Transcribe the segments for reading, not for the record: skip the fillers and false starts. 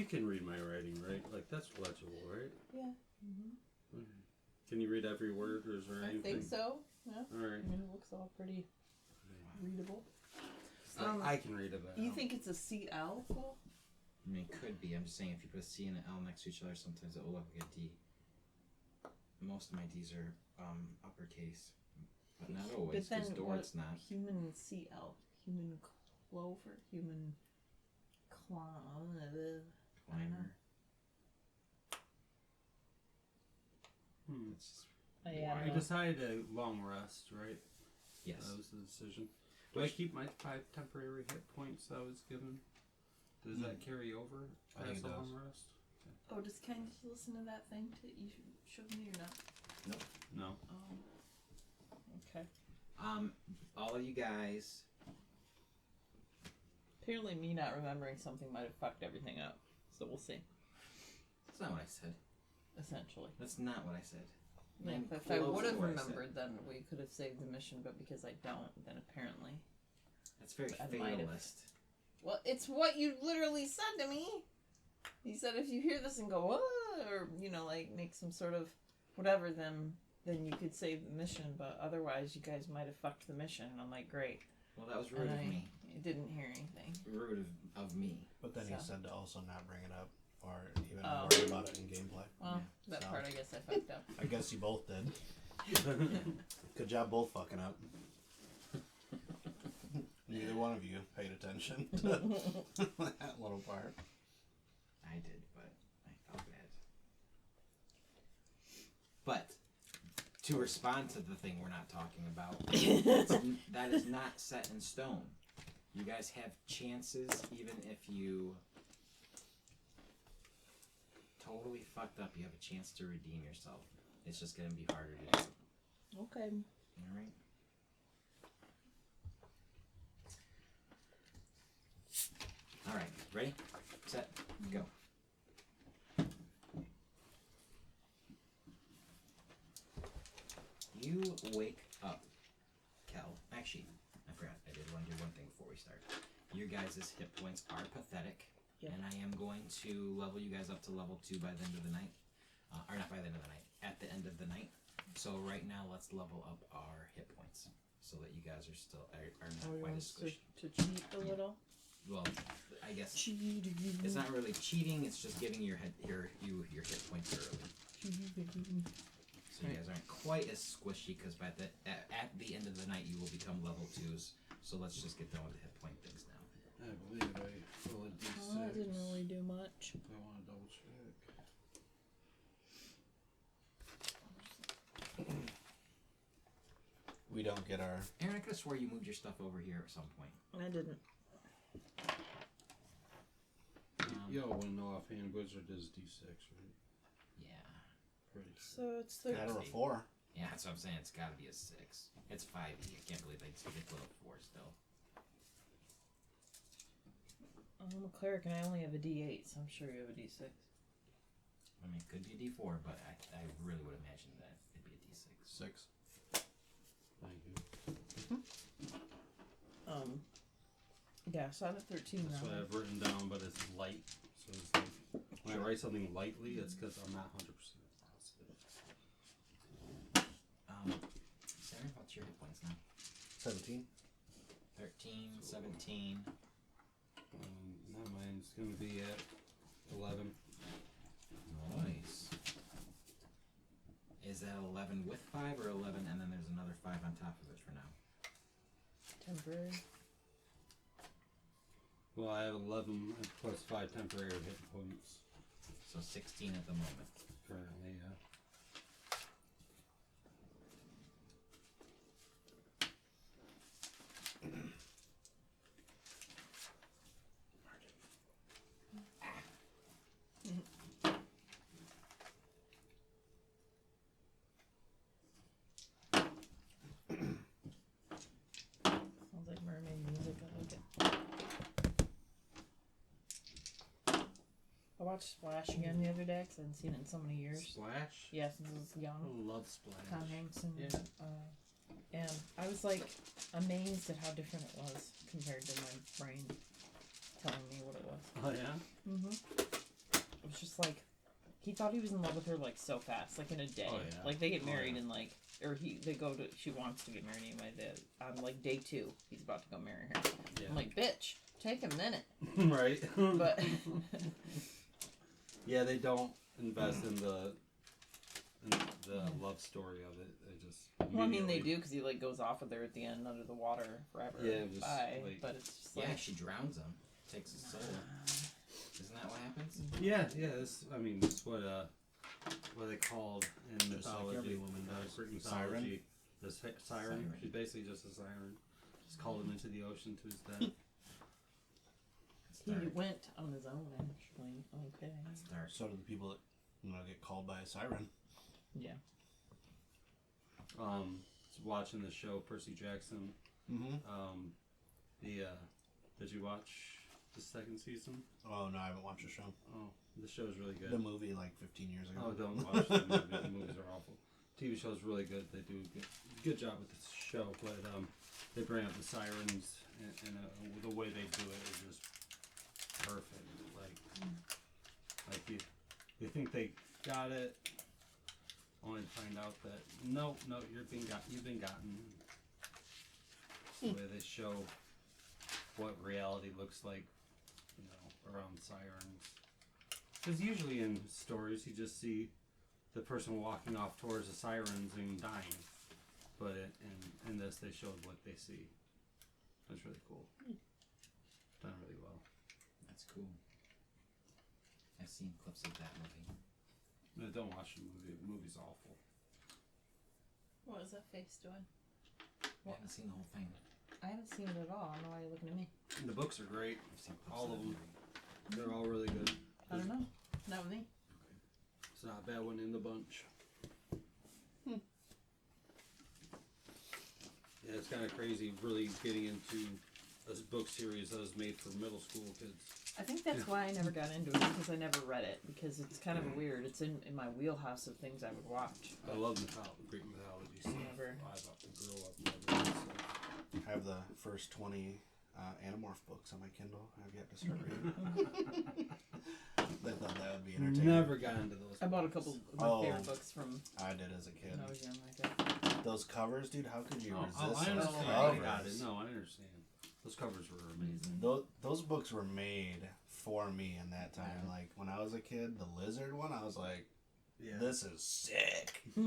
You can read my writing, right? Like, that's legible, right? Yeah. Mm-hmm. Can you read every word, or is there anything? I think so. Yeah. Alright. I mean, it looks all pretty readable. I can read it. You think it's a CL, Cole? I mean, it could be. I'm just saying, if you put a C and an L next to each other, sometimes it will look like a D. Most of my D's are uppercase, but not always, because Dorot's not. Human CL. Human clover. Human climber. I decided a long rest, right? Yes. That was the decision. Do I keep my 5 temporary hit points I was given? Does that carry over past the long rest? Okay. Oh, does Ken listen to that thing you showed me or not? Nope. No. Oh. Okay. All of you guys. Apparently, me not remembering something might have fucked everything up. So we'll see. That's not what I said. Essentially. That's not what I said. Yeah, if I would have remembered, then we could have saved the mission, but because I don't, then apparently... That's very fatalist. Well, it's what you literally said to me! You said if you hear this and go, what? Or, like, make some sort of whatever, then you could save the mission, but otherwise you guys might have fucked the mission. And I'm like, great. Well, that was rude of me. I didn't hear anything. Rude of me. But then he said to also not bring it up. Or even worry about it in gameplay. Well, that part I guess I fucked up. I guess you both did. Good job both fucking up. Neither one of you paid attention to that little part. I did, but I felt bad. But, to respond to the thing we're not talking about, that is not set in stone. You guys have chances, even if you... totally fucked up, you have a chance to redeem yourself. It's just gonna be harder to do. Okay. Alright. Alright, ready? Set, go. You wake up, Kel. Actually, I forgot. I did want to do one thing before we start. Your guys' hit points are pathetic. Yep. And I am going to level you guys up to level 2 by the end of the night. Or not by the end of the night, at the end of the night. So right now, let's level up our hit points so that you guys are still are not quite as squishy. To cheat a little? Well, I guess cheating. It's not really cheating. It's just giving your hit points early. So you guys aren't quite as squishy because by at the end of the night you will become level 2s. So let's just get done with the hit point things now. I believe I rolled a D6. I didn't really do much. I want to double check. We don't get our... Aaron, I could have swore you moved your stuff over here at some point. I didn't. Yo, when no offhand wizard is D6, right? Yeah. Pretty sure. So it's 13. Out of a 4. Yeah, that's what I'm saying. It's got to be a 6. It's 5e. I can't believe they get to a 4 still. I'm a cleric and I only have a D8, so I'm sure you have a D6. I mean, it could be a D4, but I really would imagine that it'd be a D6. 6. Thank you. Yeah, so I'm at 13 That's now. what I've written down, but it's light. So it's like, when I write something lightly, it's because I'm not 100% positive. Sarah, what's your hit points now? 17. 13, 17. Now mine's going to be at 11. Nice. Is that 11 with 5 or 11 and then there's another 5 on top of it for now? Temporary. Well, I have 11 plus 5 temporary hit points. So 16 at the moment. Currently, yeah. Sounds like mermaid music. I like it. I watched Splash again the other day because I hadn't seen it in so many years. Splash? Yeah, since I was young. I love Splash. Tom Hanks and Yeah. and I was like amazed at how different it was compared to my brain telling me what it was. Oh, yeah? Mm-hmm. was just like, he thought he was in love with her like so fast, like in a day. Oh, yeah. Like they get married yeah. in like, or she wants to get married anyway. On like day 2, he's about to go marry her. Yeah. I'm like, bitch, take a minute. Right. But yeah, they don't invest in the love story of it. They just. well, I mean, they do because he like goes off with her at the end under the water forever. Yeah, just, bye. like- But it's just Yeah, like, she drowns him. Takes his soul. Isn't that what happens? Yeah. That's what they called in Just like mythology. every woman does. Greek Siren? mythology. The siren. Siren. She's basically just a siren. Just called him into the ocean to his death. It's he dark. went on his own actually. Okay. It's dark. So do the people that get called by a siren. Yeah. Watching the show Percy Jackson. Mm-hmm. Did you watch the second season? Oh no, I haven't watched the show. Oh, the show's really good. The movie like 15 years ago. Oh, don't watch the movie. The movies are awful. TV show's really good. They do a good job with the show, but they bring up the sirens and the way they do it is just perfect. Like you think they got it, only to find out that no, you've been gotten. It's the way they show what reality looks like, around sirens. Because usually in stories you just see the person walking off towards the sirens and dying, but in this they showed what they see. That's really cool. Done really well. That's cool. I've seen clips of that movie. No, don't watch the movie. The movie's awful. What is that face doing? I haven't seen the whole thing. I haven't seen it at all. I don't know why you're looking at me. And the books are great. I've seen clips All of that them. movie. They're all really good. I don't know. Not with me. It's not a bad one in the bunch. Yeah, it's kind of crazy really getting into a book series that was made for middle school kids. I think that's why I never got into it, because I never read it, because it's kind of weird. It's in my wheelhouse of things I would watch. I love Greek mythology stuff. Never. I grew up loving that stuff. I have the first 20 Animorph books on my Kindle. I've yet to start reading. I thought that would be entertaining. Never got into those. I bought a couple of my favorite books from I did as a kid. when I was young like that. Those covers, dude. How could you resist I those understand. covers? I got it. No, I understand. Those covers were amazing. Those books were made for me in that time. Like when I was a kid, the lizard one, I was like, Yeah. "This is sick." Yeah,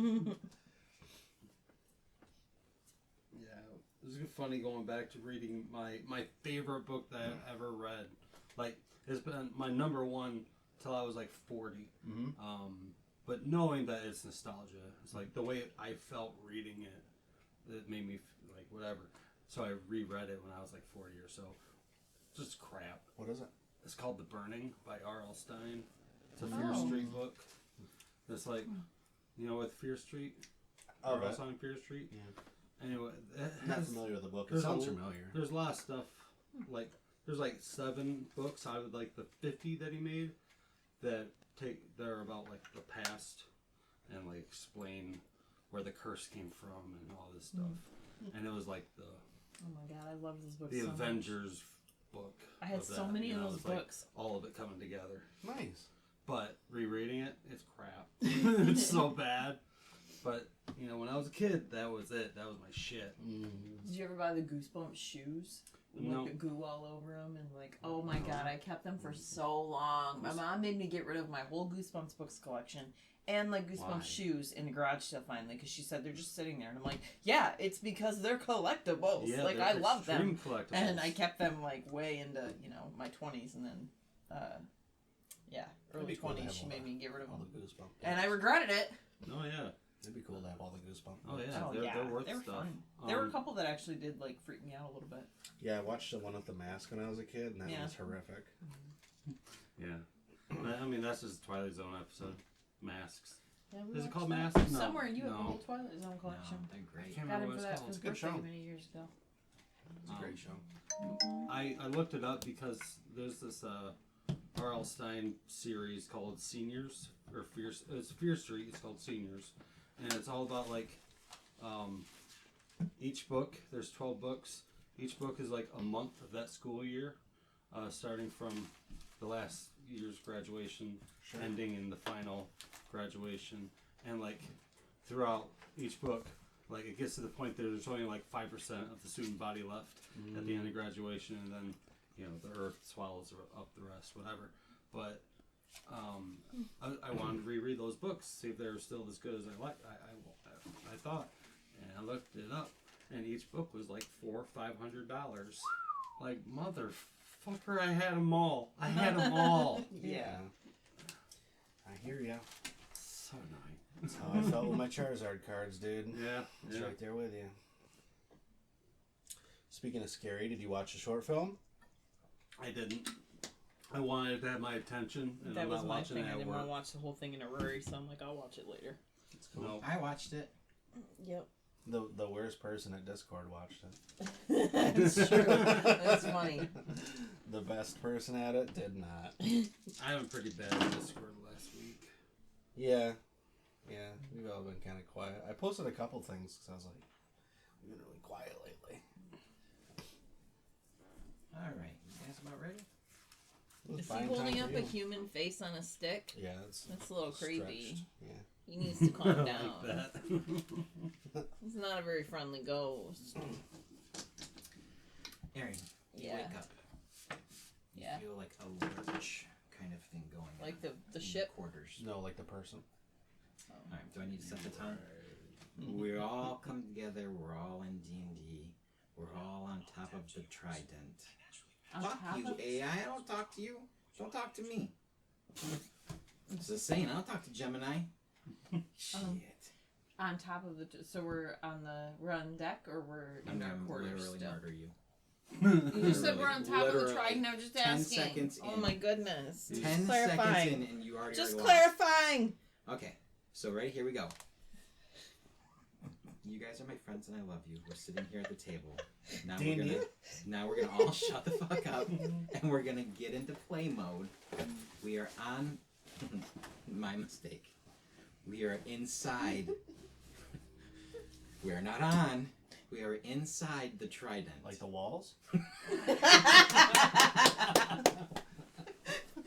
it was funny going back to reading my favorite book that I've ever read. Like, it's been my number one till I was like 40. Mm-hmm. But knowing that it's nostalgia, it's like the way I felt reading it, it made me like whatever. So I reread it when I was like 40 or so. Just crap. What is it? It's called The Burning by R.L. Stein. It's a Fear Street book. It's like, with Fear Street? Oh, R.L. right. Stein, Fear Street? Yeah. Anyway, I'm not familiar with the book. It there's sounds a- familiar. there's a lot of stuff. Like, there's like 7 books out of like the 50 that he made that they're about like the past and like explain where the curse came from and all this stuff. And it was like Oh my god, I love this book the so much. Avengers book. I had of so that, many of those it's like books. all of it coming together. Nice. But rereading it, it's crap. It's so bad. But when I was a kid, that was it. That was my shit. Did you ever buy the Goosebumps shoes? With No. like the goo all over them and like, oh my god, I kept them for so long. My mom made me get rid of my whole Goosebumps books collection and like Goosebumps Why? shoes in the garage sale finally, because she said they're just sitting there, and I'm like, yeah, it's because they're collectibles. Yeah, like they're I love them, extreme collectibles. and I kept them like way into my 20s, and then early be cool to 20s have she all made me get rid of All them, the Goosebumps. and I regretted it. Oh yeah. It'd be cool to have all the Goosebumps. Oh yeah. Oh they're, yeah, they're worth they were stuff. fun. There were a couple that actually did like freak me out a little bit. Yeah, I watched the one with the mask when I was a kid, and that Yeah. was horrific. Yeah. I mean, that's just a Twilight Zone episode. Masks. Yeah, we Is it watched called that. Masks? No. Somewhere you have the No. whole Twilight Zone No, collection. they're I great. can't Got remember him what for it's that for called. his It's a good birthday show. many years ago. It's a great show. I looked it up because there's this R.L. Stein series called Seniors, or it's Fear Street. It's called Seniors, and it's all about like each book. There's 12 books. Each book is like a month of that school year, starting from the last year's graduation, Sure. ending in the final graduation, and like throughout each book, like it gets to the point that there's only like 5% of the student body left at the end of graduation, and then the earth swallows up the rest, whatever. But I wanted to reread those books, see if they were still as good as I thought, and I looked it up, and each book was like $400 or $500. Like, motherfucker, I had them all. I had them all. Yeah. I hear ya. So annoying. That's how I felt with my Charizard cards, dude. Yeah. It's right there with you. Speaking of scary, did you watch the short film? I didn't. I wanted to have my attention, and That I'm was not my watching thing. it I at didn't want work. to watch the whole thing in a hurry, so I'm like, I'll watch it later. It's cool. No. I watched it. Yep. The worst person at Discord watched it. That's true. That's funny. The best person at it did not. I have pretty bad Discord last week. Yeah. Yeah, we've all been kind of quiet. I posted a couple things because I was like, we've been really quiet lately. Alright, you guys about ready? It was Is he fine holding time up for a you. human face on a stick? Yeah, it's That's a little creepy. stretched. Yeah. He needs to calm I down. like that. He's not a very friendly ghost. Aaron, you Yeah. wake up. You Yeah. feel like a lurch kind of thing going on. Like the in ship? your quarters. No, like the person. Alright, do I need to set the tone? We all come together, we're all in D&D. We're all on top of the trident. On Fuck top you, of- AI, I don't talk to you. Don't talk to me. It's the saying, I don't talk to Gemini. Shit. On top of the. So we're on deck, or we're I'm in our gonna quarters literally still? murder you. You just said we're on top of the Literally trident. I'm just 10 asking. seconds Oh in. my goodness. 10 Just seconds clarifying. in and you already Just are lost. clarifying. Okay, so ready? Here we go. You guys are my friends and I love you. We're sitting here at the table. Now we're gonna all shut the fuck up and we're gonna get into play mode. We are on my mistake. We are inside. We are not on. We are inside the trident. Like the walls?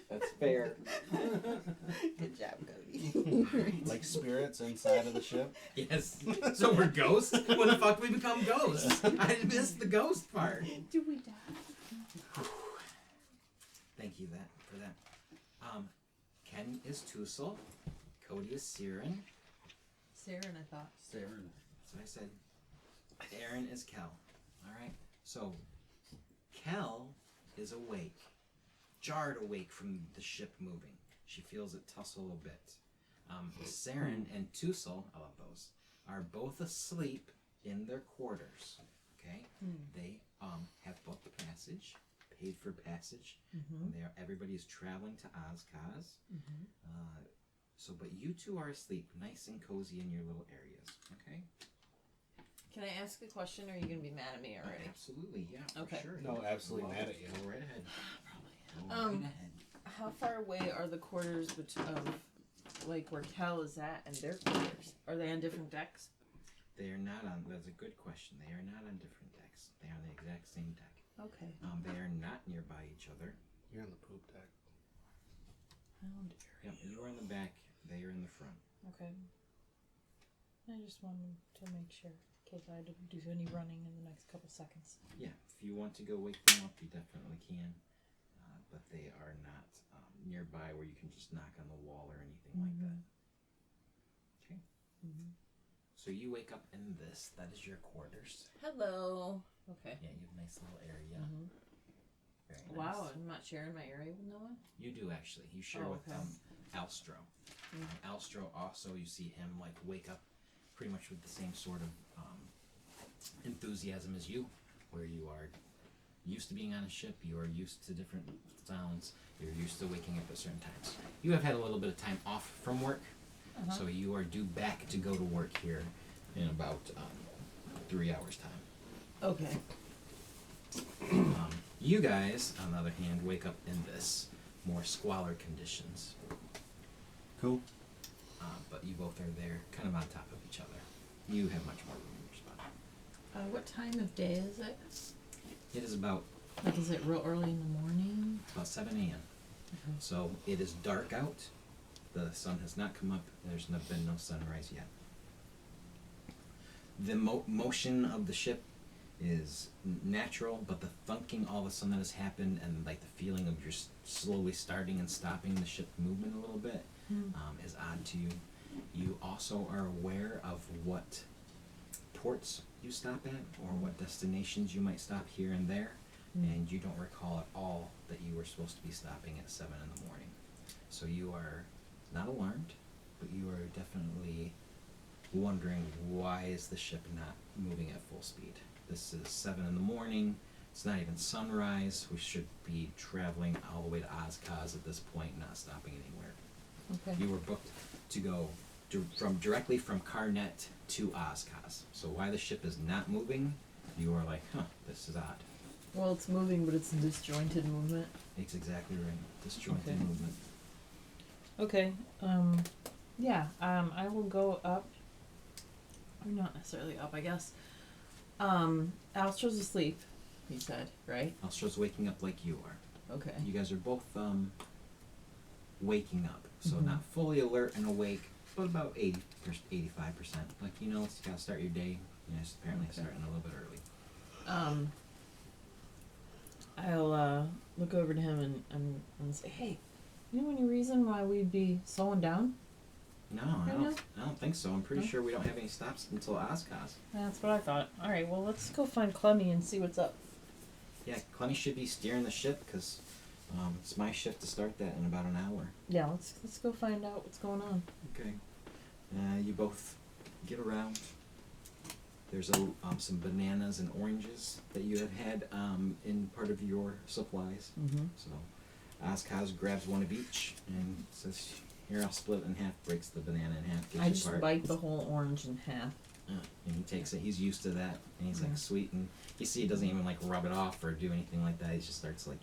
That's fair. Good job, Cody. Like spirits inside of the ship? Yes. So we're ghosts? When the fuck we become ghosts? I missed the ghost part. Do we die? Thank you for that. Ken is Tusel. Cody is Siren. Saren, I thought. Saren. So I said, Aaron is Kel. Alright? So, Kel is awake. Jarred awake from the ship moving. She feels it tussle a bit. Saren and Tusel, I love those, are both asleep in their quarters. Okay? They have booked the passage, paid for passage. And everybody is traveling to Ozkaz. But you two are asleep, nice and cozy in your little areas. Okay? Can I ask a question, or are you going to be mad at me already? Absolutely, yeah, for Okay. sure. No, absolutely Go mad at you. Go right ahead. Go Um, right ahead. How far away are the quarters of, like, where Kel is at and their quarters? Are they on different decks? They are not on. That's a good question. They are not on different decks. They are on the exact same deck. Okay. They are not nearby each other. You're on the poop deck. How Yep, you are in the back. They are in the front. Okay. I just wanted to make sure, in case I didn't do any running in the next couple seconds. Yeah, if you want to go wake them up, you definitely can. But they are not nearby where you can just knock on the wall or anything like that. Okay. So you wake up in this. That is your quarters. Hello. Okay. Yeah, you have a nice little area. Very nice. Wow, I'm not sharing my area with no one? You do actually. You share with okay. Alstro. Alstro also, you see him like wake up pretty much with the same sort of enthusiasm as you, where you are used to being on a ship, you are used to different sounds, you're used to waking up at certain times. You have had a little bit of time off from work, so you are due back to go to work here in about 3 hours time. Okay. You guys, on the other hand, wake up in this more squalor conditions. Cool. But you both are there, kind of on top of each other. You have much more room in your spot. What time of day is it? It is about Like, is it real early in the morning? 7 a.m. So it is dark out. The sun has not come up. There's been no sunrise yet. The motion of the ship is natural, but the thunking all of a sudden that has happened, and like the feeling of just slowly starting and stopping the ship movement a little bit, is odd to you. You also are aware of what ports you stop at, or what destinations you might stop here and there, and you don't recall at all that you were supposed to be stopping at 7 in the morning. So you are not alarmed, but you are definitely wondering, why is the ship not moving at full speed? This is 7 in the morning. It's not even sunrise. We should be traveling all the way to Ozcaz at this point, not stopping anywhere. Okay. You were booked to go directly from Carnet to Ozcaz. So why the ship is not moving, you are like, this is odd. Well, it's moving, but it's a disjointed movement. It's exactly right. Disjointed Okay. movement. Okay. Yeah. I will go up. Or not necessarily up, I guess. Alstra's asleep, he said, right? Alstra's waking up like you are. Okay. You guys are both waking up. So not fully alert and awake, but about 80 or 85%. Like, you gotta start your day. It's apparently starting a little bit early. I'll look over to him and say, hey, you know any reason why we'd be slowing down? No, Right I don't think so. I'm pretty No? sure we don't have any stops until Ozcaz. That's what I thought. All right, well, let's go find Clemmy and see what's up. Yeah, Clemmy should be steering the ship, because it's my shift to start that in about an hour. Yeah, let's go find out what's going on. Okay. You both get around. There's some bananas and oranges that you had in part of your supplies. Mm-hmm. So Ozcaz grabs one of each and says, here, I'll split it in half, breaks the banana in half, gives I you just part. bite the whole orange in half. And he takes it. He's used to that, and he's like Yeah. sweet, and you see he doesn't even like rub it off or do anything like that. He just starts like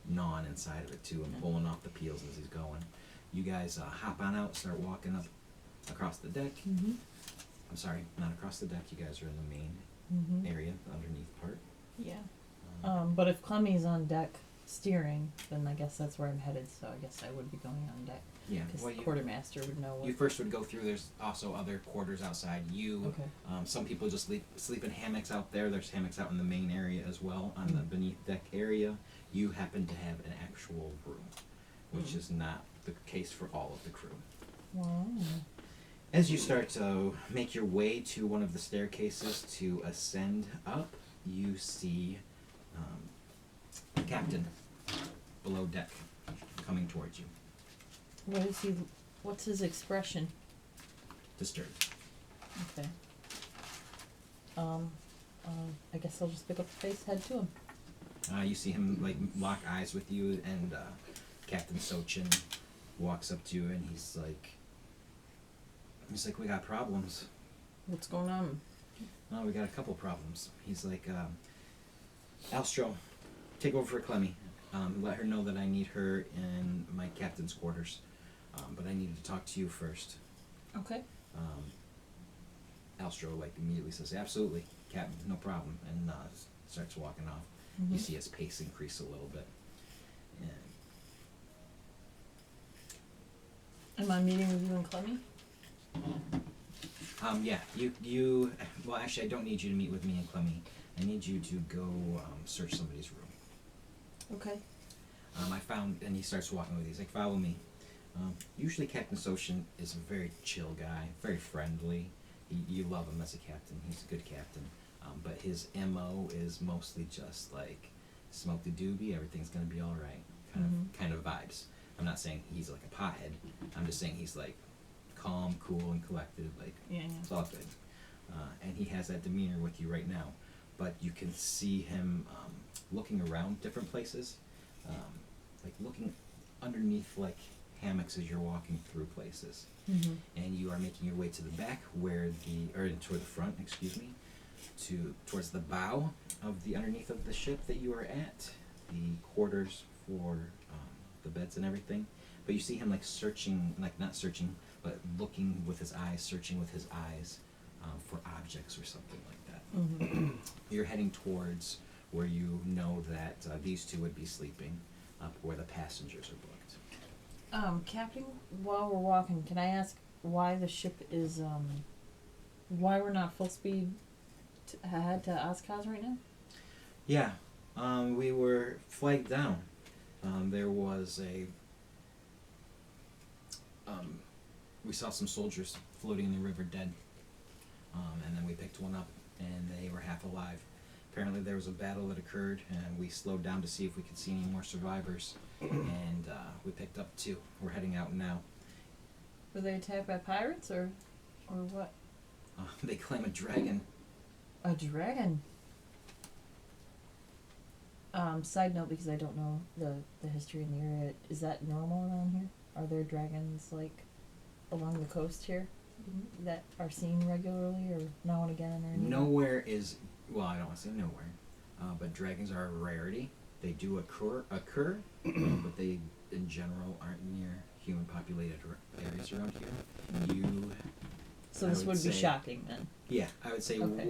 gnawing inside of it too, and pulling off the peels as he's going. You guys hop on out, start walking up across the deck. Mm-hmm. I'm sorry, not across the deck. You guys are in the main area, the underneath part. Yeah. But if Clemmy's on deck steering, then I guess that's where I'm headed. So I guess I would be going on deck Yeah. because Well, the quartermaster would know what. you first would go through. There's also other quarters outside. Okay. Some people just sleep in hammocks out there. There's hammocks out in the main area as well, on the beneath deck area. You happen to have an actual room, which is not the case for all of the crew. Wow. As you start to make your way to one of the staircases to ascend up, you see the captain below deck coming towards you. What is he? What's his expression? Disturbed. Okay. I guess I'll just pick up the face, head to him. You see him like lock eyes with you, and Captain Sochin walks up to you, and he's like, we got problems. What's going on? Oh, we got a couple problems. He's like, Alstro, take over for Clemmy. Let her know that I need her in my captain's quarters. But I need to talk to you first. Okay. Alstro immediately says, absolutely, Captain, no problem, and starts walking off. You see his pace increase a little bit. Am I meeting with you and Clemmy? Yeah, you. Well, actually, I don't need you to meet with me and Clemmy. I need you to go search somebody's room. Okay. I found, and he starts walking with you. He's like, follow me. Usually, Captain Sochin is a very chill guy, very friendly. You love him as a captain. He's a good captain. But his MO is mostly just like smoke the doobie, everything's gonna be all right, kind of vibes. I'm not saying he's like a pothead. I'm just saying he's like calm, cool, and collected. Like it's all good. And he has that demeanor with you right now. But you can see him looking around different places, like looking underneath like hammocks as you're walking through places. And you are making your way to the back toward the front, excuse me, towards the bow of the underneath of the ship that you are at, the quarters for the beds and everything. But you see him like searching, like not searching, but looking with his eyes, searching with his eyes for objects or something like that. You're heading towards where you know that these two would be sleeping, where the passengers are booked. Captain, while we're walking, can I ask why the ship is, why we're not full speed ahead to Oshkosh right now? Yeah, we were flagged down. There was we saw some soldiers floating in the river dead. And then we picked one up, and they were half alive. Apparently there was a battle that occurred, and we slowed down to see if we could see any more survivors. And we picked up 2. We're heading out now. Were they attacked by pirates or what? They claim a dragon. A dragon. Side note, because I don't know the history in the area, is that normal around here? Are there dragons like along the coast here that are seen regularly or now and again or anything? Nowhere is, well, I don't want to say nowhere, but dragons are a rarity. They do occur, but they in general aren't near human populated areas around here. So this would be shocking then. Yeah, I would say Okay.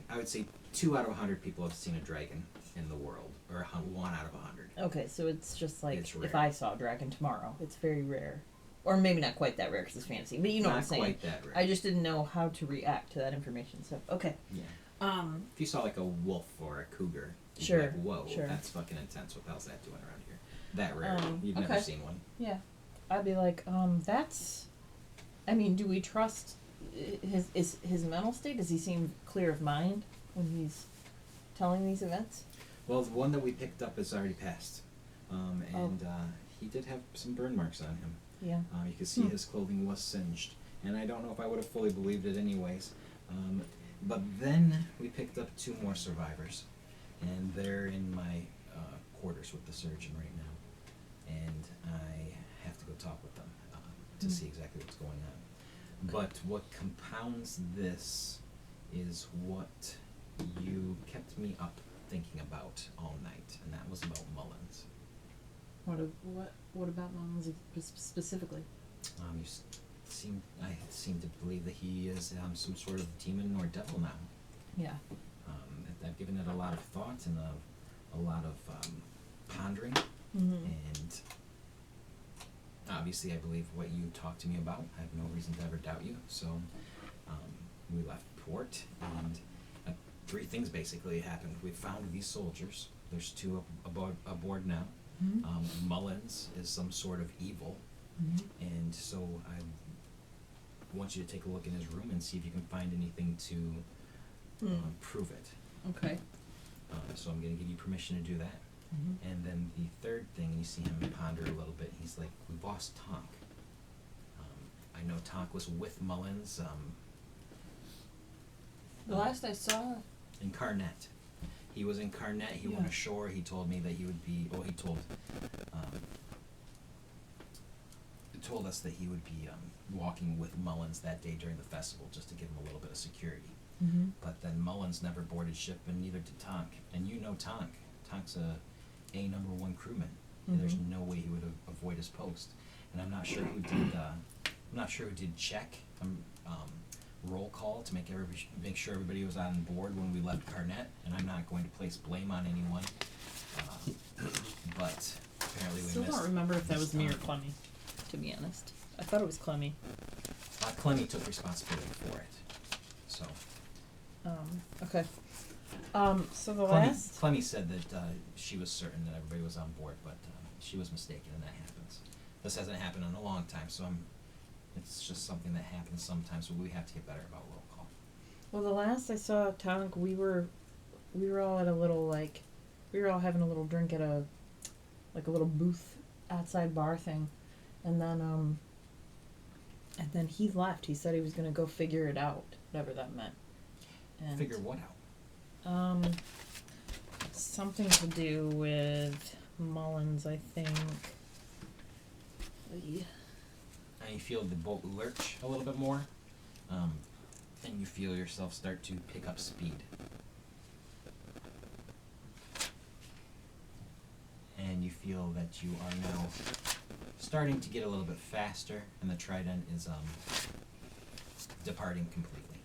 I would say 2 out of 100 people have seen a dragon in the world, or 1 out of 100. Okay, so it's just like It's if rare. I saw a dragon tomorrow, it's very rare. Or maybe not quite that rare because it's fantasy, but you know what I'm Not saying. quite that rare. I just didn't know how to react to that information. So okay. Yeah. Um. If you saw like a wolf or a cougar, you'd Sure, be like, whoa, sure. that's fucking intense. What the hell's that doing around here? That rare. You've okay. never seen one. Yeah, I'd be like, that's. I mean, do we trust his mental state? Does he seem clear of mind when he's telling these events? Well, the one that we picked up is already passed, and he did have some burn marks on him. Yeah. You could see his clothing was singed, and I don't know if I would have fully believed it anyways. But then we picked up 2 more survivors, and they're in my quarters with the surgeon right now, and I have to go talk with them to see exactly what's going on. But what compounds this is what you kept me up thinking about all night, and that was about Mullins. What about Mullins specifically? I seem to believe that he is some sort of demon or devil now. Yeah. I've given it a lot of thought and a lot of pondering, and obviously I believe what you talked to me about. I have no reason to ever doubt you. So we left port, and 3 things basically happened. We found these soldiers. There's 2 aboard now. Mullins is some sort of evil, and so I want you to take a look in his room and see if you can find anything to prove it. Okay. So I'm going to give you permission to do that. And then the 3rd thing, you see him ponder a little bit. He's like, "We lost Tonk. I know Tonk was with Mullins The last I saw. in Carnet. He was in Carnet. He went ashore. He told me that he would be. Well, he told us that he would be walking with Mullins that day during the festival, just to give him a little bit of security. But then Mullins never boarded ship, and neither did Tonk. And you know Tonk. Tonk's a number 1 crewman. And there's no way he would avoid his post. And I'm not sure who did. I'm not sure who did check roll call to make sure everybody was on board when we left Carnet. And I'm not going to place blame on anyone. But apparently we Still missed. don't remember if that was me or Tonk. Clemmy. To be honest, I thought it was Clemmy. Clemmy took responsibility for it. So. Okay. So the Clemmy, last. Clemmy said that she was certain that everybody was on board, but she was mistaken, and that happens. This hasn't happened in a long time, so it's just something that happens sometimes. So we have to get better about roll call. Well, the last I saw Tonk, we were all at a little we were all having a little drink at a little booth outside bar thing, and then he left. He said he was gonna go figure it out, whatever that meant. And Figure what out? something to do with Mullins, I think. And you feel the boat lurch a little bit more, and you feel yourself start to pick up speed. And you feel that you are now starting to get a little bit faster, and the Trident is departing completely,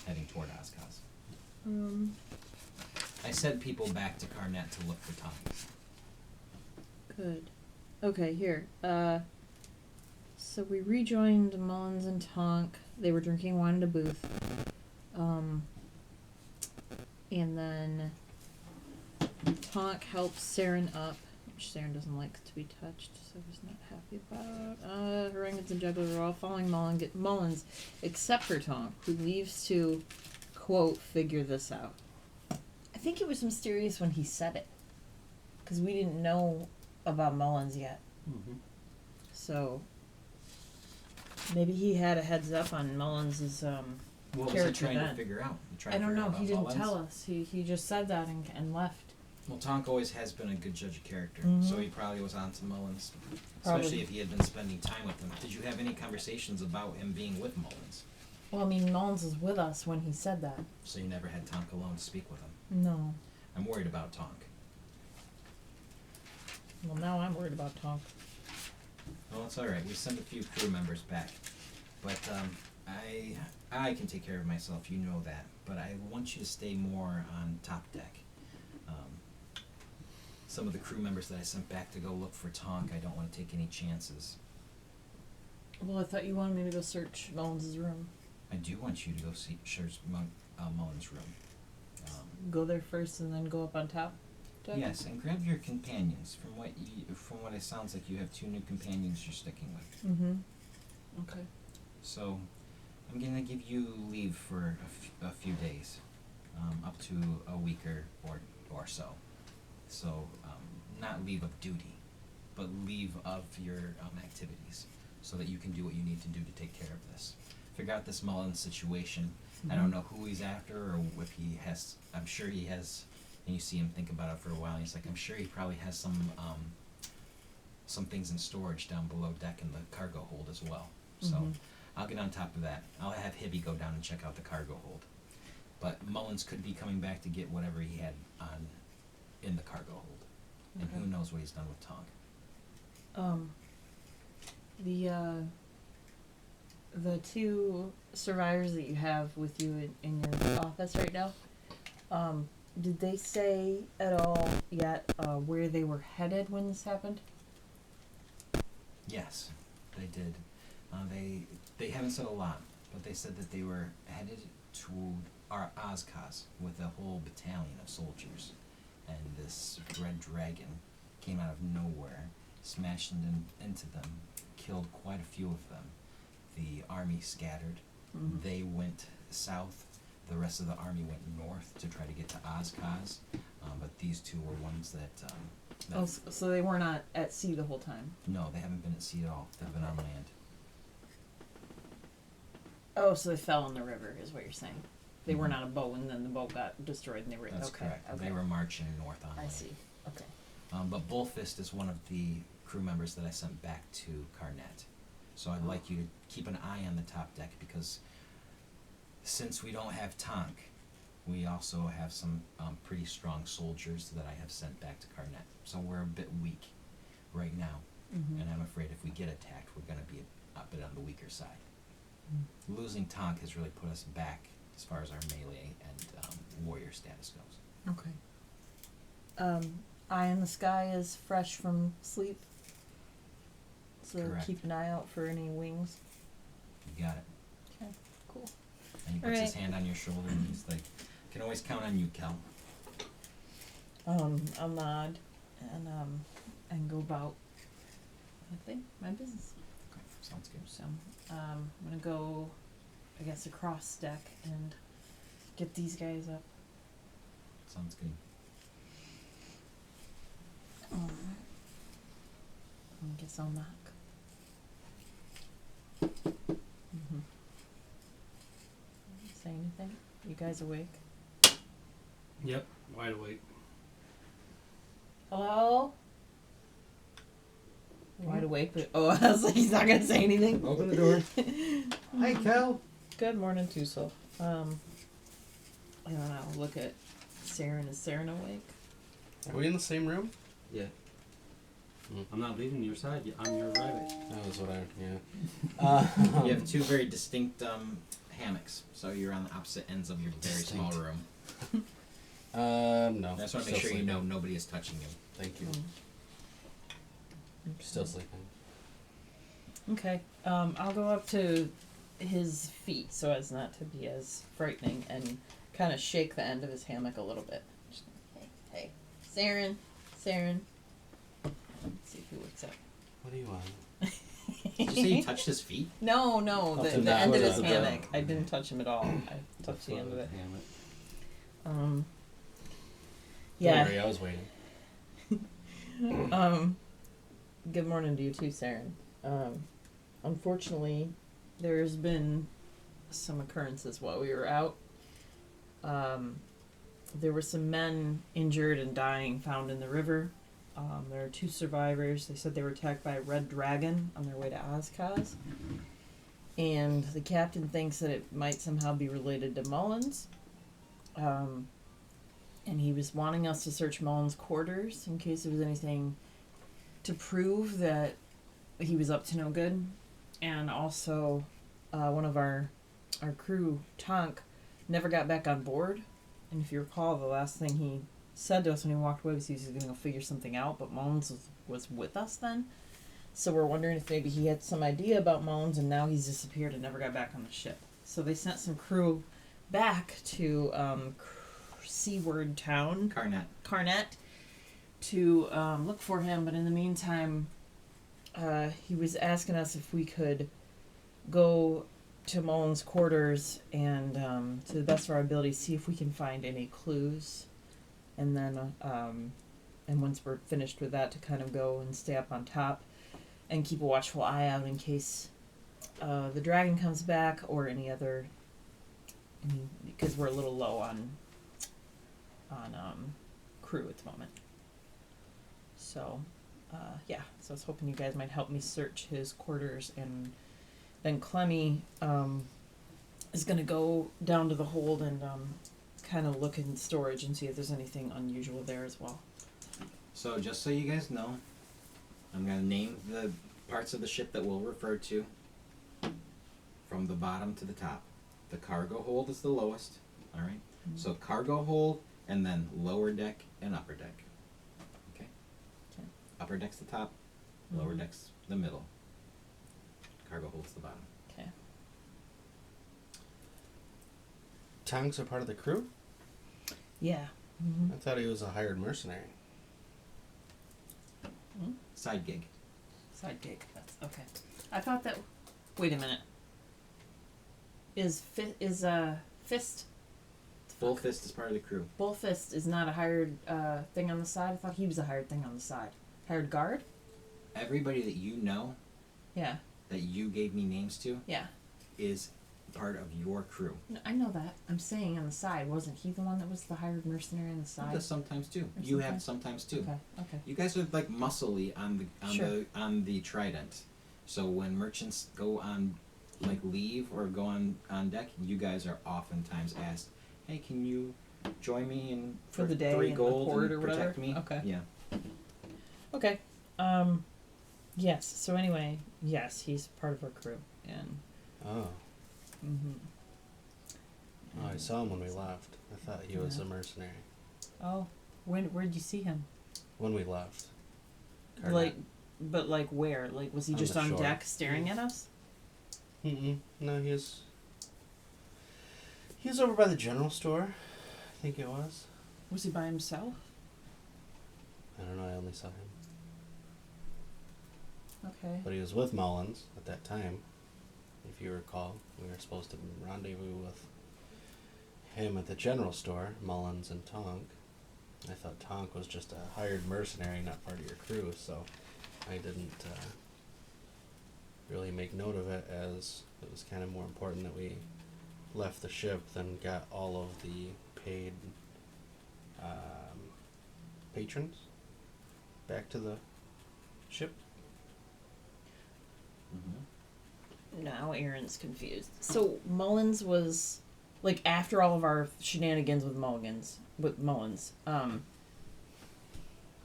heading toward Oshkosh. I sent people back to Carnet to look for Tom. Good. Okay, here. So we rejoined Mullins and Tonk. They were drinking wine at a booth. And then Tonk helps Saren up, which Saren doesn't like to be touched, so he's not happy about. Haranguins and jugglers are all following Mullins, except for Tonk, who leaves to, quote, figure this out. I think it was mysterious when he said it, because we didn't know about Mullins yet. Mm-hmm. So maybe he had a heads up on Mullins's What was he character trying then. to figure out? I don't know. He didn't tell us. He just said that and left. Well, Tonk always has been a good judge of character, so he probably was on to Mullins. Probably. Especially if he had been spending time with him. Did you have any conversations about him being with Mullins? Well, I mean, Mullins was with us when he said that. So you never had Tonk alone to speak with him? No. I'm worried about Tonk. Well, now I'm worried about Tonk. Well, it's alright. We sent a few crew members back. But, I can take care of myself, you know that. But I want you to stay more on top deck. Some of the crew members that I sent back to go look for Tonk, I don't want to take any chances. Well, I thought you wanted me to go search Mullins' room. I do want you to go search Mullins' room. Go there first and then go up on top deck? Yes, and grab your companions. From what it sounds like, you have 2 new companions you're sticking with. Mm-hmm. Okay. So, I'm gonna give you leave for a few days, up to a week or so. So, not leave of duty, but leave of your activities, so that you can do what you need to do to take care of this. Figure out this Mullins situation. I don't know who he's after, or if he has. I'm sure he has. And you see him think about it for a while. And he's like, I'm sure he probably has some things in storage down below deck in the cargo hold as well. So I'll get on top of that. I'll have Hibby go down and check out the cargo hold. But Mullins could be coming back to get whatever he had on in the cargo hold, and who knows what he's done with Tonk. The 2 survivors that you have with you in your office right now, did they say at all yet where they were headed when this happened? Yes, they did. They haven't said a lot, but they said that they were headed to our Ozcos with a whole battalion of soldiers, and this red dragon came out of nowhere, smashed into them, killed quite a few of them. The army scattered. They went south. The rest of the army went north to try to get to Ozcos, but these 2 were ones that So they were not at sea the whole time? no, they haven't been at sea at all. They've been on land. Oh, so they fell in the river is what you're saying. They weren't on a boat and then the boat got destroyed and they were... That's okay, correct. Okay. They were marching north on I land. see. Okay. But Bullfist is one of the crew members that I sent back to Carnet. So I'd like you to keep an eye on the top deck, because since we don't have Tonk, we also have some pretty strong soldiers that I have sent back to Carnet. So we're a bit weak right now, and I'm afraid if we get attacked, we're going to be a bit on the weaker side. Losing Tonk has really put us back as far as our melee and warrior status goes. Okay. Eye in the sky is fresh from sleep. So Correct. keep an eye out for any wings. You got it. Okay, cool. And he puts his Alright. hand on your shoulder and he's like, "Can always count on you, Cal." I'll nod and go about my business. Okay, sounds good. So I'm gonna go, I guess, across deck and get these guys up. Sounds good. I guess I'll knock. Say anything? You guys awake? Yep, wide awake. Hello? Wide awake, but I was like, he's not gonna say anything. Open the door. Hi, Cal. Good morning, Tuso. I don't know. Look at Saren. Is Saren awake? Are we in the same room? Yeah. I'm not leaving your side. I'm your right. That was what I. Yeah. You have 2 very distinct hammocks, so you're on the opposite ends of your very small Distinct. room. No. I just want to make Still sure you sleeping. know nobody is touching you. Thank you. Still sleeping. Okay. I'll go up to his feet so as not to be as frightening and kind of shake the end of his hammock a little bit. Just, hey, Saren. Let's see if he wakes up. What do you want? Did you say you touched his feet? No, Up to the that end of foot his of the hammock. bed. I didn't touch him at all. I touched the end of it. Yeah. Don't worry, I was waiting. Good morning to you too, Saren. Unfortunately, there's been some occurrences while we were out. There were some men injured and dying found in the river. There are 2 survivors. They said they were attacked by a red dragon on their way to Oshkosh. And the captain thinks that it might somehow be related to Mullins. And he was wanting us to search Mullins' quarters in case there was anything to prove that he was up to no good. And also, one of our crew, Tonk, never got back on board. And if you recall, the last thing he said to us when he walked away was he was going to go figure something out, but Mullins was with us then. So we're wondering if maybe he had some idea about Mullins and now he's disappeared and never got back on the ship. So they sent some crew back to Seaward Town, Carnet, to look for him. But in the meantime, he was asking us if we could go to Mullins' quarters and, to the best of our ability, see if we can find any clues. And then, and once we're finished with that, to kind of go and stay up on top and keep a watchful eye out in case the dragon comes back or any other. Because we're a little low on crew at the moment. So, yeah. So I was hoping you guys might help me search his quarters, and then Clemmy is going to go down to the hold and kind of look in storage and see if there's anything unusual there as well. So just so you guys know, I'm going to name the parts of the ship that we'll refer to from the bottom to the top. The cargo hold is the lowest, all right? So cargo hold, and then lower deck and upper deck. Okay? Upper deck's the top, lower deck's the middle. Cargo hold's the bottom. Okay. Tonk's a part of the crew? Yeah. I thought he was a hired mercenary. Side gig. Side gig. That's okay. I thought that. Wait a minute. Is Fist? Full Fist is part of the crew. Bull Fist is not a hired thing on the side. I thought he was a hired thing on the side. Hired guard. Everybody that you know, Yeah. that you gave me names to, Yeah. is part of your crew. No, I know that. I'm saying on the side. Wasn't he the one that was the hired mercenary on the He side? does sometimes too. Or You have something? sometimes too. Okay. You guys are like muscly on the Sure. on the Trident. So when merchants go on like leave or go on deck, you guys are oftentimes asked, "Hey, can you join me in For the day 3 in the gold port and or whatever?" protect me?" Okay. Yeah. Okay. Yes. So anyway, yes, he's part of our crew, and. Oh. Oh, I saw him when we left. I thought he was Yeah. a mercenary. Oh, where'd you see him? When we left. Like, but like where? Like, was he On just the on shore. deck staring at us? No, he was over by the general store, I think it was. Was he by himself? I don't know, I only saw him. Okay. But he was with Mullins at that time. If you recall, we were supposed to rendezvous with him at the general store, Mullins and Tonk. I thought Tonk was just a hired mercenary, not part of your crew, so I didn't really make note of it, as it was kind of more important that we left the ship than got all of the paid patrons back to the ship. Now Aaron's confused. So Mullins was like after all of our shenanigans with Mullins.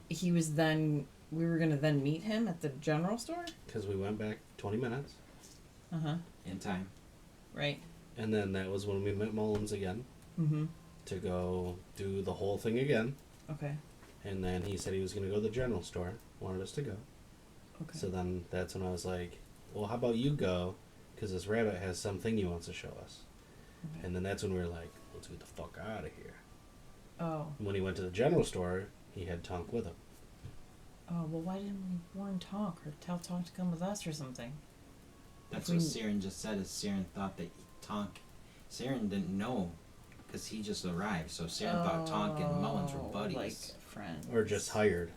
He was then. We were gonna then meet him at the general store. Because we went back 20 minutes. In time. Right. And then that was when we met Mullins again to go do the whole thing again. Okay. And then he said he was going to go to the general store, wanted us to go. Okay. So then that's when I was like, well, how about you go? Because this rabbit has something he wants to show us. Okay. And then that's when we were like, let's get the fuck out of here. Oh. When he went to the general store, he had Tonk with him. Oh, well, why didn't we warn Tonk or tell Tonk to come with us or something? That's We- what Siren just said. Is Siren thought that Siren didn't know because he just arrived. So Siren thought Tonk and Mullins were buddies. Like friends. Or just hired.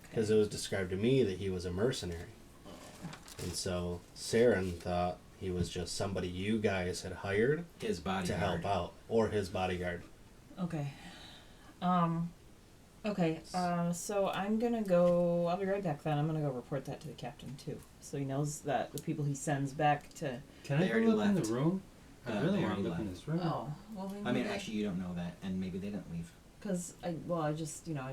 Because Okay. it was described to me that he was a mercenary. And so Saren thought he was just somebody you guys had hired His bodyguard. to help out. Or his bodyguard. Okay. Okay. So I'm gonna go. I'll be right back. Then I'm gonna go report that to the captain too, so he knows that the people he sends back to. Can They I go already look in the left. room? I They really want already to look in left. this room. Oh, well, I mean, actually, you don't know that, and maybe they didn't leave. because I just Yeah,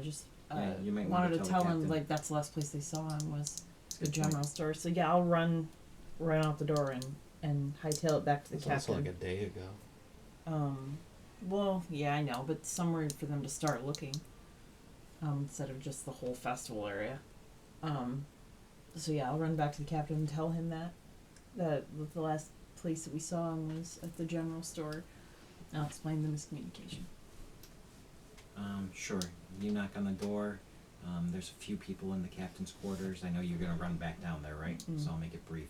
you might wanted wanna to tell tell the him captain. like that's the last place they saw him was the Good point. general store. So yeah, I'll run out the door and hightail it back to the It was also captain. like a day ago. Well, yeah, I know, but somewhere for them to start looking, instead of just the whole festival area. So yeah, I'll run back to the captain and tell him that the last place that we saw him was at the general store. I'll explain the miscommunication. Sure. You knock on the door. There's a few people in the captain's quarters. I know you're gonna run back down there, right? Mm. So I'll make it brief.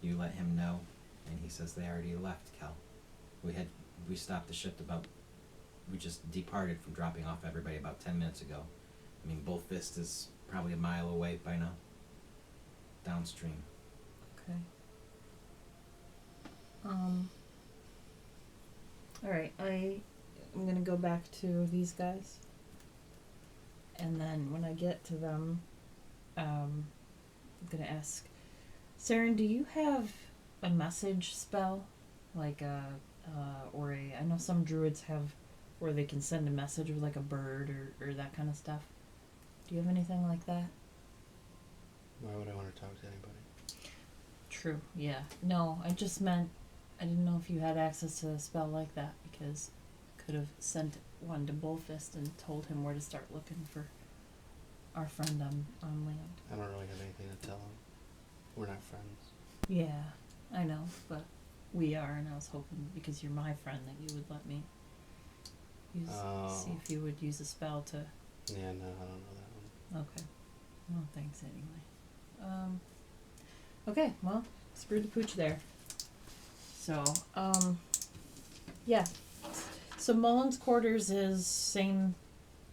You let him know, and he says they already left, Cal. We stopped the shift we just departed from dropping off everybody about 10 minutes ago. I mean, Bullfist is probably a mile away by now. Downstream. Okay. All right. I'm gonna go back to these guys, and then when I get to them, I'm gonna ask, Saren, do you have a message spell, like I know some druids have where they can send a message with like a bird or that kind of stuff. Do you have anything like that? Why would I want to talk to anybody? True. Yeah. No, I just meant I didn't know if you had access to a spell like that because I could have sent one to Bullfist and told him where to start looking for our friend on land. I don't really have anything to tell him. We're not friends. Yeah, I know, but we are, and I was hoping because you're my friend that you would let me see if you would use a spell to. Yeah, no, I don't know that one. Okay. Well, thanks anyway. Okay, well, screw the pooch there. So, yeah. So Mullen's quarters is same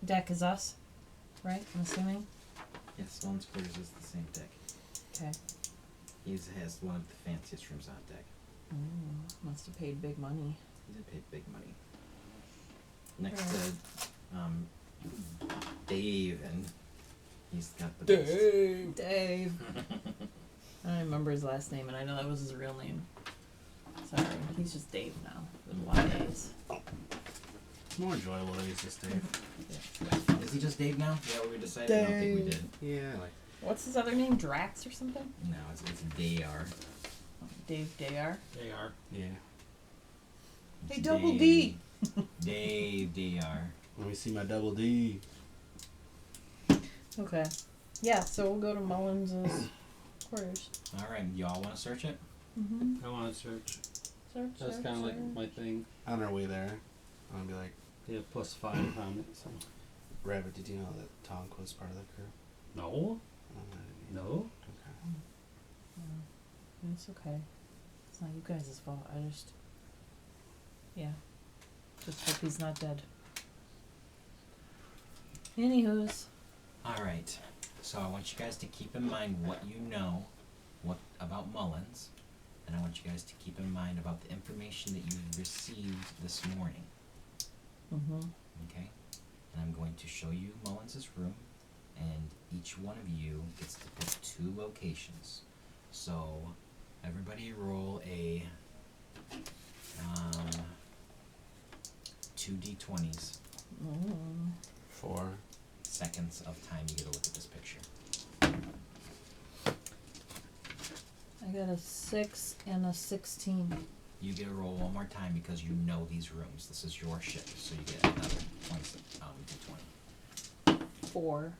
deck as us, right? I'm assuming. Yes, Mullins' quarters is the same deck. Okay. He has one of the fanciest rooms on deck. Must have paid big money. He did pay big money. Next to Dave, and he's got the best. Dave. I don't remember his last name, and I know that was his real name. Sorry, he's just Dave now. With Y-A's. It's more enjoyable than he's just Dave. Is he just Dave now? Yeah, we decided. I don't think we did. Yeah, like What's his other name? Drax or something? No, it's Dayar. Dave Dayar. They are. yeah. Hey, It's Double Dave. D. Dave Dayar. Let me see my double D. Okay. Yeah, so we'll go to Mullins' quarters. All right, y'all want to search it? Mm-hmm. I want to search. Search, That's search, kind of like search. my thing. On our way there, I'm gonna be like, Yeah, +5 on it. So. Rabbit, did you know that Tonk was part of the crew? No. No. Okay. It's okay. It's not you guys' fault. I just. Yeah. Just hope he's not dead. Anywho's. All right. So I want you guys to keep in mind what you know, about Mullins, and I want you guys to keep in mind about the information that you received this morning. Mm-hmm. Okay? And I'm going to show you Mullins' room, and each one of you gets to pick 2 locations. So everybody roll a 2d20s. 4. Seconds of time you get to look at this picture. I got a 6 and a 16. You get to roll one more time because you know these rooms. This is your ship, so you get another 20 d20. 4.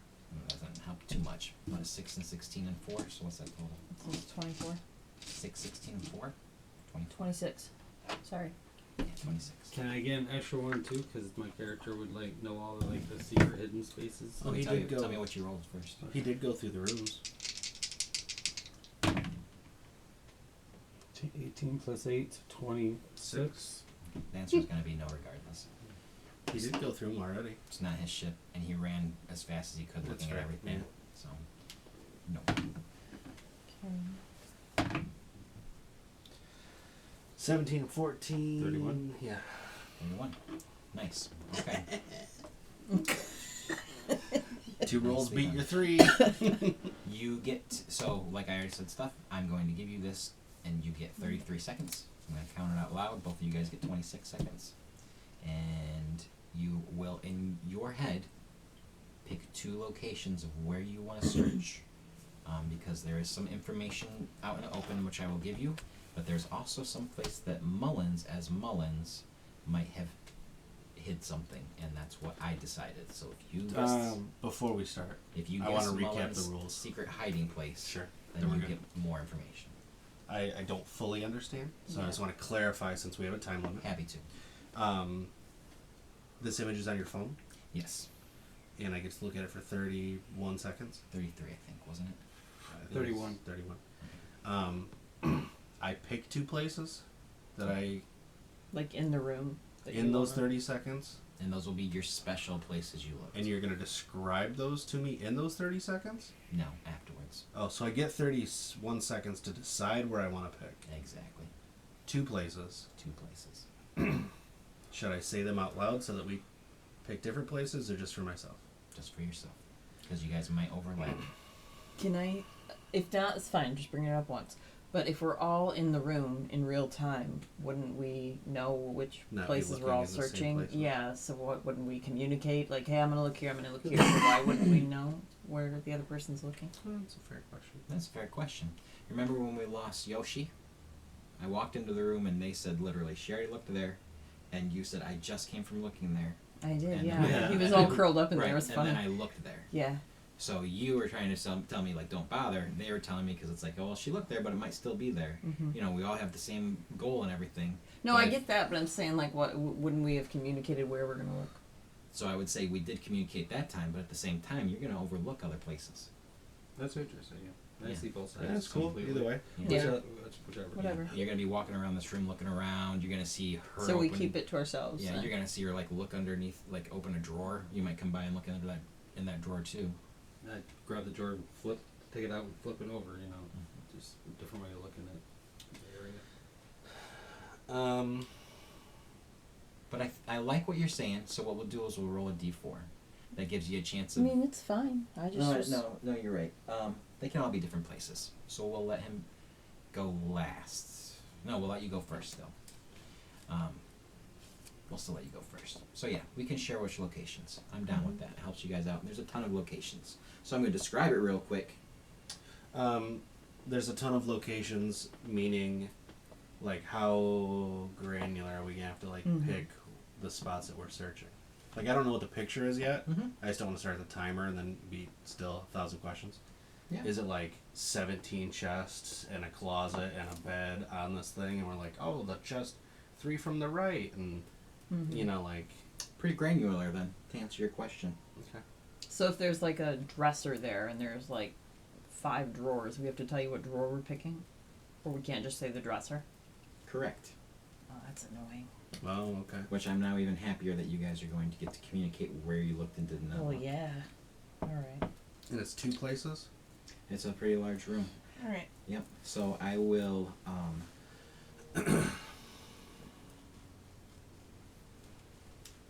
Doesn't help too much. What is 6 and 16 and 4? So what's that total? It's 24. 6, 16, and 4? 26. Sorry. Yeah, 26. Can I get an extra one too? Because my character would like know all the like the secret hidden spaces. Oh, he tell did you, go. Tell me what you rolled first. He did go through the rooms. 18 plus 8, 26. The answer is going to be no regardless. He did go through them already. It's not his ship, and he ran as fast as he could That's looking fair, at everything. yeah. So, no. Okay. 17, 14. 31. Yeah. 31. Nice. Okay. 2 rolls Nicely beat done. your 3. You get, so like I already said stuff, I'm going to give you this, and you get 33 seconds. I'm going to count it out loud. Both of you guys get 26 seconds. And you will, in your head, pick 2 locations of where you want to search. Because there is some information out in the open which I will give you, but there's also some place that Mullins, as Mullins, might have hid something, and that's what I decided. So if you guess, Before we start, if you I guess wanna recap Mullins' the rules. secret hiding place, sure. then Then we're you good. get more information. I don't fully understand, so I just want to clarify since we have a time limit. Happy to. This image is on your phone, Yes. and I get to look at it for 31 seconds. 33, I think, wasn't it? I think 31. it's 31. I pick 2 places that I Like in the room. that in you those wanna- 30 seconds, And those will be your special places you looked. and you're going to describe those to me in those 30 seconds? No, afterwards. Oh, so I get 31 seconds to decide where I want to pick. Exactly. 2 places. 2 places. Should I say them out loud so that we pick different places, or just for myself? Just for yourself. Because you guys might overlap. Can I? If not, it's fine. Just bring it up once. But if we're all in the room in real time, wouldn't we know which Not be places we're looking all in the same searching? places. Yeah. So what wouldn't we communicate? Like, hey, I'm gonna look here. I'm gonna look here. So why wouldn't we know where the other person's looking? That's a fair question. That's a fair question. Remember when we lost Yoshi? I walked into the room and they said literally, Sherry looked there, and you said, I just came from looking there. I did. And Yeah. Yeah. He was all curled up in Right, there. It was and funny. then I looked there. Yeah. So you were trying to tell me, like, don't bother. And they were telling me, because it's like, oh, well, she looked there, but it might still be there. Mm-hmm. You know, we all have the same goal and everything. No, But I get that, but I'm saying like, what wouldn't we have communicated where we're gonna look? So I would say we did communicate that time, but at the same time, you're going to overlook other places. That's what you're saying. I Yeah. see both sides. That's cool. completely. Either way. Yeah. Whichever. Whatever. You're going to be walking around this room looking around. You're going to see her. So we open- keep it to ourselves. Yeah, then. you're gonna see her like look underneath, like open a drawer. You might come by and look into that in that drawer too. I grab the drawer and take it out and flip it over. You know, just a different way of looking at the area. But I like what you're saying. So what we'll do is we'll roll a d4. That gives you a chance I of. mean, it's fine. I just No, you're right. They can all be different places. So we'll let him go last. No, we'll let you go first though. We'll still let you go first. So yeah, we can share which locations. I'm down with that. It helps you guys out. And there's a ton of locations. So I'm going to describe it real quick. There's a ton of locations, meaning, like, how granular are we gonna have to like Mhm. pick the spots that we're searching? Like, I don't know what the picture is yet. Mm-hmm. I just don't want to start the timer and then be still 1,000 questions. Yeah. Is it like 17 chests and a closet and a bed on this thing, and we're like, oh, the chest 3 from the right, and Mhm. you know, like, Pretty granular then, to answer your question. okay. So if there's like a dresser there and there's like 5 drawers, we have to tell you what drawer we're picking, or we can't just say the dresser. Correct. Oh, that's annoying. Oh, okay. Which I'm now even happier that you guys are going to get to communicate where you looked and did not. Oh look. yeah. All right. And it's 2 places. It's a pretty large room. All right. Yep. So I will.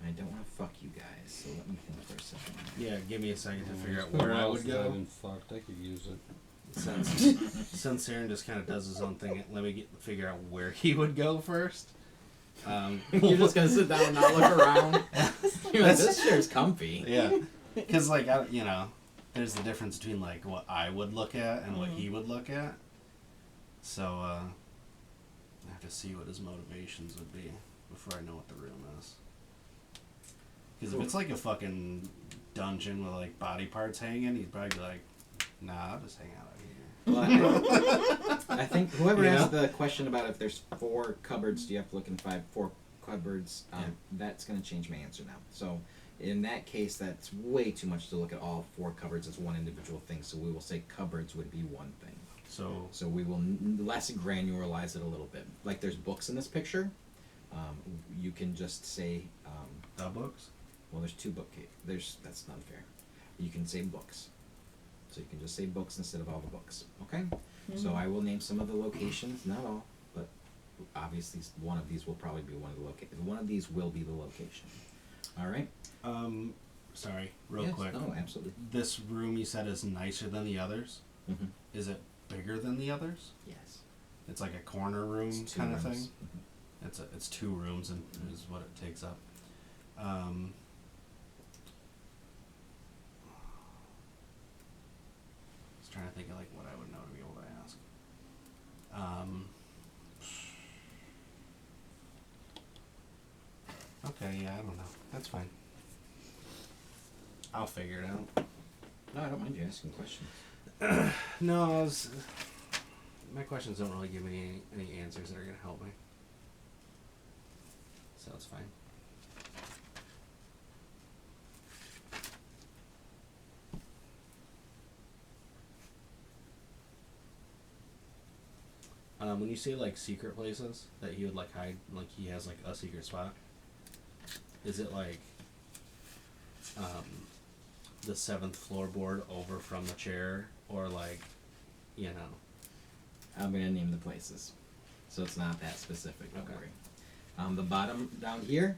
I don't want to fuck you guys, so let me think for a second. Yeah, give me a second to figure out It's been a where I while would since I've go. been fucked. I could use it. Since Aaron just kind of does his own thing, let me figure out where he would go first. You're just gonna sit down and not look around. You're like, this chair's comfy. Yeah, because like you know, there's the difference between like what I would look at and what he would look at. So I have to see what his motivations would be before I know what the room is. Because if it's like a fucking dungeon with like body parts hanging, he'd probably be like, "Nah, I'll just hang out here." Well, I think whoever You know? asked the question about if there's 4 cupboards, do you have to look in 4 cupboards? That's going to change my answer now. So, in that case, that's way too much to look at all 4 cupboards as one individual thing. So we will say cupboards would be one thing. So we will less granularize it a little bit. Like there's books in this picture. You can just say. The books. Well, there's 2 bookcases. That's not fair. You can say books. So you can just say books instead of all the books. Okay? So I will name some of the locations, not all, but obviously one of these will probably be one of the locations. One of these will be the location. All right? Sorry, real Yes, quick. No, absolutely. This room you said is nicer than the others. Mm-hmm. Is it bigger than the others? Yes. It's like a corner room It's 2 kind of rooms. thing. It's 2 rooms and is what it takes up. I was trying to think of like what I would know to be able to ask. Okay, yeah, I don't know. That's fine. I'll figure it out. No, I don't mind you asking questions. No, my questions don't really give me any answers that are gonna help me. So it's fine. When you say like secret places that he would like hide, like he has like a secret spot, is it like the 7th floorboard over from the chair, or like, you know? I'm going to name the places. So it's not that specific, don't Okay. worry. The bottom down here.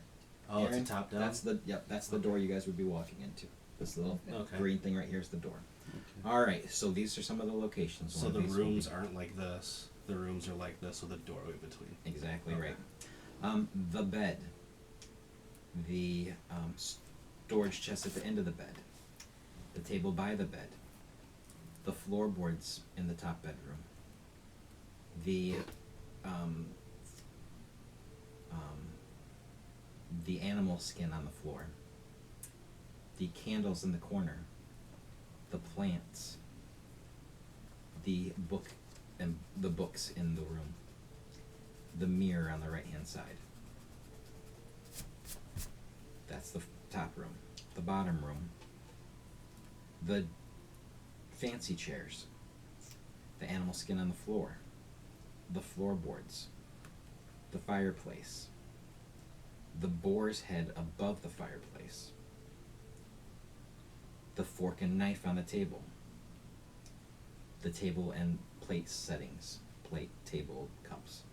Oh, Aaron, it's a top down. That's the door you guys would be walking into. This little Okay. green thing right here is the door. Okay. All right, so these are some of the locations. So One the of these will be- rooms aren't like this. The rooms are like this with a doorway between. Exactly Okay. right. The bed. The storage chest at the end of the bed. The table by the bed. The floorboards in the top bedroom. The animal skin on the floor. The candles in the corner. The plants. The books in the room. The mirror on the right hand side. That's the top room. The bottom room. The fancy chairs. The animal skin on the floor. The floorboards. The fireplace. The boar's head above the fireplace. The fork and knife on the table. The table and plate settings. Plate, table, cups.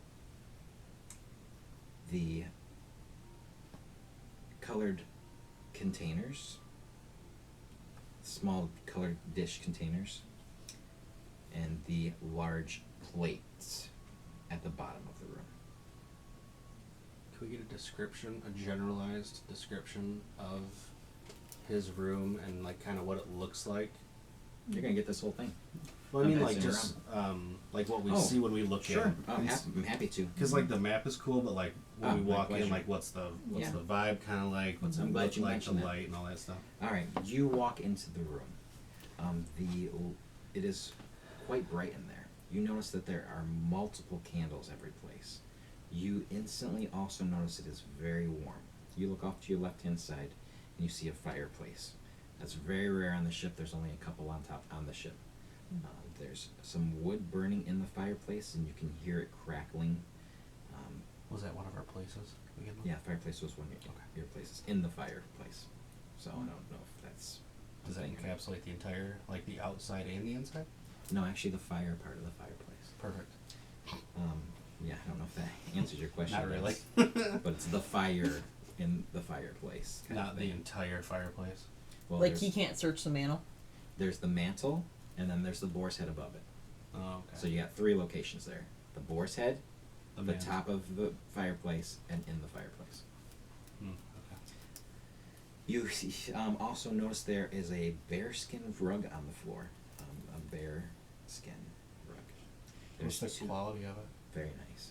The colored containers. Small colored dish containers. And the large plates at the bottom of the room. Can we get a description, a generalized description of his room and like kind of what it looks like? You're gonna get this whole thing. Well, I I'm mean, like passing just like what we Oh, see when we look Sure, in. I'm happy to. Because like the map is cool, but like when Oh, we my walk in, pleasure. like what's the Yeah. vibe kind of like? What's I'm it glad look you like? The mentioned that. light and all that stuff. All right, you walk into the room. It is quite bright in there. You notice that there are multiple candles every place. You instantly also notice it is very warm. You look off to your left-hand side, and you see a fireplace. That's very rare on the ship. There's only a couple on top on the ship. There's some wood burning in the fireplace, and you can hear it crackling. Was that one of our places? We can look? Yeah, fireplace was one of your places in the fireplace. So I don't know if that's. Does that encapsulate the entire, like the outside and the inside? No, actually, the fire part of the fireplace. Perfect. Yeah, I don't know if that answers your question. Not really. But it's the fire in the fireplace. kind of Not the thing. entire fireplace. Well, Like there's, he can't search the mantle. there's the mantle, and then there's the boar's head above it. Oh, okay. So you got 3 locations there: the boar's head, the man- top of the fireplace, and in the fireplace. okay. You also notice there is a bearskin rug on the floor. A bearskin rug. What's the 2 quality of it? Very nice.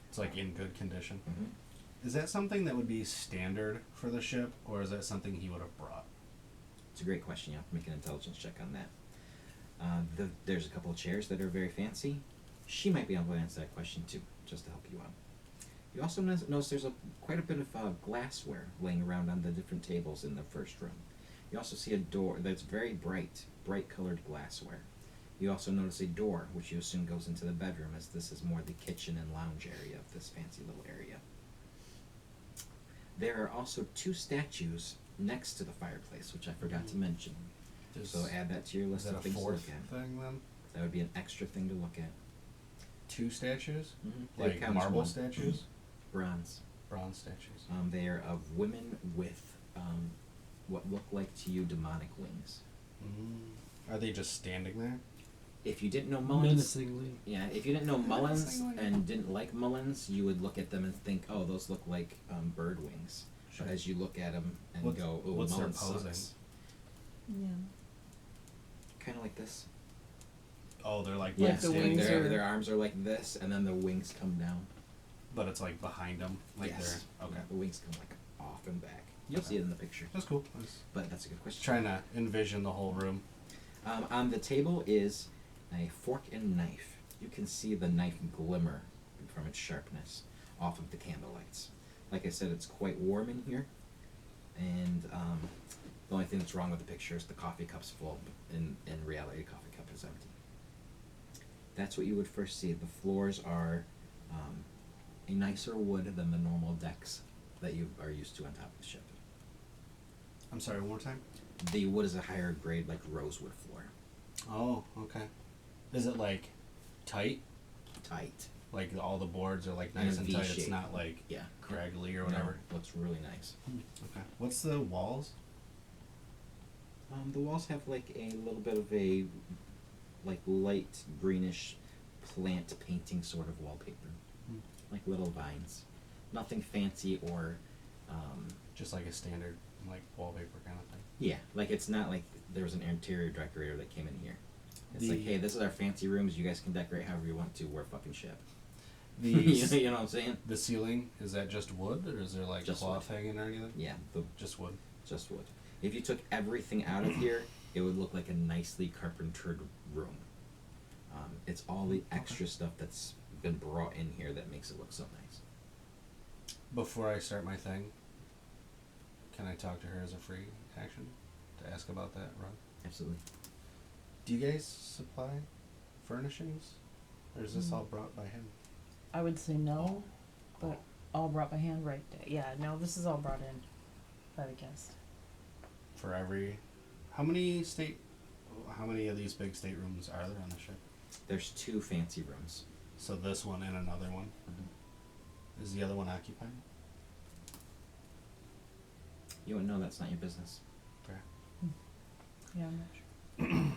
It's like in good condition. Mm-hmm. Is that something that would be standard for the ship, or is that something he would have brought? It's a great question. You have to make an intelligence check on that. There's a couple of chairs that are very fancy. She might be able to answer that question too, just to help you out. You also notice there's quite a bit of glassware laying around on the different tables in the first room. You also see a door that's very bright colored glassware. You also notice a door, which you assume goes into the bedroom, as this is more the kitchen and lounge area of this fancy little area. There are also 2 statues next to the fireplace, which I forgot to mention. So add that to your list of things to look at. Thing then? That would be an extra thing to look at. 2 statues? Mm-hmm. Like marble statues? Bronze. Bronze statues. They are of women with what look like to you demonic wings. Are they just standing there? If you didn't know Mullins, Menacingly. yeah, if you didn't know Mullins Menacingly. and didn't like Mullins, you would look at them and think, oh, those look like bird wings. Sure. But as you look at them and What's- go, oh, what's their Mullins posing? sucks. Yeah. Kind of like this. Oh, they're like Like Yes, the and wings their, are- their arms are like this, and then the wings come down. but it's like behind them. Like Yes. they're okay. The wings come like off and back. You'll see it in the picture. That's cool. But that's a good question. Trying to envision the whole room. On the table is a fork and knife. You can see the knife glimmer from its sharpness off of the candle lights. Like I said, it's quite warm in here, and the only thing that's wrong with the picture is the coffee cup's full. In reality, the coffee cup is empty. That's what you would first see. The floors are a nicer wood than the normal decks that you are used to on top of the ship. I'm sorry, one more time. The wood is a higher grade, like rosewood floor. Oh, okay. Is it like tight? Tight. Like all the boards are like In a nice and V tight. It's shape. not like Yeah. craggly or No, whatever. looks really nice. Okay. What's the walls? The walls have like a little bit of a like light greenish plant painting sort of wallpaper. Like little vines. Nothing fancy or Just like a standard like wallpaper kind of thing. yeah, like it's not like there was an interior decorator that came in here. It's like, The- hey, this is our fancy rooms, you guys can decorate however you want to, we're fucking ship. The you know what I'm saying? the ceiling, is that just wood or is there like Just cloth hanging or anything? Yeah, Just wood. just wood. If you took everything out of here, it would look like a nicely carpentered room. It's all the extra stuff that's been brought in here that makes it look so nice. Before I start my thing, can I talk to her as a free action to ask about that, Ron? Absolutely. Do you guys supply furnishings? Or is this all brought by him? I would say no, but all brought by hand, right? Yeah, no, this is all brought in by the guest. For every how many of these big staterooms are there on the ship? There's 2 fancy rooms. So this one and another one. Mhm. Is the other one occupied? You wouldn't know, that's not your business. Fair. Yeah, I'm not sure.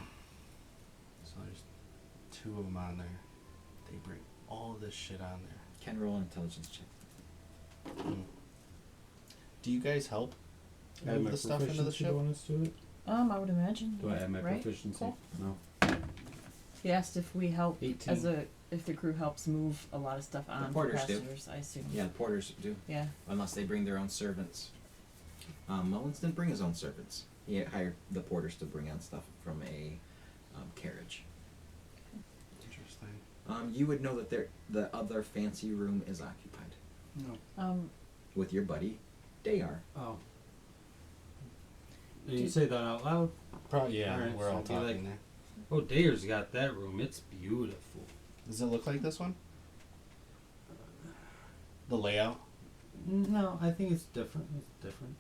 So there's 2 of them on there. They bring all this shit on there. Can roll an intelligence check. Do you guys help Add move my the stuff into the proficiency ship? bonus to it? I would imagine. Do I add my right? proficiency? Cool. No. He asked if we help 18. if the crew helps move a lot of stuff on for porters do. passengers, I assume. Yeah, the porters do, Yeah. unless they bring their own servants. Mullins didn't bring his own servants. He hired the porters to bring on stuff from a carriage. Interesting. You would know that the other fancy room is occupied No. with your buddy, Dayar. Oh. Did you say that out loud? Probably yeah, Alright, we're so all it'd be talking like- there. Oh, Dayer's got that room. It's beautiful. Does it look like this one? The layout? No, I think it's different. It's different.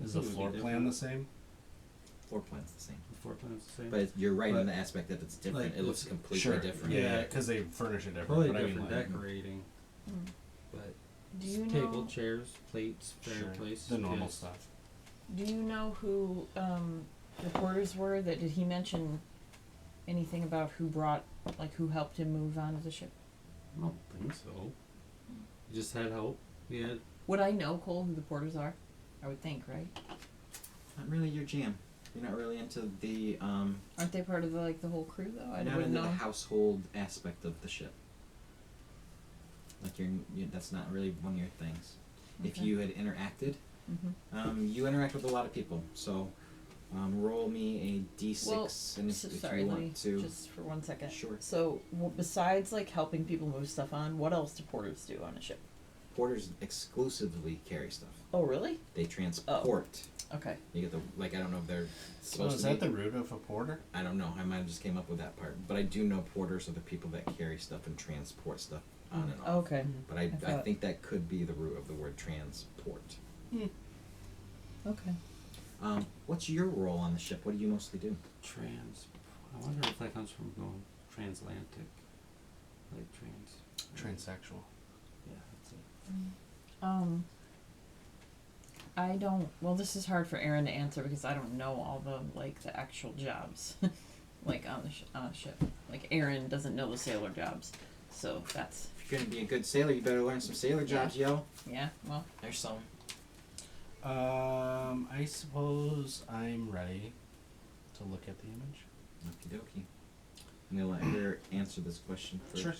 I Is the think it would floor be plan different. the same? Floor plan's the same. The floor plan's the same. But you're right in But, the aspect that it's different. like, it looks it's- completely Sure. different. Yeah, because they furnish it different. Totally but I mean, different like, decorating. Mm. But Do you table, know? chairs, plates, Sure. fireplace. The normal yes. stuff. Do you know who the porters were? That did he mention anything about who helped him move onto the ship? I don't think so. You just had help. We had. Would I know, Cole, who the porters are? I would think, right? Not really your jam. You're not really into the Aren't they part of the whole crew though? I not wouldn't into know. the household aspect of the ship. Like that's not really one of your things. If Okay. you had interacted, Mm-hmm. you interact with a lot of people. So Roll me a d6, Well, and if sorry, you let me want to. just for 1 second. Sure. So, besides like helping people move stuff on, what else do porters do on a ship? Porters exclusively carry stuff. Oh, really? They transport. Okay. You get the I don't know if they're So supposed is to that be. the root of a porter? I don't know. I might have just came up with that part, but I do know porters are the people that carry stuff and transport stuff on and off. Okay. But I thought- think that could be the root of the word transport. Okay. What's your role on the ship? What do you mostly do? I wonder if that comes from going transatlantic, like Transsexual. Yeah, that's it. I don't. Well, this is hard for Aaron to answer because I don't know all the actual jobs, like on a ship. Like Aaron doesn't know the sailor jobs, so that's If you're gonna be a good sailor, you better learn some sailor jobs, yo. yeah. Well, There's some. I suppose I'm ready to look at the image. Okie dokie. I'm gonna let her answer this question first. Sure.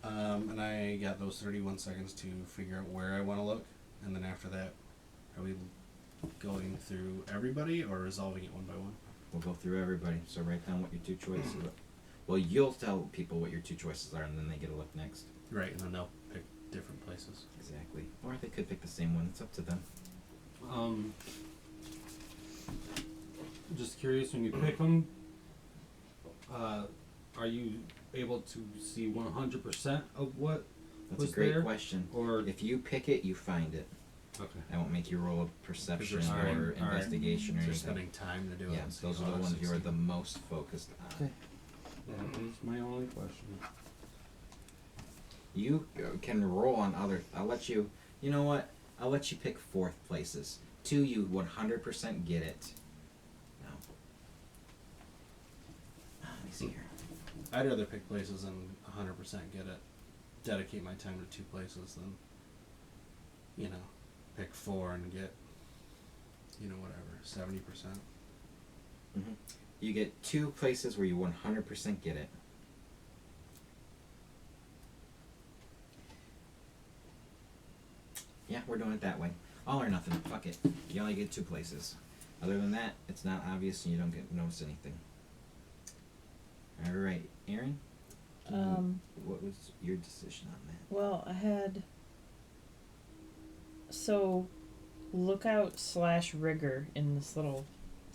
And I got those 31 seconds to figure out where I want to look, and then after that, are we going through everybody or resolving it one by one? We'll go through everybody. So write down what your two choices are. Well, you'll tell people what your two choices are, and then they get a look next. Right, and then they'll pick different places. Exactly. Or they could pick the same one. It's up to them. Just curious, when you pick them, are you able to see 100% of what That's was a great there? question. Or If you pick it, you find it. okay, I won't make you roll a perception Alright, or alright. investigation or So you're anything. spending time to do Yeah, it. so those you are the all ones you're succeed. the most focused on. Okay. that is my only question. You can roll on other. I'll let you. You know what? I'll let you pick fourth places. 2, you 100% get it. No. Let me see here. I'd rather pick places and 100% get it. Dedicate my time to 2 places than, pick 4 and get, whatever, 70%. You get 2 places where you 100% get it. Yeah, we're doing it that way. All or nothing. Fuck it. You only get 2 places. Other than that, it's not obvious and you don't get notice anything. Alright, Aaron? What was your decision on that? well, I had so lookout / rigger in this little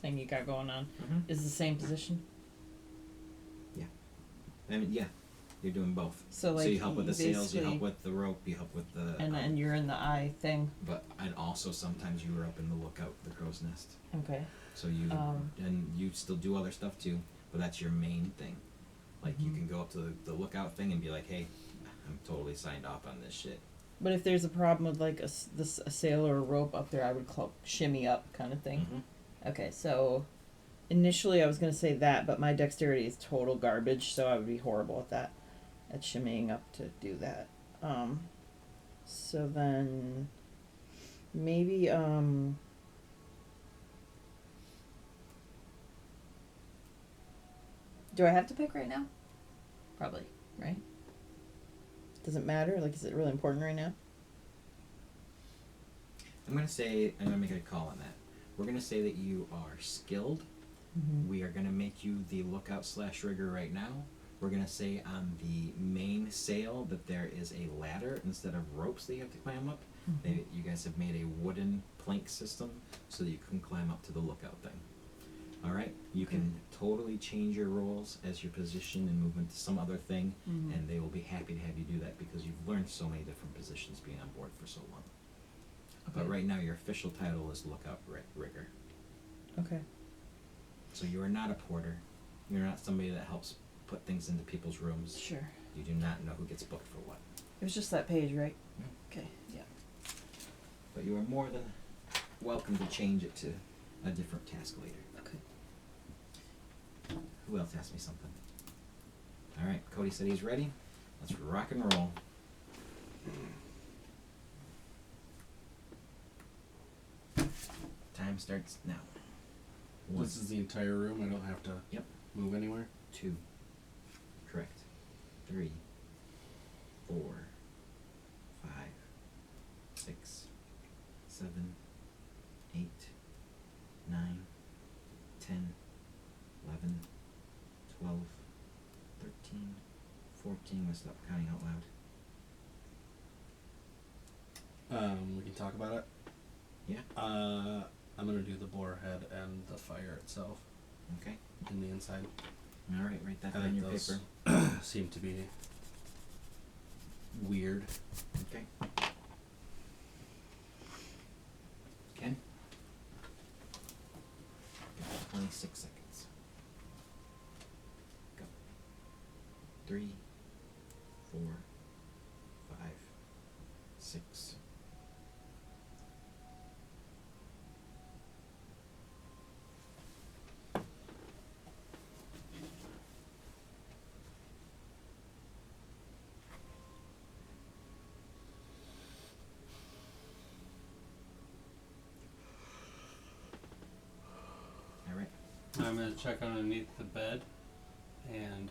thing you got going on is the same position. I mean, yeah, you're doing both. So like So you help with the sails, you basically- help with the rope, you help with the. and you're in the eye thing. And also sometimes you were up in the lookout, the crow's nest. Okay. So you and you still do other stuff too, but that's your main thing. Like you can go up to the lookout thing and be like, hey, I'm totally signed off on this shit. But if there's a problem with like a sail or a rope up there, I would shimmy up kind of thing. Okay, so initially I was gonna say that, but my dexterity is total garbage, so I would be horrible at that, at shimmying up to do that. So then maybe do I have to pick right now? Probably, right? Does it matter? Like, is it really important right now? I'm gonna make a call on that. We're gonna say that you are skilled. We are gonna make you the lookout / rigger right now. We're gonna say on the main sail that there is a ladder instead of ropes that you have to climb up. You guys have made a wooden plank system so that you can climb up to the lookout thing. Alright? You can totally change your roles as your position and move into some other thing, and they will be happy to have you do that because you've learned so many different positions being on board for so long. But right now your official title is lookout rigger. Okay. So you are not a porter. You're not somebody that helps put things into people's rooms. Sure. You do not know who gets booked for what. It was just that page, right? Okay. Yeah. But you are more than welcome to change it to a different task later. Okay. Who else asked me something? Alright, Cody said he's ready. Let's rock and roll. Time starts now. 1, This is the entire room. I don't have to Yep. move anywhere. 2. Correct. 3, 4, 5, 6, 7, 8, 9, 10, 11, 12, 13, 14. I'm gonna stop counting out loud. We can talk about it. Yeah. I'm gonna do the boar head and the fire itself Okay. in the inside. All right. Write that I down in think your those paper. seem to be weird. Okay. Ken? Got 26 seconds. Go. 3, 4, 5, 6. All right. I'm gonna check underneath the bed, and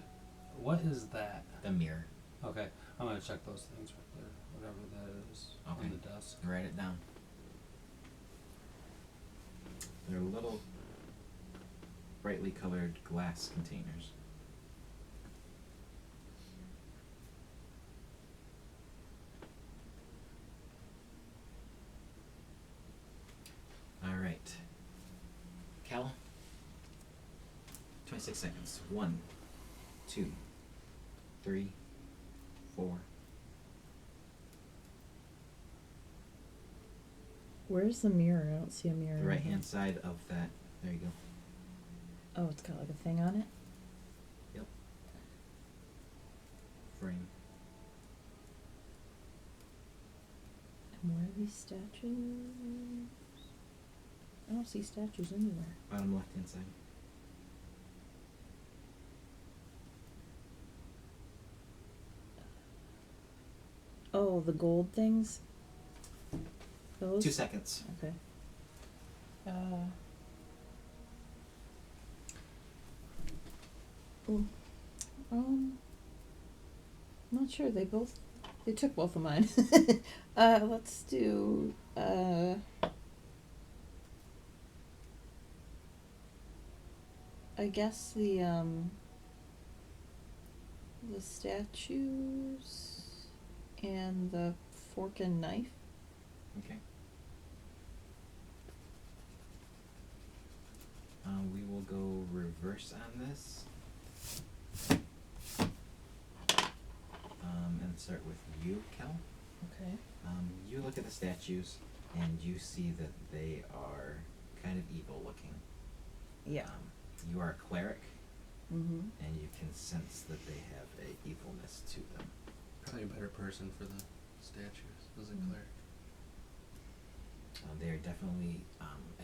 what is that? The mirror. Okay, I'm gonna check those things right there, whatever that is Okay. on the desk. Write it down. They're little brightly colored glass containers. All right. Cal? 26 seconds. 1, 2, 3, 4. Where's the mirror? I don't see a mirror. The right hand side of that. There you go. Oh, it's got like a thing on it. Frame. And where are these statues? I don't see statues anywhere. Bottom left hand side. Oh, the gold things? Those? 2 seconds. Okay. Oh, not sure. They took both of mine. Let's do, I guess the statues and the fork and knife. Okay. We will go reverse on this. And start with you, Kel. Okay. You look at the statues and you see that they are kind of evil looking. Yeah. You are a cleric Mm-hmm. and you can sense that they have a evilness to them. Probably a better person for the statues as a Mm. cleric. They are definitely,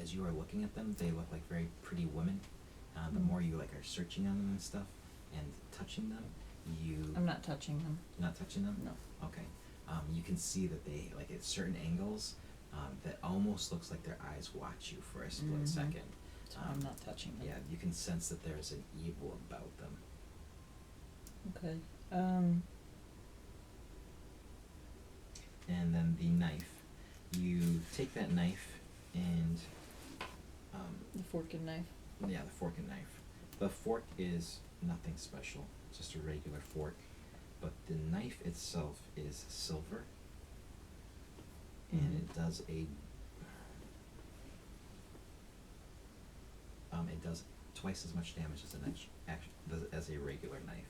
as you are looking at them, they look like very pretty women. The Mm. more you like are searching on them and stuff and touching them, you I'm not touching them. not touching them. No. Okay. You can see that they like at certain angles, that almost looks like their eyes watch you for a split Mhm. second. So I'm not touching them. Yeah, you can sense that there's an evil about them. Okay. And then the knife. You take that knife and The fork and knife. yeah, the fork and knife. The fork is nothing special, just a regular fork. But the knife itself is silver. And Mhm. it does twice as much damage as as a regular knife.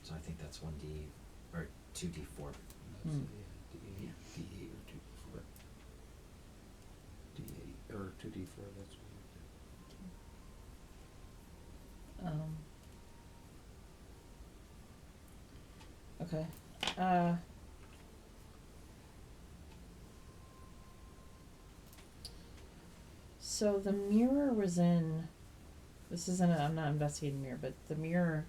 So I think that's 1d or 2d4. Hmm. D8 or 2d4. D8 or 2d4. That's what Okay. So the mirror was in. This isn't. I'm not investigating the mirror, but the mirror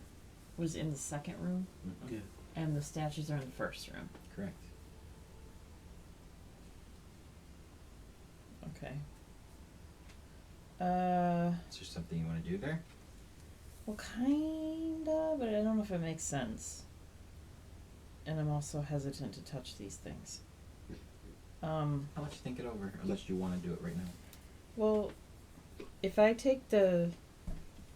was in the second room, Mm-hmm. Yeah. and the statues are in the first room. Correct. Okay. Is there something you want to do there? Well, kinda, but I don't know if it makes sense. And I'm also hesitant to touch these things. I'll let you think it over, unless you want to do it right now. Well, if I take the,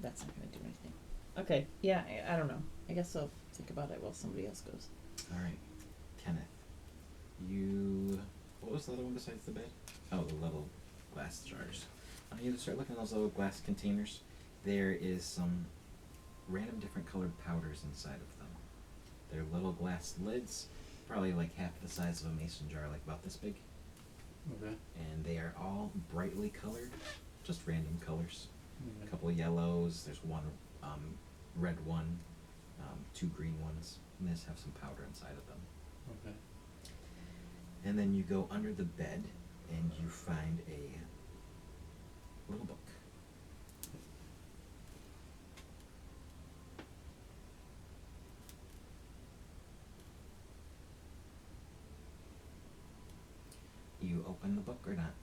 that's not gonna do anything. Okay, yeah, I don't know. I guess I'll think about it while somebody else goes. All right, Kenneth. You. What was the other one besides the bed? Oh, the little glass jars. You start looking at those little glass containers. There is some random different colored powders inside of them. They're little glass lids, probably like half the size of a mason jar, like about this big. Okay. And they are all brightly colored, just random colors. Okay. A couple of yellows. There's one red one, two green ones. And they just have some powder inside of them. Okay. And then you go under the bed and you find a little book. You open the book or not?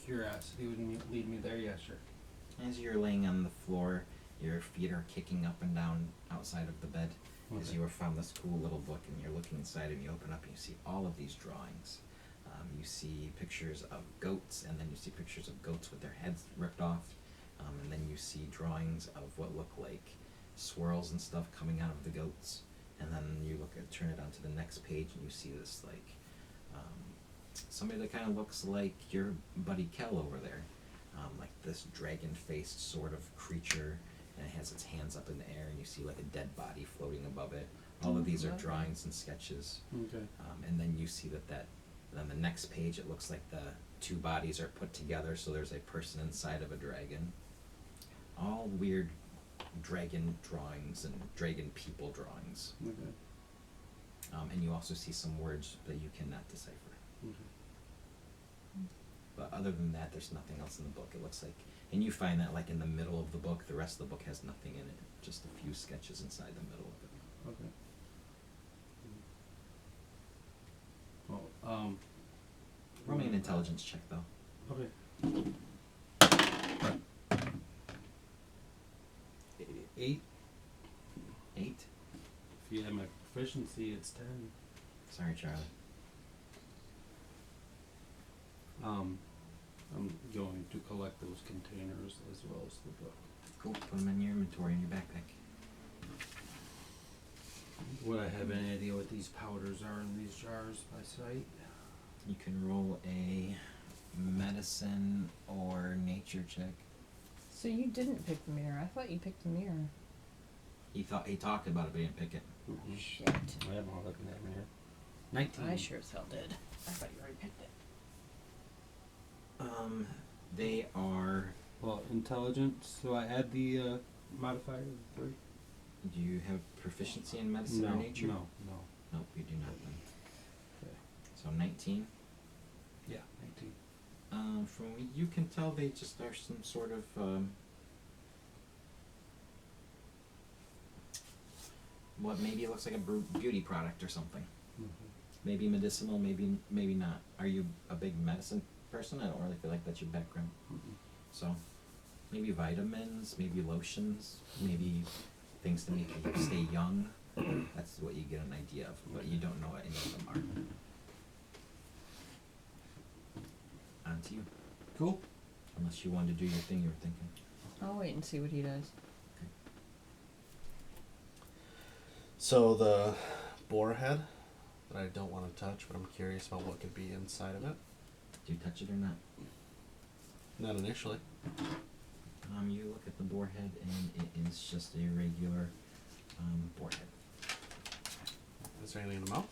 Curiosity would lead me there. Yeah, sure. As you're laying on the floor, your feet are kicking up and down outside of the bed. As you have found this cool little book, and you're looking inside, and you open up, and you see all of these drawings. You see pictures of goats, and then you see pictures of goats with their heads ripped off, and then you see drawings of what look like swirls and stuff coming out of the goats. And then you turn it onto the next page, and you see this like somebody that kind of looks like your buddy Kel over there, like this dragon-faced sort of creature. And it has its hands up in the air, and you see like a dead body floating above it. All of these are drawings and sketches. Okay. And then you see that on the next page, it looks like the two bodies are put together, so there's a person inside of a dragon. All weird dragon drawings and dragon people drawings. Okay. And you also see some words that you cannot decipher. Okay. But other than that, there's nothing else in the book. It looks like, and you find that like in the middle of the book, the rest of the book has nothing in it, just a few sketches inside the middle of it. Okay. Well, Roll me an intelligence check, though. Okay. 8. 8. If you have my proficiency, it's 10. Sorry, Charlie. I'm going to collect those containers as well as the book. Cool. Put them in your inventory in your backpack. Would I have any idea what these powders are in these jars by sight? You can roll a medicine or nature check. So you didn't pick the mirror. I thought you picked the mirror. He talked about it, but he didn't pick it. Shit. I am all looking at mirror. 19. I sure as hell did. I thought you already picked it. They are. Well, intelligence. So I add the modifier of 3. Do you have proficiency in medicine or nature? No. Nope, you do not then. Okay. So 19. Yeah, 19. From what you can tell, they just are some sort of what maybe it looks like a beauty product or something. Mm-hmm. Maybe medicinal, maybe not. Are you a big medicine person? I don't really feel like that's your background. Mm-mm. So maybe vitamins, maybe lotions, maybe things to make you stay young. That's what you get an idea of, but you don't know what any of them are. On to you. Cool. Unless you wanted to do your thing you were thinking. I'll wait and see what he does. So the boar head that I don't want to touch, but I'm curious about what could be inside of it. Do you touch it or not? Not initially. You look at the boar head, and it is just a regular boar head. Is there anything in the mouth?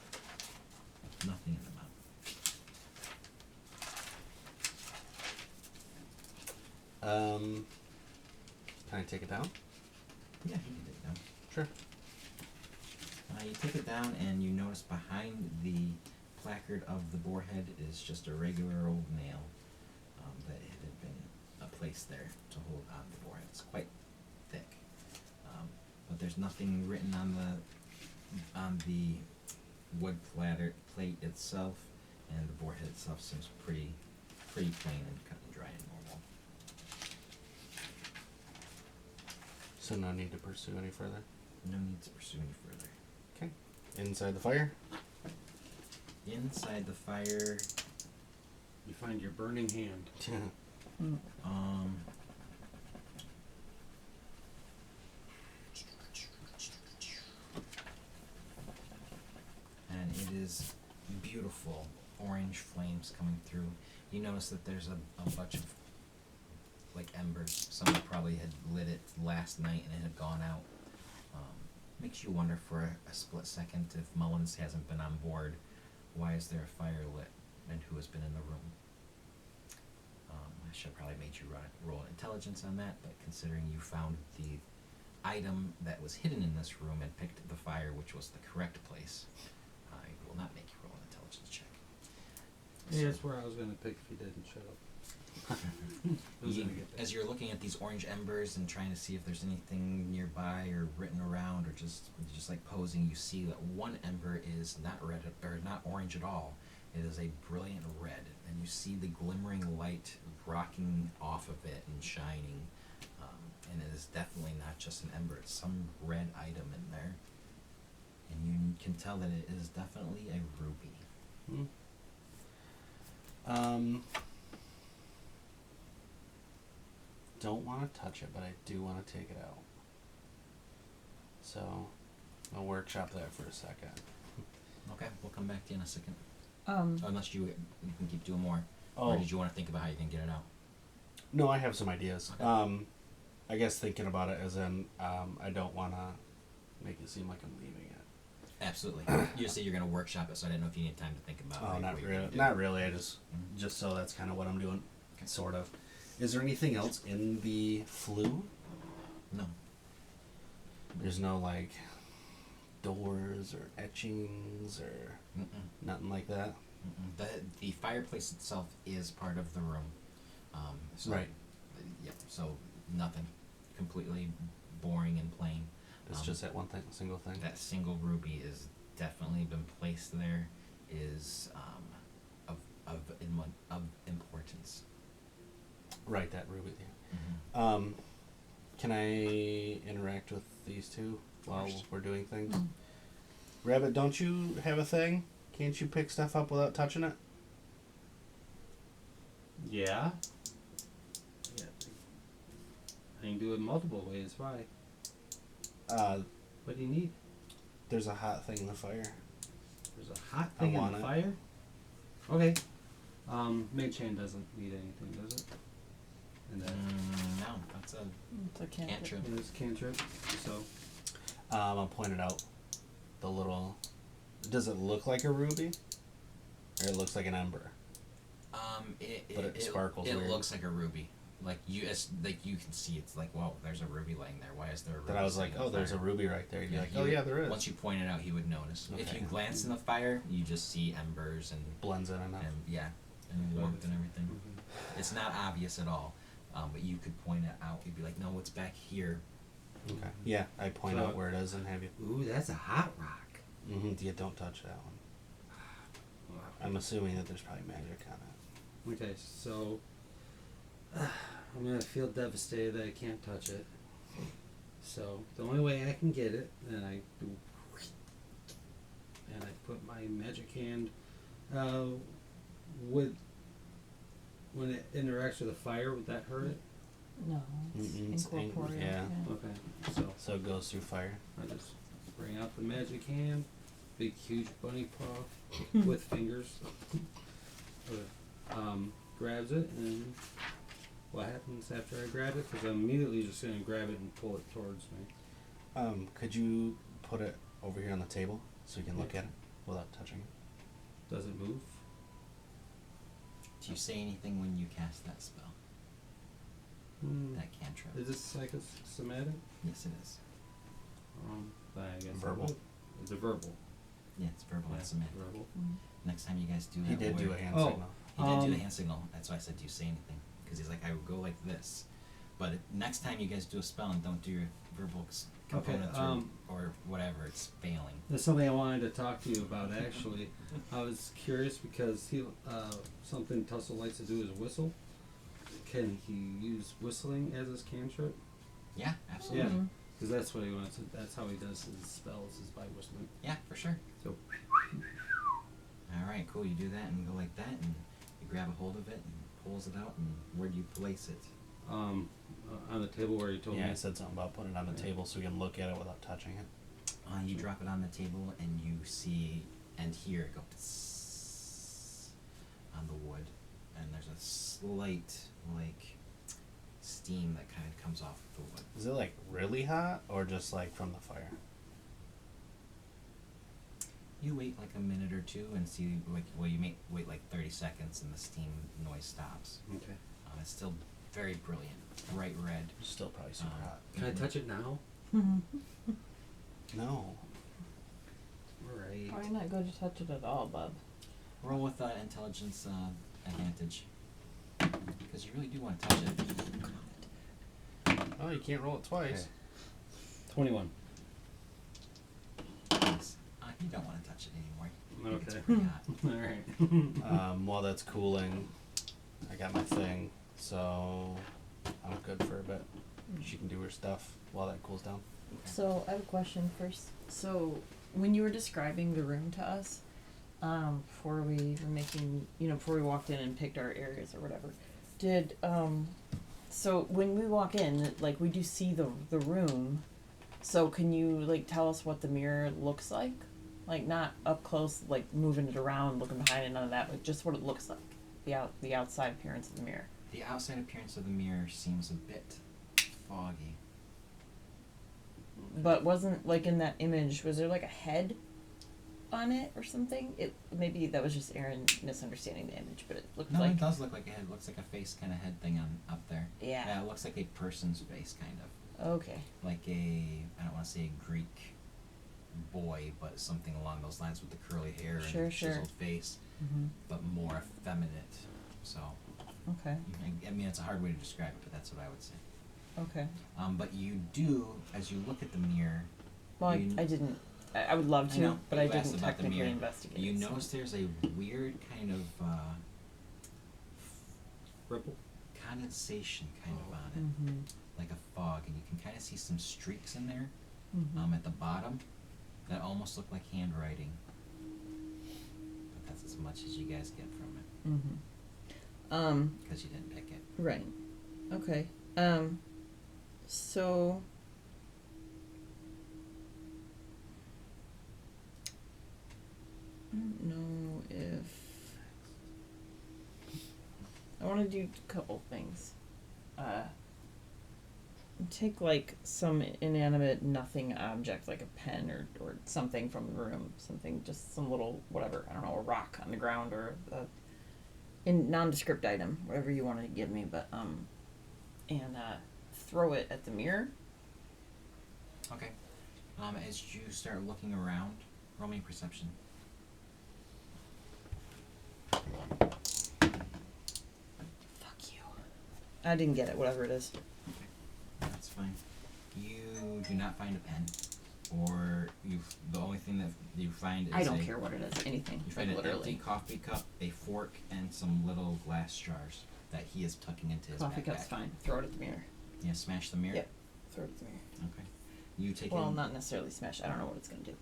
Nothing in the mouth. Can I take it down? Yeah, you can take it down. Sure. You take it down, and you notice behind the placard of the boar head is just a regular old nail that had been placed there to hold on the boar head. It's quite thick, but there's nothing written on the wood plate itself, and the boar head itself seems pretty plain and cut and dry and normal. So no need to pursue any further. No need to pursue any further. Inside the fire. inside the fire. You find your burning hand. And it is beautiful orange flames coming through. You notice that there's a bunch of like embers. Someone probably had lit it last night and it had gone out. Makes you wonder for a split second if Mullins hasn't been on board. Why is there a fire lit and who has been in the room? I should have probably made you roll an intelligence on that, but considering you found the item that was hidden in this room and picked the fire, which was the correct place, I will not make you roll an intelligence check. Yeah, that's where I was going to pick if he didn't shut up. As you're looking at these orange embers and trying to see if there's anything nearby or written around or just like posing, you see that one ember is not red or not orange at all. It is a brilliant red, and you see the glimmering light rocking off of it and shining. And it is definitely not just an ember; it's some red item in there, and you can tell that it is definitely a ruby. Don't want to touch it, but I do want to take it out. So, I'll workshop that for a second. Okay, we'll come back to you in a second. Um, Unless you can keep doing more. Oh. Or did you want to think about how you can get it out? No, I have some ideas. Okay. I guess thinking about it as in, I don't want to make it seem like I'm leaving it. Absolutely. You said you're going to workshop it, so I didn't know if you needed time to think about Oh, like, not what you're really. gonna do. Not really. I just, Mhm. just so that's kind of what I'm doing, Okay. sort of. Is there anything else in the flue? No. There's no like doors or etchings or Mm-mm. nothing like that. Mm-mm. The fireplace itself is part of the room. So, Right. Yeah, so nothing. Completely boring and plain. It's just that one thing, single thing. That single ruby is definitely been placed there, is of importance. Right, that ruby thing. Mm-hmm. Can I interact with these two while course. we're doing things? Mm. Rabbit, don't you have a thing? Can't you pick stuff up without touching it? Yeah. Yeah. I can do it multiple ways. Why? What do you need? There's a hot thing in the fire. There's a hot I thing in want the it. fire? Okay. Mage Hand doesn't need anything, does it? And then No, that's a it's a cantrip. cantrip. it is cantrip. So I'll point it out. The little. Does it look like a ruby? Or it looks like an ember? It, But it sparkles It weird. looks like a ruby. Like you can see. It's like, wow, there's a ruby laying there. Why is there a ruby? That I was like, sitting in oh, the there's a fire? ruby right there. You'd be Yeah, like, he oh would- yeah, there is. Once you point it out, he would notice. If Okay. you glance in the fire, you just see embers and Blends in enough. and warmth and everything. mhm. It's not obvious at all, but you could point it out. You'd be like, no, it's back here. Okay. Yeah, I point So- out where it is and have you. Ooh, that's a hot rock. Yeah, don't touch that one. I'm assuming that there's probably magic on it. Okay, so I'm gonna feel devastated that I can't touch it. So the only way I can get it, and I do, and I put my magic hand with when it interacts with the fire. Would that hurt it? No, Mm-mm, it's it's ang- incorporeal. yeah. Okay, so So it goes through fire. I just bring out the magic hand, big huge bunny paw with fingers. Grabs it, and what happens after I grab it? Because I'm immediately just going to grab it and pull it towards me. Could you put it over here on the table so we can look at it without touching it? Does it move? Do you say anything when you cast that spell? That cantrip? Is this psychosomatic? Yes, it is. I guess I Verbal. would. It's a verbal. Yeah, it's verbal. Yeah, It's somatic. verbal. Next time you guys do that, He did do a where- hand Oh. signal. He did do the Um, hand signal. That's why I said, do you say anything? Because he's like, I would go like this. But next time you guys do a spell and don't do your verbal components or whatever, it's failing. That's something I wanted to talk to you about. Actually, I was curious because he something Tussle likes to do is whistle. Can he use whistling as his cantrip? Yeah, absolutely. Yeah. Mhm. Because that's what he wants. That's how he does his spells is by whistling. Yeah, for sure. So All right, cool. You do that and go like that, and you grab a hold of it and pulls it out. And where do you place it? On the table where you told Yeah, me. I said something about putting it on the table so we can look at it without touching it. You drop it on the table, and you see and hear it go psss on the wood, and there's a slight like steam that kind of comes off the wood. Is it like really hot or just like from the fire? You wait like a minute or two and see you may wait like 30 seconds, and the steam noise stops. Okay. It's still very brilliant, bright red. Still probably super hot. Can I touch it now? No. Alright. Probably not good to touch it at all, bub. Roll with intelligence advantage, because you really do want to touch it. Oh, you can't roll it twice. 21. Yes. You don't want to touch it anymore. It's Okay. pretty hot. Alright. While that's cooling, I got my thing, so I'm good for a bit. She can do her stuff while that cools down. So I have a question first. So when you were describing the room to us, before we were making, before we walked in and picked our areas or whatever, did so when we walk in, like we do see the room. So can you like tell us what the mirror looks like? Like not up close, like moving it around, looking behind it, none of that, but just what it looks like. The outside appearance of the mirror. The outside appearance of the mirror seems a bit foggy. But wasn't like in that image, was there like a head on it or something? Maybe that was just Aaron misunderstanding the image, but it looked No, like it does look like a head. It looks like a face kind of head thing on up there. yeah. Yeah, it looks like a person's face, kind of. Okay. Like I don't want to say a Greek boy, but something along those lines with the curly hair and Sure, chiseled face, Mm-hmm. but more effeminate. So, Okay. I mean, it's a hard way to describe it, but that's what I would say. Okay. But you do, as you look at the mirror, Well, You- I didn't. I would love I to, know, but but I you asked didn't about the technically mirror. investigate. you so. notice there's a weird kind of Ripple? condensation kind of on it, Mm-hmm. like a fog, and you can kind of see some streaks in there Mm-hmm. at the bottom that almost look like handwriting. But that's as much as you guys get from it Mm-hmm. because you didn't pick it. Right. Okay. So. I don't know if I want to do a couple things. Take like some inanimate nothing object, like a pen or something from the room, something just some little whatever, I don't know, a rock on the ground or a nondescript item, whatever you want to give me, but and throw it at the mirror. Okay. As you start looking around, roll me perception. Fuck you. I didn't get it, whatever it is. That's fine. You do not find a pen, or the only thing that you find is I don't care what it is, anything. You find like, an literally. empty coffee cup, a fork, and some little glass jars that he is tucking into his Coffee backpack. cup's fine. Throw it at the mirror. Yeah, smash the mirror. Yep. Throw it at the mirror. Okay. You take Well, in. not necessarily smash. I don't know what it's gonna do.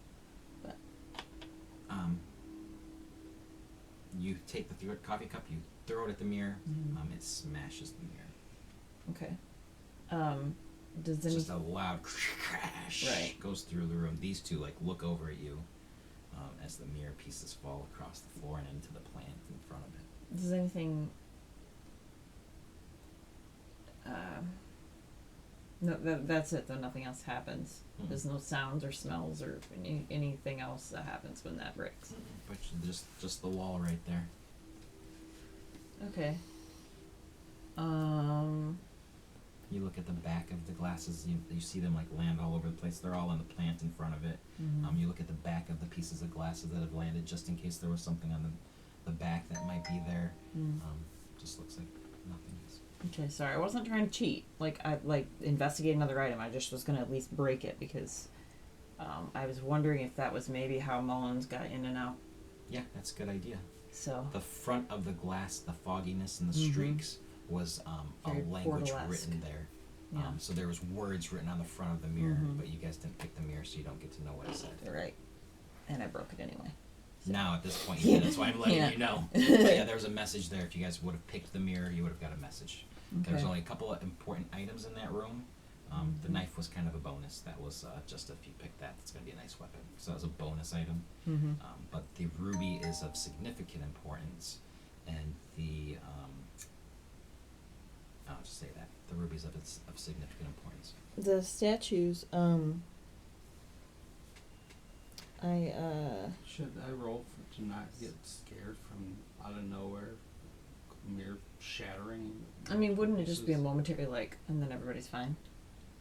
You take the coffee cup. You throw it at the mirror. Mm-hmm. It smashes the mirror. Okay. Does It's any just a loud crash. Right. Goes through the room. These two look over at you as the mirror pieces fall across the floor and into the plant in front of it. does anything no, that's it though, nothing else happens. Mhm. There's no sounds or smells or anything else that happens when that breaks. But just the wall right there. Okay. You look at the back of the glasses. You see them like land all over the place. They're all on the plant in front of it. Mhm. You look at the back of the pieces of glasses that have landed, just in case there was something on the back that might be there. Mm. Just looks like nothing is. Okay, sorry. I wasn't trying to cheat. Like I investigate another item. I just was gonna at least break it because I was wondering if that was maybe how Mullins got in and out. Yeah, that's a good idea. So The front of the glass, the fogginess and the Mhm. streaks was a Very language Portal-esque. written there. yeah, So there was words written on the front of the mirror, Mhm. but you guys didn't pick the mirror, so you don't get to know what it said. you're right. And I broke it anyway. Now at this point, yeah, that's why I'm letting Yeah. you know. But yeah, there was a message there. If you guys would have picked the mirror, you would have got a message. There's Okay. only a couple of important items in that room. The knife was kind of a bonus. That was just if you pick that, that's going to be a nice weapon. So that was a bonus item. Mm-hmm. But the ruby is of significant importance, and the I'll just say that the ruby is of significant importance. The statues. Should I roll to not get scared from out of nowhere, mirror shattering? I mean, wouldn't it just be a pieces? momentary like, and then everybody's fine?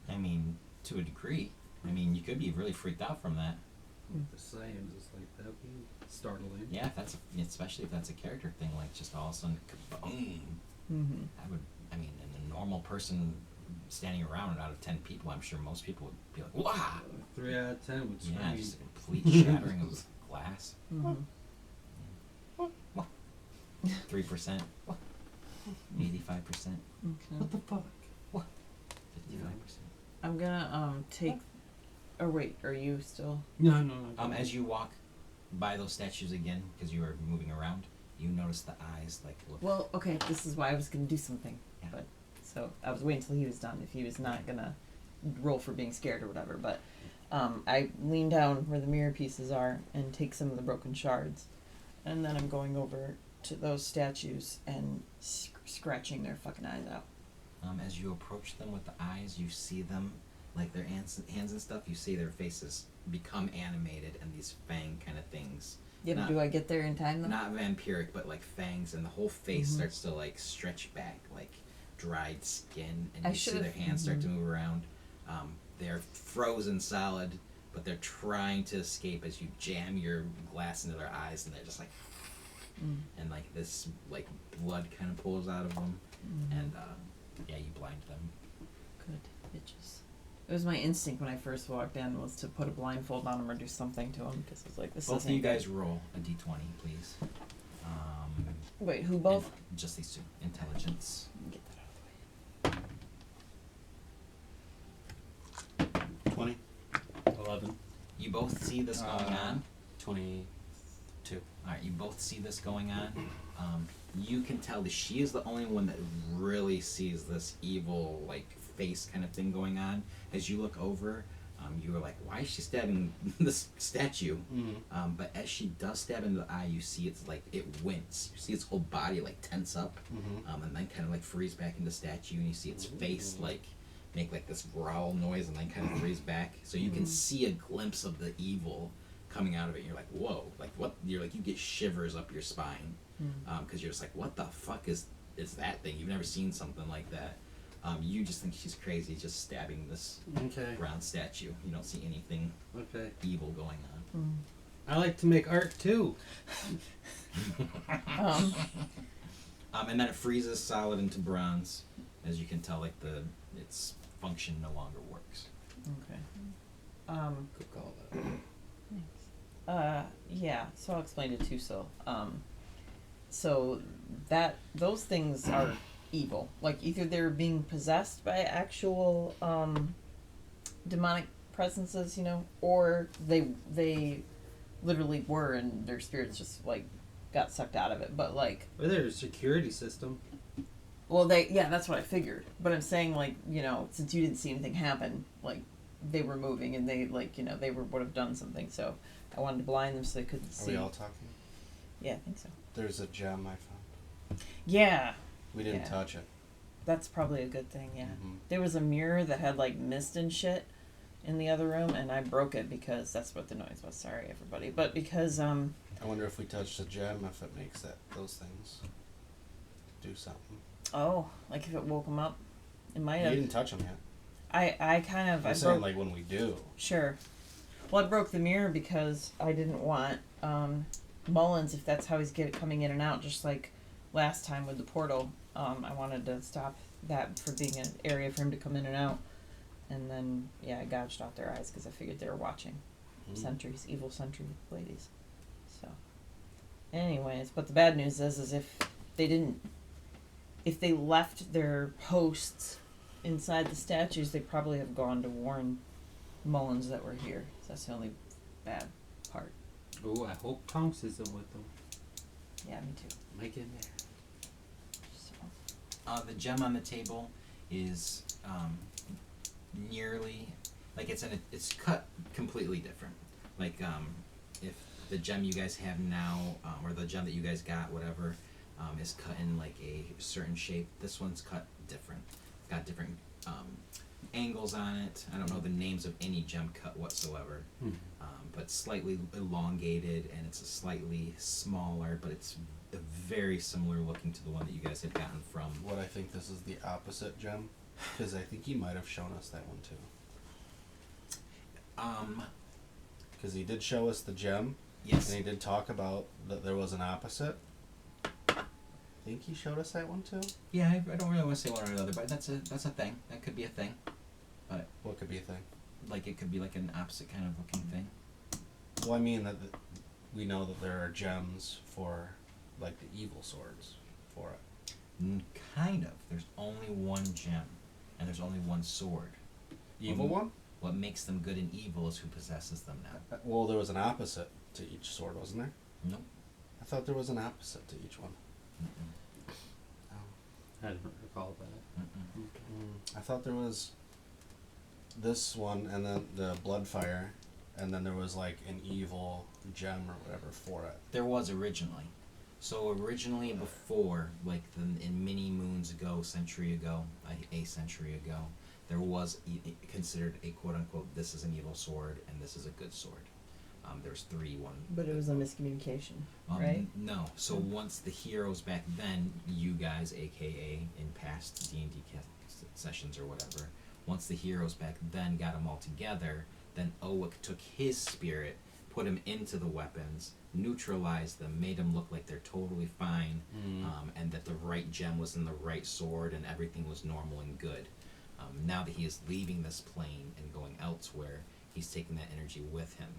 I mean, to a degree. I mean, you could be really freaked out from that. The same, just like that would be startling. Yeah, if that's especially if that's a character thing, like just all of a sudden, kaboom. Mm-hmm. I would. I mean, and a normal person standing around out of 10 people, I'm sure most people would be like, "Wow!" 3 out of 10 would scream. Yeah, just a complete shattering of glass. Mm-hmm. 3%, 85%, Okay. What the fuck? 55%. I'm gonna take. Or wait, are you still? No. As you walk by those statues again, because you are moving around, you notice the eyes like look. Well, okay. This is why I was gonna do something, Yeah. but so I was waiting until he was done. If he was not gonna roll for being scared or whatever, but I lean down where the mirror pieces are and take some of the broken shards, and then I'm going over to those statues and scratching their fucking eyes out. As you approach them with the eyes, you see them, like their hands and stuff. You see their faces become animated, and these fang kind of things. Yeah, but Not- do I get there in time though? Not vampiric, but like fangs, and the whole face Mhm. starts to like stretch back, like dried skin, and I you see should've- their hands start to mhm. move around. They're frozen solid, but they're trying to escape as you jam your glass into their eyes, and they're just like, Mm. and like this like blood kind of pulls out of them, Mhm. and yeah, you blind them. Good bitches. It was my instinct when I first walked in was to put a blindfold on him or do something to him because I was like, this Both of isn't you good. guys roll a d20, please. Wait, who both? Just these two. Intelligence. Get that out of the way. 20, 11. You both see this going on. 22. Alright, you both see this going on. You can tell that she is the only one that really sees this evil, like, face kind of thing going on. As you look over, you are like, why is she stabbing this statue? Mm-hmm. But as she does stab into the eye, you see it's like, it wince. You see its whole body, like, tense up. Mm-hmm. And then kind of, like, freeze back into statue. And you see its face, like, make, like, this growl noise and then kind of freeze back. So you can see a glimpse of the evil coming out of it. You're like, whoa. Like, what? You're like, you get shivers up your spine. Because you're just like, what the fuck is that thing? You've never seen something like that. You just think she's crazy, just stabbing this Okay. brown statue. You don't see anything Okay. evil going on. I like to make art too. And then it freezes solid into bronze, as you can tell. Like its function no longer works. Okay. Good call that. Yeah. So I'll explain it too. So those things are evil. Like either they're being possessed by actual demonic presences, or they literally were, and their spirits just like got sucked out of it. But like, Or there's a security system. well, that's what I figured. But I'm saying like, since you didn't see anything happen, like they were moving and they like, they would have done something. So I wanted to blind them so they couldn't Are see. we all talking? Yeah, I think so. There's a gem I found. Yeah, We didn't Yeah. touch it. that's probably a good thing. Yeah. Mm-hmm. There was a mirror that had like mist and shit in the other room, and I broke it because that's what the noise was. Sorry, everybody, but because I wonder if we touched the gem, if it makes those things do something. oh, like if it woke him up, it might You have. didn't touch them yet. I kind of I'm I saying broke. like when we do. Sure. Well, I broke the mirror because I didn't want Mullins, if that's how he's coming in and out, just like last time with the portal. I wanted to stop that for being an area for him to come in and out. And then, yeah, I gouged out their eyes because I figured they were watching. Sentries, evil sentry ladies. So, anyways, but the bad news is if they left their posts inside the statues, they probably have gone to warn Mullins that we're here. So that's the only bad part. Oh, I hope Tonks isn't with them. Yeah, me too. Might get there. So. The gem on the table is nearly like it's cut completely different. Like if the gem you guys have now, or the gem that you guys got, whatever, is cut in like a certain shape. This one's cut different. It's got different angles on it. I don't know the names of any gem cut whatsoever, but slightly elongated, and it's a slightly smaller, but it's very similar looking to the one that you guys had gotten from. What I think this is the opposite gem, because I think he might have shown us that one too. Because he did show us the gem, Yes. and he did talk about that there was an opposite. I think he showed us that one too. Yeah, I don't really want to say one or the other, but that's a thing. That could be a thing. What could be a thing? Like it could be like an opposite kind of looking thing. Well, I mean that we know that there are gems for, like, the evil swords for it. Kind of. There's only one gem, and there's only one sword. Evil one? What makes them good and evil is who possesses them now. Well, there was an opposite to each sword, wasn't there? No. I thought there was an opposite to each one. I don't recall that. I thought there was this one, and then the Bloodfire, and then there was like an evil gem or whatever for it. There was originally. So originally before, like in many moons ago, a century ago, there was considered a quote-unquote, this is an evil sword and this is a good sword. There's one. But it was a miscommunication, right? No. So once the heroes back then, you guys, aka in past D&D sessions or whatever, once the heroes back then got them all together, then Owick took his spirit, put him into the weapons, neutralized them, made them look like they're totally fine, and that the right gem was in the right sword and everything was normal and good. Now that he is leaving this plane and going elsewhere, he's taking that energy with him.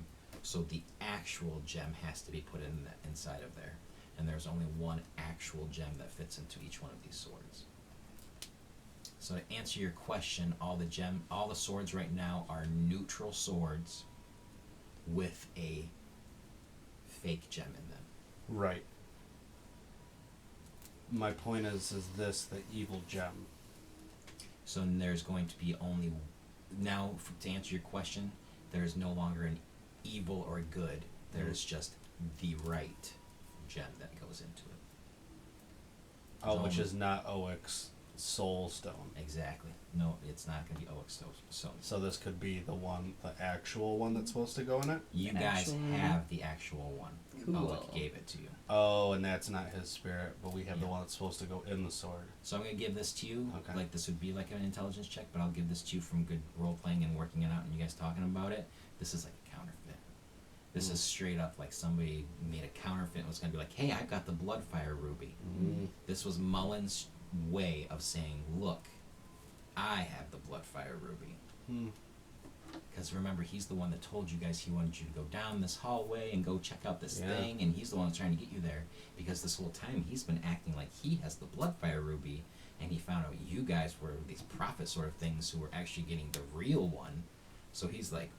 So the actual gem has to be put inside of there. And there's only one actual gem that fits into each one of these swords. So to answer your question, all the swords right now are neutral swords with a fake gem in them. Right. My point is this the evil gem? So there's going to be only now to answer your question, there is no longer an evil or good. There is just the right gem that goes into it. Oh, which is not Owick's soul stone. Exactly. No, it's not going to be Owick's stone. So this could be the actual one that's supposed to go in it? You guys have the actual one. Cool. Owick gave it to you. Oh, and that's not his spirit, but we have the one that's supposed to go in the sword. So I'm going to give this to you. Okay. Like this would be like an intelligence check, but I'll give this to you from good role playing and working it out and you guys talking about it. This is like a counterfeit. This is straight up like somebody made a counterfeit and was going to be like, hey, I've got the Bloodfire Ruby. This was Mullen's way of saying, look, I have the Bloodfire Ruby. Because remember, he's the one that told you guys he wanted you to go down this hallway and go check out this thing, and he's the one that's trying to get you there. Because this whole time he's been acting like he has the Bloodfire Ruby, and he found out you guys were these prophet sort of things who were actually getting the real one. So he's like,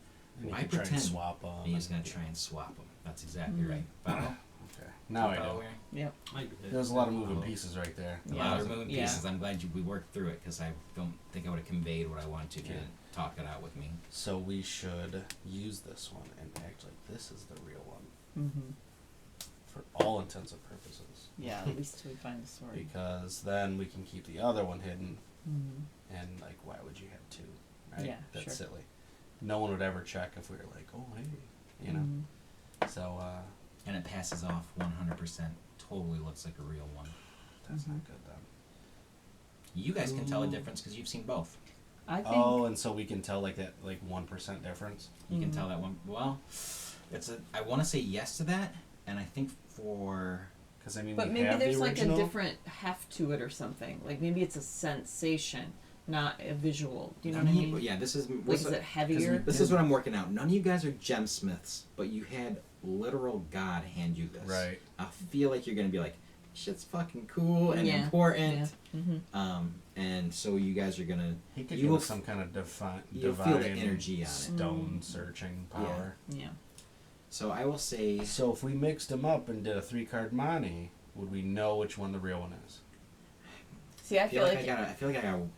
why pretend? Try and swap them. And he's going to try and swap them. That's exactly right. Follow? Okay. Now I Follow know. here? Yep. There's a lot of moving pieces right there. A lot of moving pieces. I'm glad we worked through it because I don't think I would have conveyed what I wanted to if you didn't talk it out with me. So we should use this one and act like this is the real one. For all intents and purposes. Yeah, at least till we find the sword. Because then we can keep the other one hidden. And, like, why would you have two? Right? Yeah, That's sure. silly. No one would ever check if we were like, oh, hey, you know? So, And it passes off 100%. Totally looks like a real one. that's not good then. You guys can tell a difference because you've seen both. I think. Oh, and so we can tell, like, that, like, 1% difference? You can tell that one. Well, I want to say yes to that, and I think for. Because, I mean, But we maybe have there's the like a original. different heft to it or something. Like maybe it's a sensation, not a visual. Do you know what I None of mean? Yeah, this is. Like is it heavier? This is what I'm working out. None of you guys are gemsmiths, but you had literal God hand you this. Right. I feel like you're gonna be like, shit's fucking cool and Yeah. important. Yeah. And so you guys are gonna. He could You give will us some kind of you'll divine feel the energy on it. stone searching power. Yeah. So I will say. So if we mixed them up and did a 3-card Monty, would we know which one the real one is? See, I feel like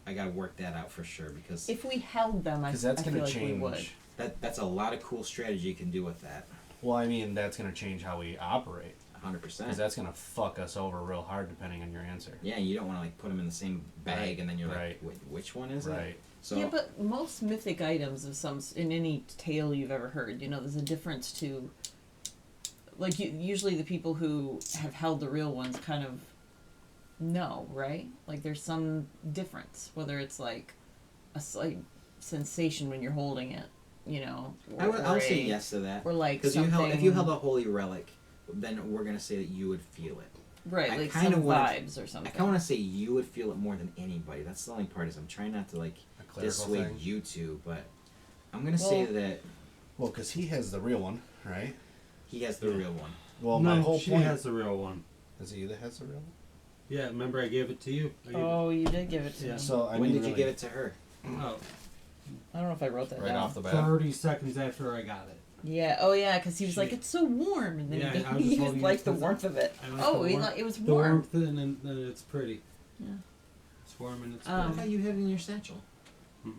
I gotta work that out for sure because if we held them, I Because that's feel going like to we would. change. that's a lot of cool strategy you can do with that. Well, I mean, that's going to change how we operate. 100%. Because that's going to fuck us over real hard depending on your answer. Yeah, you don't want to like put them in the same bag Right, and then you're right. like, wait, which one is it? Right. So Yeah, but most mythic items of in any tale you've ever heard, there's a difference to. Like usually the people who have held the real ones kind of know, right? Like there's some difference, whether it's like a slight sensation when you're holding it, I'll say yes to that. Or like Because something. if you held a holy relic, then we're gonna say that you would feel it. Right, I like kinda some wanna- vibes or something. I kind of want to say you would feel it more than anybody. That's the only part is I'm trying not to like A clerical dissuade thing. you two, but I'm gonna say Well- that Well, because he has the real one, right? he has the real one. Well, no, my whole she point has the real one. is he that has the real one. Yeah, remember I gave it to you? I gave Oh, you did give it to Yeah. me. So I when mean, did you really, give it to her? oh, I don't know if I wrote that right down. off the bat? 30 seconds after I got it. Yeah. Oh, yeah. Because he was like, She- "It's so warm," and then Yeah, he, I was he just just holding liked it the 'cause warmth of it. I like Oh, the he warmth. thought it was The warm. warmth and then it's pretty. Yeah. It's warm and it's I Um, thought you had it in your satchel. pretty.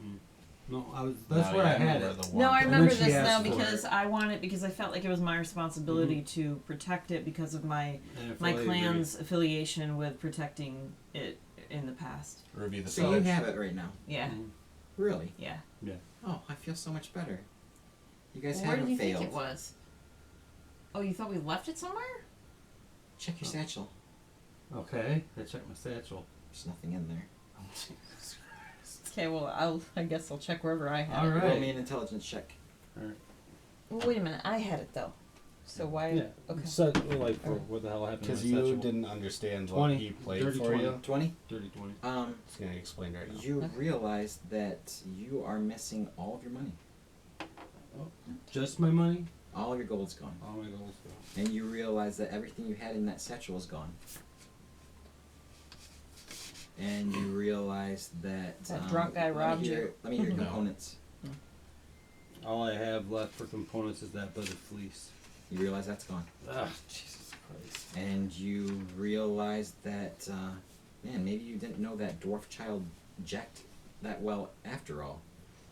No, that's No, where yeah, I had remember it. the No, I warmth. remember then she this now asked for because I wanted because I felt like it was my responsibility to protect it because of my And clan's affiliation with protecting it in the past. Review the So you pillage. have it right now. Yeah. Mhm. Really? Yeah. Oh, I feel so much better. You guys Well, where do haven't you failed. think it was? Oh, you thought we left it somewhere? Check your satchel. Okay, I checked my satchel. There's nothing in there. Okay, well, I guess I'll check wherever I had All it. right. Roll me an intelligence check. Well, wait a minute, I had it though. So why? Yeah. Okay. So, like, what the hell happened to Because my you satchel? didn't understand what 20, he played 30, for 20. you. 20. Dirty 20. It's going to explain right now. You Okay. realize that you are missing all of your money. Just my money? All of your gold's gone. All my goals go. And you realize that everything you had in that satchel is gone. And you realize that That drunk guy let me robbed hear- you. Let me hear your No. components. All I have left for components is that buzzard fleece. You realize that's gone. Ah, Jesus Christ. And you realize that man, maybe you didn't know that dwarf child Jacked that well after all.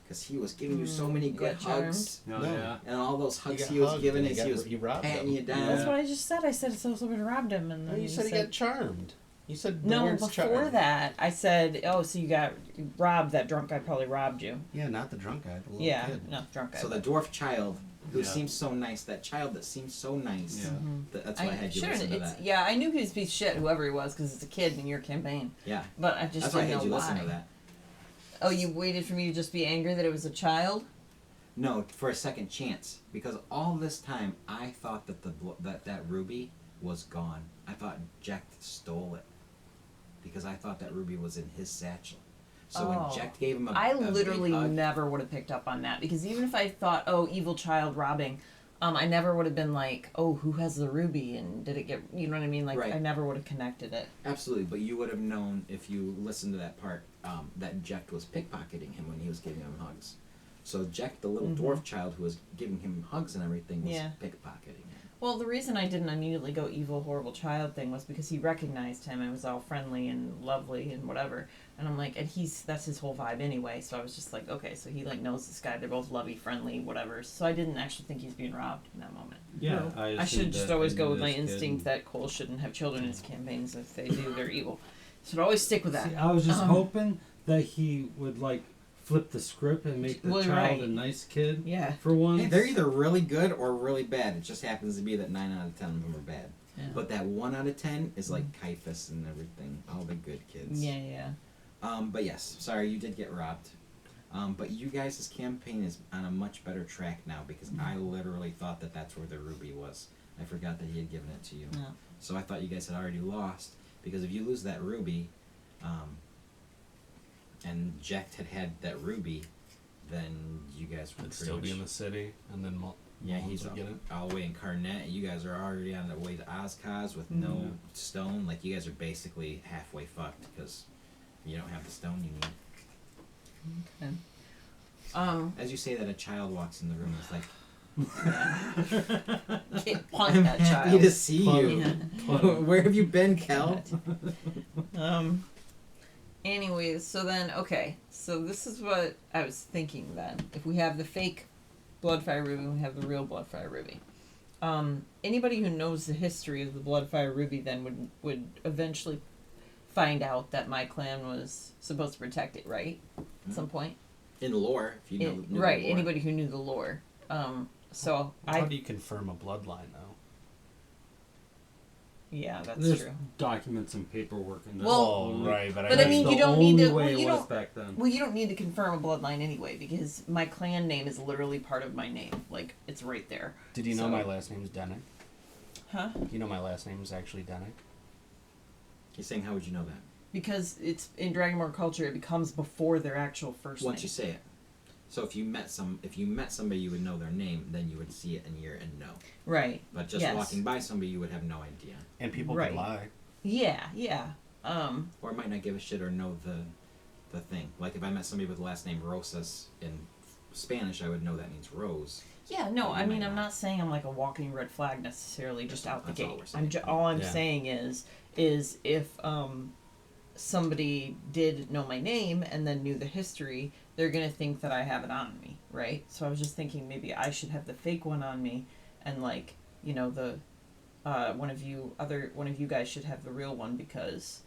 Because he was giving you so many you good got charmed. hugs. No, No. yeah. And all those He hugs got he was hugged giving and as he he got- was he robbed patting them. you down. Yeah. That's what I just said. I said so somebody robbed him, and then Oh, you you said he said got charmed. You said the no. words Before charmed. that, I said, "Oh, so you got robbed? That drunk guy probably robbed you." Yeah, not the drunk guy. The little Yeah, kid. no, drunk guy. So the but- dwarf child who Yeah. seems so nice, that child that seems so nice. Yeah. Mhm. That's why I had you sure, listen to it's that. yeah. I knew he was a piece of shit, whoever he was, because it's a kid in your campaign. Yeah. But I just That's why I didn't had you know listen why. to that. Oh, you waited for me to just be angry that it was a child? No, for a second chance, because all this time I thought that that ruby was gone. I thought Jack stole it because I thought that ruby was in his satchel. So Oh. when Jack gave him I a big literally hug, never would have picked up on that because even if I thought, oh, evil child robbing, I never would have been like, oh, who has the ruby and did it get, you know what I mean? Like, Right. I never would have connected it. absolutely, but you would have known if you listened to that part that Jack was pickpocketing him when he was giving him hugs. So Jack, the little Mhm. dwarf child who was giving him hugs and everything, was Yeah. pickpocketing him. Well, the reason I didn't immediately go evil, horrible child thing was because he recognized him and was all friendly and lovely and whatever. And I'm like, and that's his whole vibe anyway. So I was just like, okay, so he like knows this guy. They're both lovey, friendly, whatever. So I didn't actually think he's being robbed in that moment. Yeah, No. I assumed should just that always he go knew with my this kid instinct and- that Cole shouldn't have children in his campaigns. If they do, they're evil. Should always stick with that. See, I was just Um, hoping that he would like flip the script and make the Well, child right. a nice kid Yeah. for once. Hey, they're either really good or really bad. It just happens to be that 9 out of 10 of them are bad. Yeah. But that 1 out of 10 is like Caiaphas and everything. All the good kids. Yeah, yeah. But yes, sorry, you did get robbed. But you guys' campaign is on a much better track now because I literally thought that that's where the ruby was. I forgot that he had given it to you. Yeah. So I thought you guys had already lost because if you lose that ruby, and Jack had that ruby, then you guys would It'd still be in the city, and then yeah, Mullins he's would get it. all the way in Carnet. You guys are already on the way to Ozcaz with no Mhm. stone. Like you guys are basically halfway fucked because you don't have the stone you need. Okay. As you say that, a child walks in the room. It's like, Can't punt that I'm child. happy to see you. Yeah. Where have you been, Cal? Anyways, so then, okay. So this is what I was thinking then. If we have the fake Bloodfire Ruby, we have the real Bloodfire Ruby. Anybody who knows the history of the Bloodfire Ruby then would eventually find out that my clan was supposed to protect it, right? At some point. In lore, if you know, knew Right, the lore. anybody who knew the lore. So How do you confirm a bloodline, though? yeah, that's There's true. documents and paperwork and that's Well, the only- right, but I mean, that's you the don't need only to- way well, it you was don't- back then. Well, you don't need to confirm a bloodline anyway because my clan name is literally part of my name. Like, it's right there. Did you know So- my last name's Dennick? Huh? You know my last name is actually Dennick? He's saying, how would you know that? Because it's in Dragonborn culture, it becomes before their actual first Once name. you say it. So if you met somebody, you would know their name. Then you would see it and hear and know. Right. But just Yes. walking by somebody, you would have no idea, And people Right. could lie. Yeah, yeah. or might not give a shit or know the thing. Like if I met somebody with the last name Rosas in Spanish, I would know that means rose. Yeah, no, You I mean, might I'm not. not saying I'm like a walking red flag necessarily just out the That's all gate. we're saying. All I'm Yeah. saying is if somebody did know my name and then knew the history, they're gonna think that I have it on me, right? So I was just thinking maybe I should have the fake one on me, and like the one of you guys should have the real one because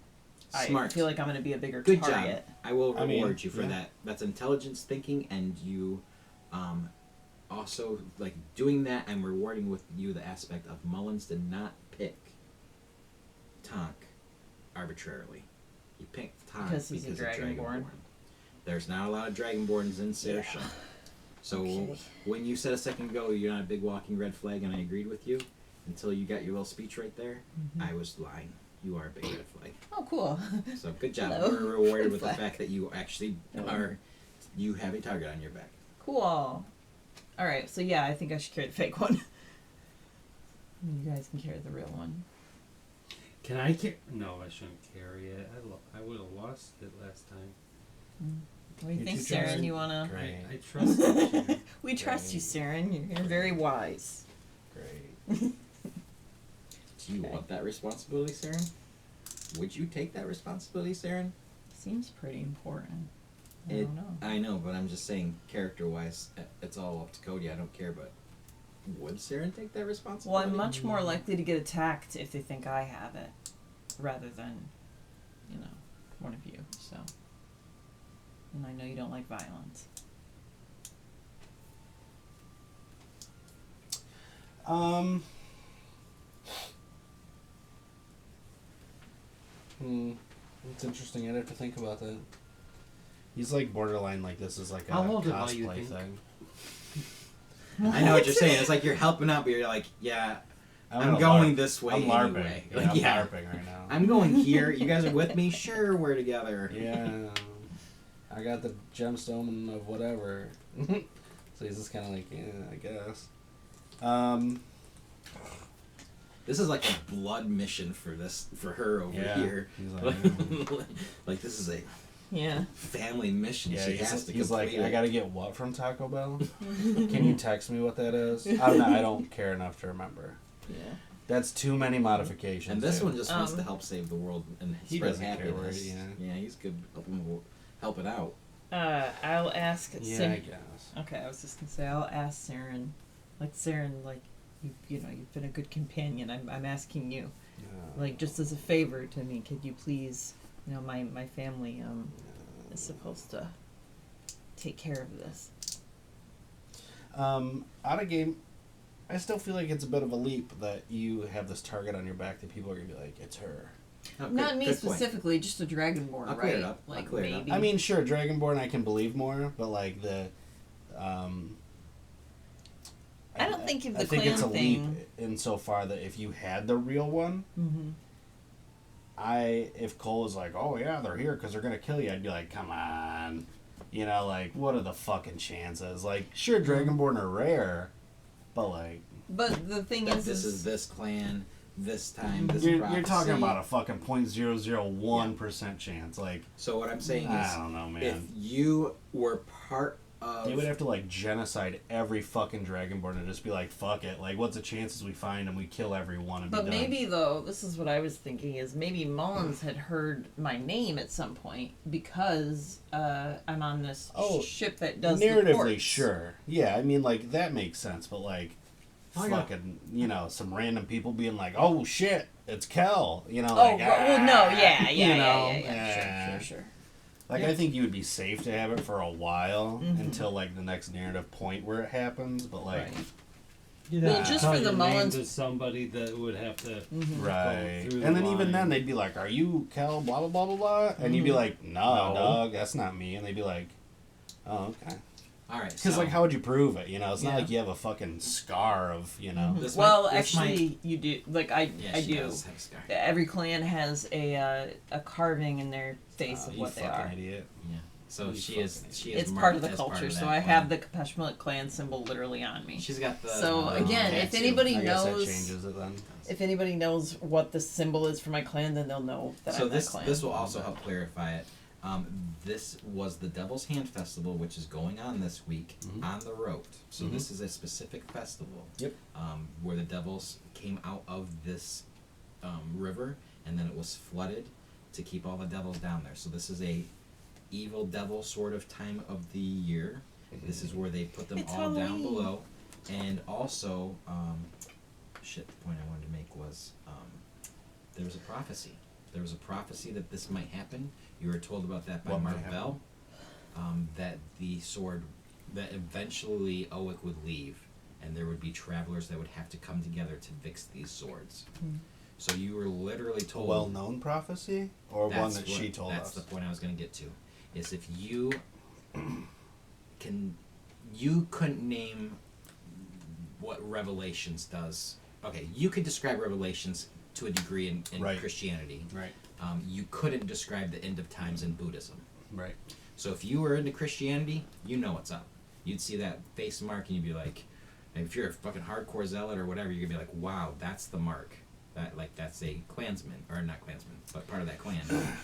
Smart. I feel like I'm gonna be a bigger Good target. job. I will I mean, reward you for yeah. that. That's intelligence thinking, and you, also like doing that. I'm rewarding with you the aspect of Mullins did not pick Tonk arbitrarily. He picked Tonk Because he's a of Dragonborn. There's not a lot of Dragonborns in Saoirse. Yeah. So Okay. when you said a second ago you're not a big walking red flag, and I agreed with you until you got your little speech right there, Mhm. I was lying. You are a big red flag. Oh, cool. So good job. Hello. We're rewarded Red with flag. the fact that you actually you have a target on your back. Cool. All right, so yeah, I think I should carry the fake one. You guys can carry the real one. Can I no, I shouldn't carry it. I would have lost it last time. What do you You think, two trust Saren? me? You wanna? Great. I trust you. We trust you, Saren. You're very wise. Great. Do you Okay. want that responsibility, Saren? Would you take that responsibility, Saren? Seems pretty important. I It- don't know. I know, but I'm just saying, character-wise, it's all up to Cody. I don't care, but would Saren take that Well, responsibility? I'm much more likely to get attacked if they think I have it, rather than, one of you. So, and I know you don't like violence. It's interesting. I'd have to think about that. He's like borderline. Like this is like a I'll hold it while you cosplay think. thing. I know what you're saying. It's like you're helping out, but you're like, yeah, I'm gonna going LARP. this way I'm LARPing. anyway. Yeah, Like, I'm yeah, LARPing right now. I'm going here. You guys are with me? Sure, we're together. Yeah, I got the gemstone of whatever. So he's just kind of like, yeah, I guess. This is like a blood mission for her over Yeah. here. He's like, Like this is a Yeah. family mission. yeah, she has to he's like, complete I it. gotta get what from Taco Bell? Can you text me what that is? I don't care enough to remember. Yeah. That's too many modifications. And this dude. one just wants to help save the world and He spread doesn't care, happiness. right? Yeah, he's good helping out. I'll ask. Yeah, Saren. I guess. Okay, I was just gonna say I'll ask Saren. Like Saren, like you've been a good companion. I'm asking you, like just as a favor to me, could you please, my family is supposed to take care of this. Out of game, I still feel like it's a bit of a leap that you have this target on your back that people are gonna be like, it's her. Oh, Not good- me good point. specifically, just a dragonborn, I'll right? clear it up. I'll Like clear it up. maybe. I mean, sure, Dragonborn I can believe more, but like I don't think if the I think clan it's a thing. leap insofar that if you had the real one, Mm-hmm. if Cole is like, oh yeah, they're here because they're gonna kill you, I'd be like, come on, like what are the fucking chances? Like, sure, Dragonborn are rare, but like, But the thing That is, this is this clan, this time, this you're prophecy. talking about a fucking 0.001% chance. Like, So what I'm saying is, I don't know, man. if you were part They would have to like genocide every fucking dragonborn and just be like, fuck it. Like, what's the chances we find them? We kill every one and But be done. maybe though, this is what I was thinking is maybe Mullins had heard my name at some point because I'm on this ship that does the narratively, ports. sure. Yeah, I mean, like, that makes sense, but like, Oh, yeah. fucking, you know, some random people being like, oh shit, it's Kel. You know, Oh, like, well, no, yeah, you know, sure. Like, Yeah. I think you would be safe to have it for a while until, like, the next narrative point where it happens, but, like... Right. You'd Well, have to just tell for the your name Mullins- to somebody that would have to Right. go through And the then even line. then, they'd be like, are you Kel, blah, blah, blah, blah, blah? And you'd be like, no, No. dog, that's not me. And they'd be like, oh, okay. All right. Because, So, like, how would you prove it? You know, it's not Yeah. like you have a fucking scar of, you know... This Well, might- this actually, you do. Like I yeah, she do. does have a scar. Every clan has a carving in their face of you what they fucking are. idiot. Yeah. So You she is. fucking She is. It's part of the marked as part culture, of so that I clan. have the Peshmerga clan symbol literally on me. She's got the. So, again, if tattoo. anybody I guess that knows- changes it then. If anybody knows what the symbol is for my clan, then they'll know that So I'm this that clan. this will also help clarify it. This was the Devil's Hand Festival, which is going on this week on the road. So this is a specific festival. Yep. Where the devils came out of this river, and then it was flooded to keep all the devils down there. So this is a evil devil sort of time of the year. This is where they put them It's all down Halloween. below, and also, the point I wanted to make was there was a prophecy. There was a prophecy that this might happen. You were told about that by What might happen? Mark Bell. That the sword, that eventually Owick would leave, and there would be travelers that would have to come together to fix these swords. So you were literally A told. well-known prophecy? Or one that's that what- she told That's us? the point I was going to get to. Is if you you couldn't name what Revelations does. Okay, you could describe Revelations to a degree in Right. Christianity. Right. You couldn't describe the end of times in Buddhism. Right. So if you were into Christianity, you know what's up. You'd see that face mark and you'd be like, and if you're a fucking hardcore zealot or whatever, you're gonna be like, wow, that's the mark. That's a Klansman, or not Klansman, but part of that clan.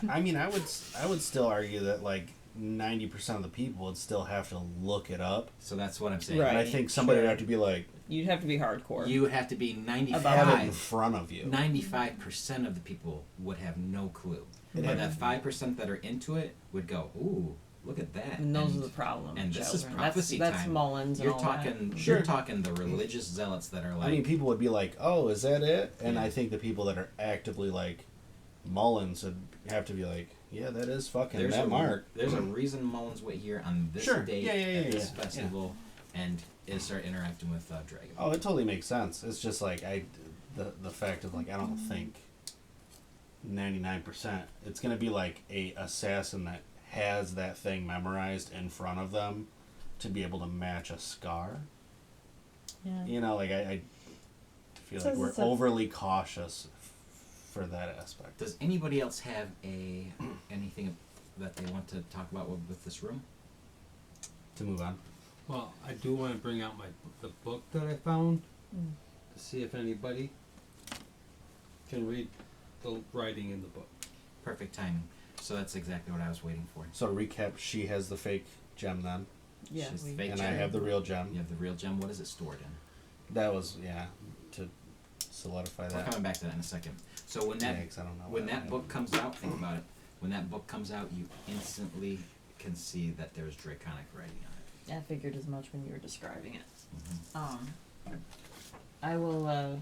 I mean, I would still argue that like 90% of the people would still have to look it up. So that's what I'm saying. Right. And I think somebody would have to be like, You'd have to be hardcore. You would have to be have it in 95. front of you. 95% of the people would have no clue. It'd But have- that 5% that are into it would go, ooh, look at that. and those are the problems. and this is children. prophecy that's time. Mullins and You're all talking, that. you're talking the religious zealots that are like, I mean, people would be like, oh, is that it? And Yeah. I think the people that are actively like Mullins would have to be like, yeah, that is fucking there's that a mark. there's a reason Mullins went here on this Sure. date Yeah, at this yeah. festival and start interacting with Dragon. Oh, it totally makes sense. It's just like the fact of like I don't think 99%. It's gonna be like a assassin that has that thing memorized in front of them to be able to match a scar. Yeah. You know, like I feel like Says we're it's a- overly cautious for that aspect. Does anybody else have anything that they want to talk about with this room? To move on. Well, I do want to bring out the book that I found Mm. to see if anybody can read the writing in the book. Perfect timing. So that's exactly what I was waiting for. So to recap, she has the fake gem then, Yeah. She's we- fake and gem. I have the real gem. You have the real gem. What is it stored in? That was to solidify We're that. coming back to that in a second. So when that Yeah, 'cause I don't know when what that I- book comes out, think about it. When that book comes out, you instantly can see that there's draconic writing on it. I figured as much when you were describing it. Mm-hmm. I will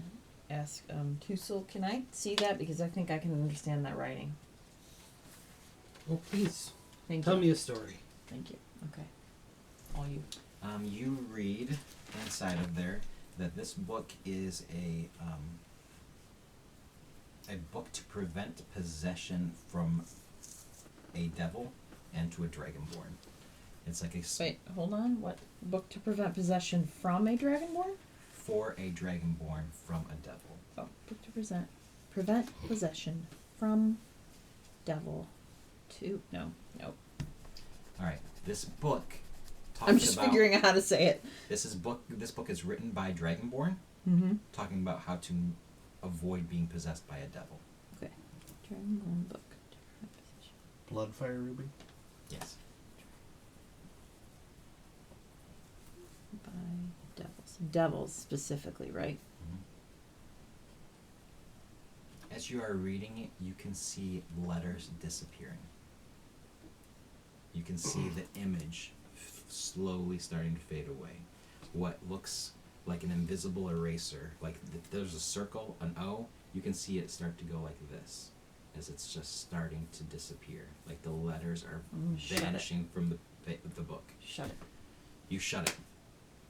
ask Tussel, can I see that? Because I think I can understand that writing. Oh, please Thank tell you. me a story. Thank you. Okay. All you. You read inside of there that this book is a book to prevent possession from a devil and to a dragonborn. It's like Wait, hold on. What? Book to prevent possession from a dragonborn? for a dragonborn from a devil. Oh, book to prevent possession from devil to no. All right, this book talks I'm just about. figuring out how to say it. This book is written by dragonborn, Mm-hmm. talking about how to avoid being possessed by a devil. Dragonborn book to prevent possession. Bloodfire Ruby. Yes. by devils. Devils specifically, right? As you are reading it, you can see letters disappearing. You can see the image slowly starting to fade away. What looks like an invisible eraser, like there's a circle, an O, you can see it start to go like this, as it's just starting to disappear. Like the letters are vanishing from the book. Shut it. You shut it.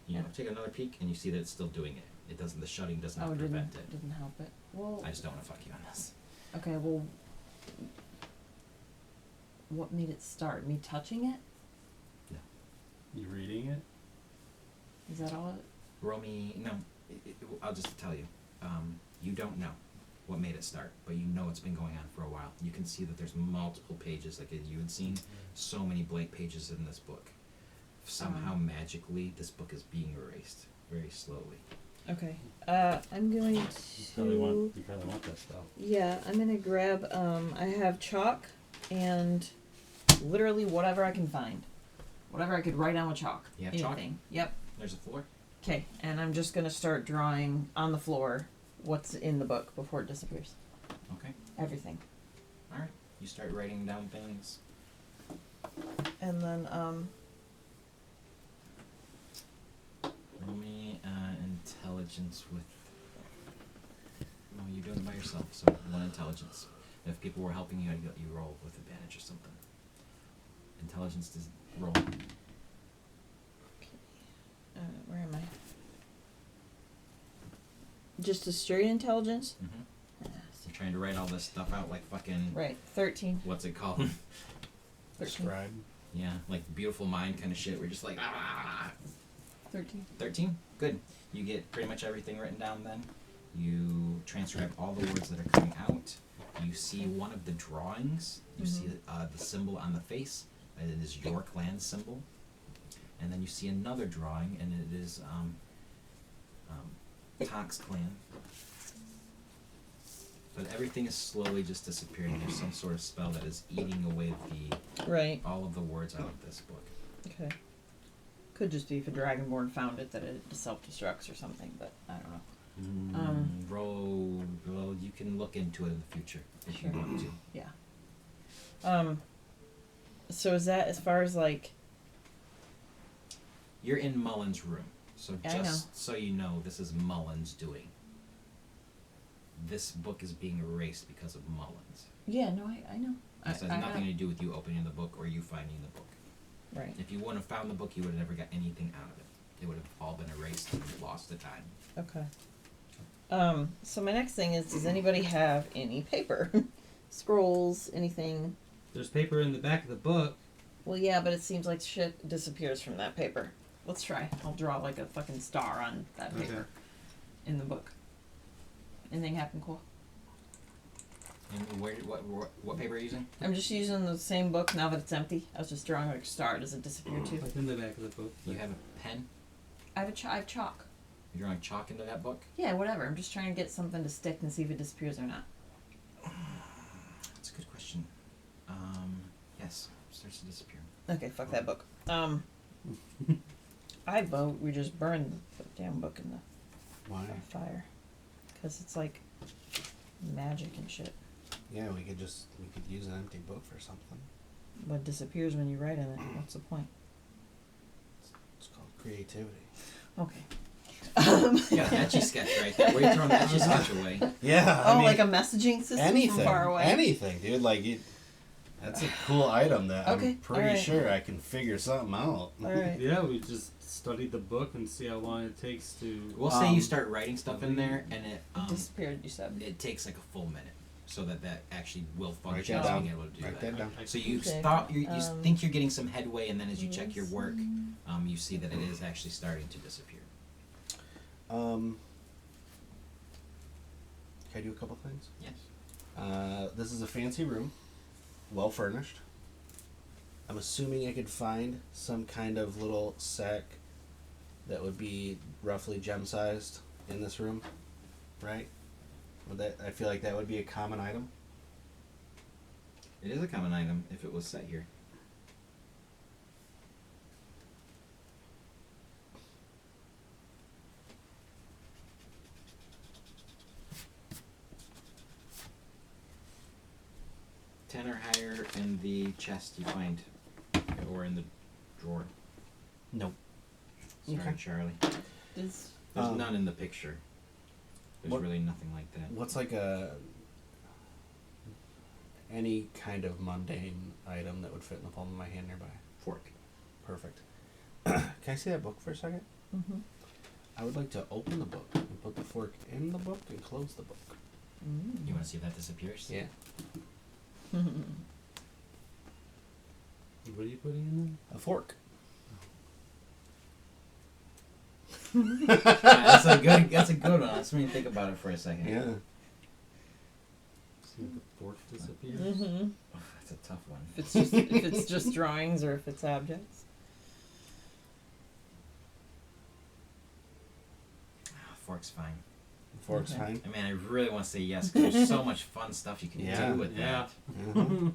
You know, take another peek, and you see that it's still doing it. It doesn't. The shutting does not prevent it. Didn't help it. Well, I just don't want to fuck you on this. okay. Well, what made it start? Me touching it? You reading it? Is that all? Roll me. No, I'll just tell you. You don't know what made it start, but you know it's been going on for a while. You can see that there's multiple pages, like you had seen so many blank pages in this book. Somehow magically, this book is being erased very slowly. Okay. I'm going to. You probably want that stuff. Yeah, I'm gonna grab. I have chalk and literally whatever I can find, whatever I could write on with chalk. You have Anything. chalk? Yep. There's a floor. Okay, and I'm just gonna start drawing on the floor what's in the book before it disappears. Okay. Everything. All right. You start writing down things. And then Roll me intelligence with. No, you're doing it by yourself, so one intelligence. If people were helping you, I'd let you roll with advantage or something. Intelligence does roll. where am I? Just a straight intelligence? Mm-hmm. You're trying to write all this stuff out like fucking. Right, 13. What's it called? 13. Scribe. Yeah, like beautiful mind kind of shit. We're just like 13. 13. Good. You get pretty much everything written down. Then you transcribe all the words that are coming out. You see one of the drawings. You see the symbol on the face. It is your clan symbol. And then you see another drawing, and it is Tonk's clan. But everything is slowly just disappearing. There's some sort of spell that is eating away all of the words out of this book. Okay. Could just be if a dragonborn found it that it self-destructs or something, but I don't know. Well, you can look into it in the future if you want to. Yeah. So is that as far as like? You're in Mullen's room, so I know. just so you know, this is Mullen's doing. This book is being erased because of Mullen's. Yeah, no, I know. This has nothing to do with you opening the book or you finding the book. Right. If you wouldn't have found the book, you would have never got anything out of it. It would have all been erased and lost to time. Okay. So my next thing is, does anybody have any paper? Scrolls, anything? There's paper in the back of the book. Well, yeah, but it seems like shit disappears from that paper. Let's try. I'll draw like a fucking star on that paper in the book. Anything happen cool? And what paper are you using? I'm just using the same book now that it's empty. I was just drawing like a star. Does it disappear too? Like in the back of the book. You have a pen? I have chalk. You're drawing chalk into that book? Yeah, whatever. I'm just trying to get something to stick and see if it disappears or not. That's a good question. Yes, it starts to disappear. Okay, fuck that book. I vote we just burn the damn book in the Why? fire. Because it's like magic and shit. Yeah, we could use an empty book for something. What disappears when you write in it? What's the point? It's called creativity. Okay. Yeah, etchy sketch right there. Where are you throwing the etchy sketch away? Yeah. Oh, like a messaging system anything, from far away. Anything, dude. Like that's a cool item that Okay, I'm pretty alright. sure I can figure something out. Alright. Yeah, we just studied the book and see how long it takes to. We'll say you start writing stuff in there, and It disappeared, you said. it takes like a full minute, so that actually will Write function that as down. being able to do Write that. that down. So you Okay. you think you're getting some headway, and then as you check your work, you see that it is actually starting to disappear. Can I do a couple things? Yes. This is a fancy room, well furnished. I'm assuming I could find some kind of little sack that would be roughly gem sized in this room, right? I feel like that would be a common item. It is a common item if it was set here. 10 or higher in the chest you find, or in the drawer. Nope. Sorry, Okay. Charlie. Does There's none in the picture. There's what- really nothing like that. What's like any kind of mundane item that would fit in the palm of my hand nearby? Fork. Perfect. Can I see that book for a second? mm-hmm. I would like to open the book and put the fork in the book and close the book. You want to see if that disappears? Yeah. What are you putting in A fork. That's a good one. Let's me think about it for a second. Yeah. there? See if the fork disappears. Mm-hmm. Oh, that's a tough one. If it's just drawings or if it's objects. Fork's fine. Fork's Okay. fine. I mean, I really want to say yes because there's so much fun stuff you can Yeah. do with Yeah. that. Uh-huh.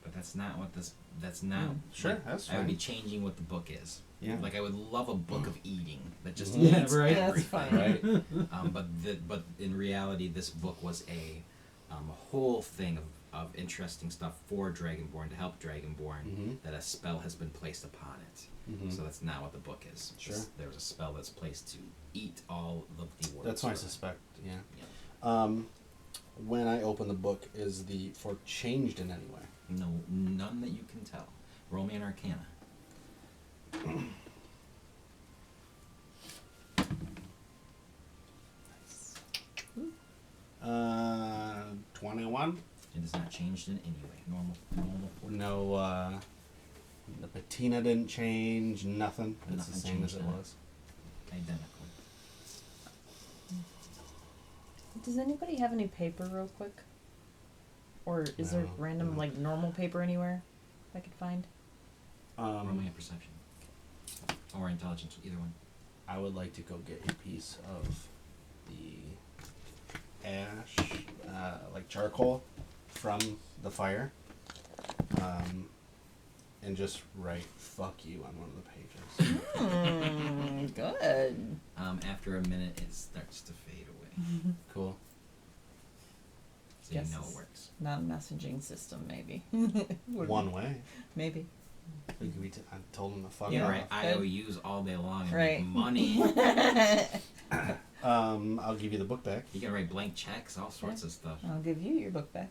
But that's not what this. That's not. Sure, like, that's I would be fine. changing what the book is. Yeah. Like I would love a book of eating that just Yeah, eats right. That's everything. fine. Right. But in reality, this book was a whole thing of interesting stuff for Dragonborn to help Dragonborn. Mm-hmm. That a spell has been placed upon it. Mm-hmm. So that's not what the book is. Sure. There was a spell that's placed to eat all of the words. That's what I for it. suspect. Yeah. When I open the book, is the fork changed in any way? No, none that you can tell. Roll me an Arcana. 21. It is not changed in any way. Normal fork. No, the patina didn't change. Nothing. It's Nothing the same as changed it in it. was. Identical. Does anybody have any paper real quick? Or is there No, random, no. like, normal paper anywhere I could find? Roll me a perception. Or intelligence, either one. I would like to go get a piece of the ash, like charcoal, from the fire, and just write "fuck you" on one of the pages. Good. After a minute, it starts to fade away. Cool. So Guess you know it's- it works. Not a messaging system, maybe. Would- One way. Maybe. I told him to fuck Yeah, off. right. IOUs all day long and Right. make money. I'll give you the book back. You can write blank checks, all sorts of stuff. I'll give you your book back.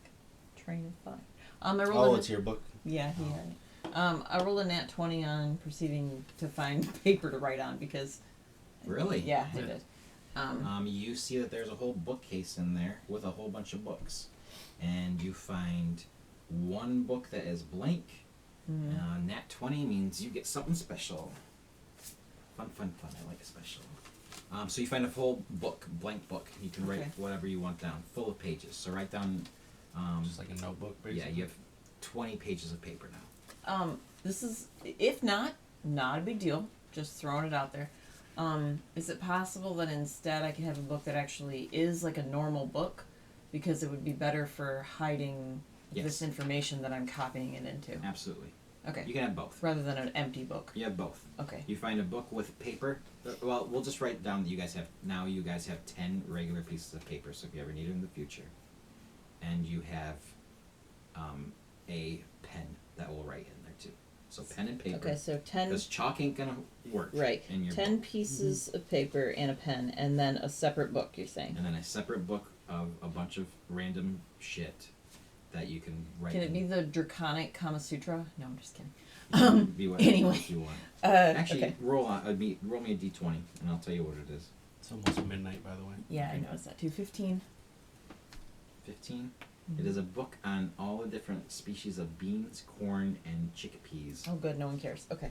Train of thought. I rolled Oh, a- it's your book. Yeah, he had it. I rolled a nat 20 on proceeding to find paper to write on because. Really? Yeah, I Yeah. did. You see that there's a whole bookcase in there with a whole bunch of books. And you find one book that is blank. Nat 20 means you get something special. Fun. I like special. So you find a full book, blank book. You can write Okay. whatever you want down, full of pages. So write down. Just like a notebook, basically. Yeah, you have 20 pages of paper now. This is, if not a big deal. Just throwing it out there. Is it possible that instead I could have a book that actually is like a normal book, because it would be better for hiding Yes. this information that I'm copying it into? Absolutely. Okay. You can have both. Rather than an empty book. You have both. Okay. You find a book with paper. Well, we'll just write down that you guys have 10 regular pieces of paper. So if you ever need it in the future, and you have a pen that will write in there too. So pen and paper. Okay, so 10. Because chalk ain't gonna work. Right. In your 10 book. pieces of paper and a pen, and then a separate book, you're saying? And then a separate book of a bunch of random shit that you can write. Can it in. be the Draconic Kama Sutra? No, I'm just kidding. It can be whatever anyway. you want. Actually, Okay. roll me a d20, and I'll tell you what it is. It's almost midnight, by the way. Yeah, I noticed that too. 15. 15. It is a book on all the different species of beans, corn, and chickpeas. Oh, good. No one cares. Okay.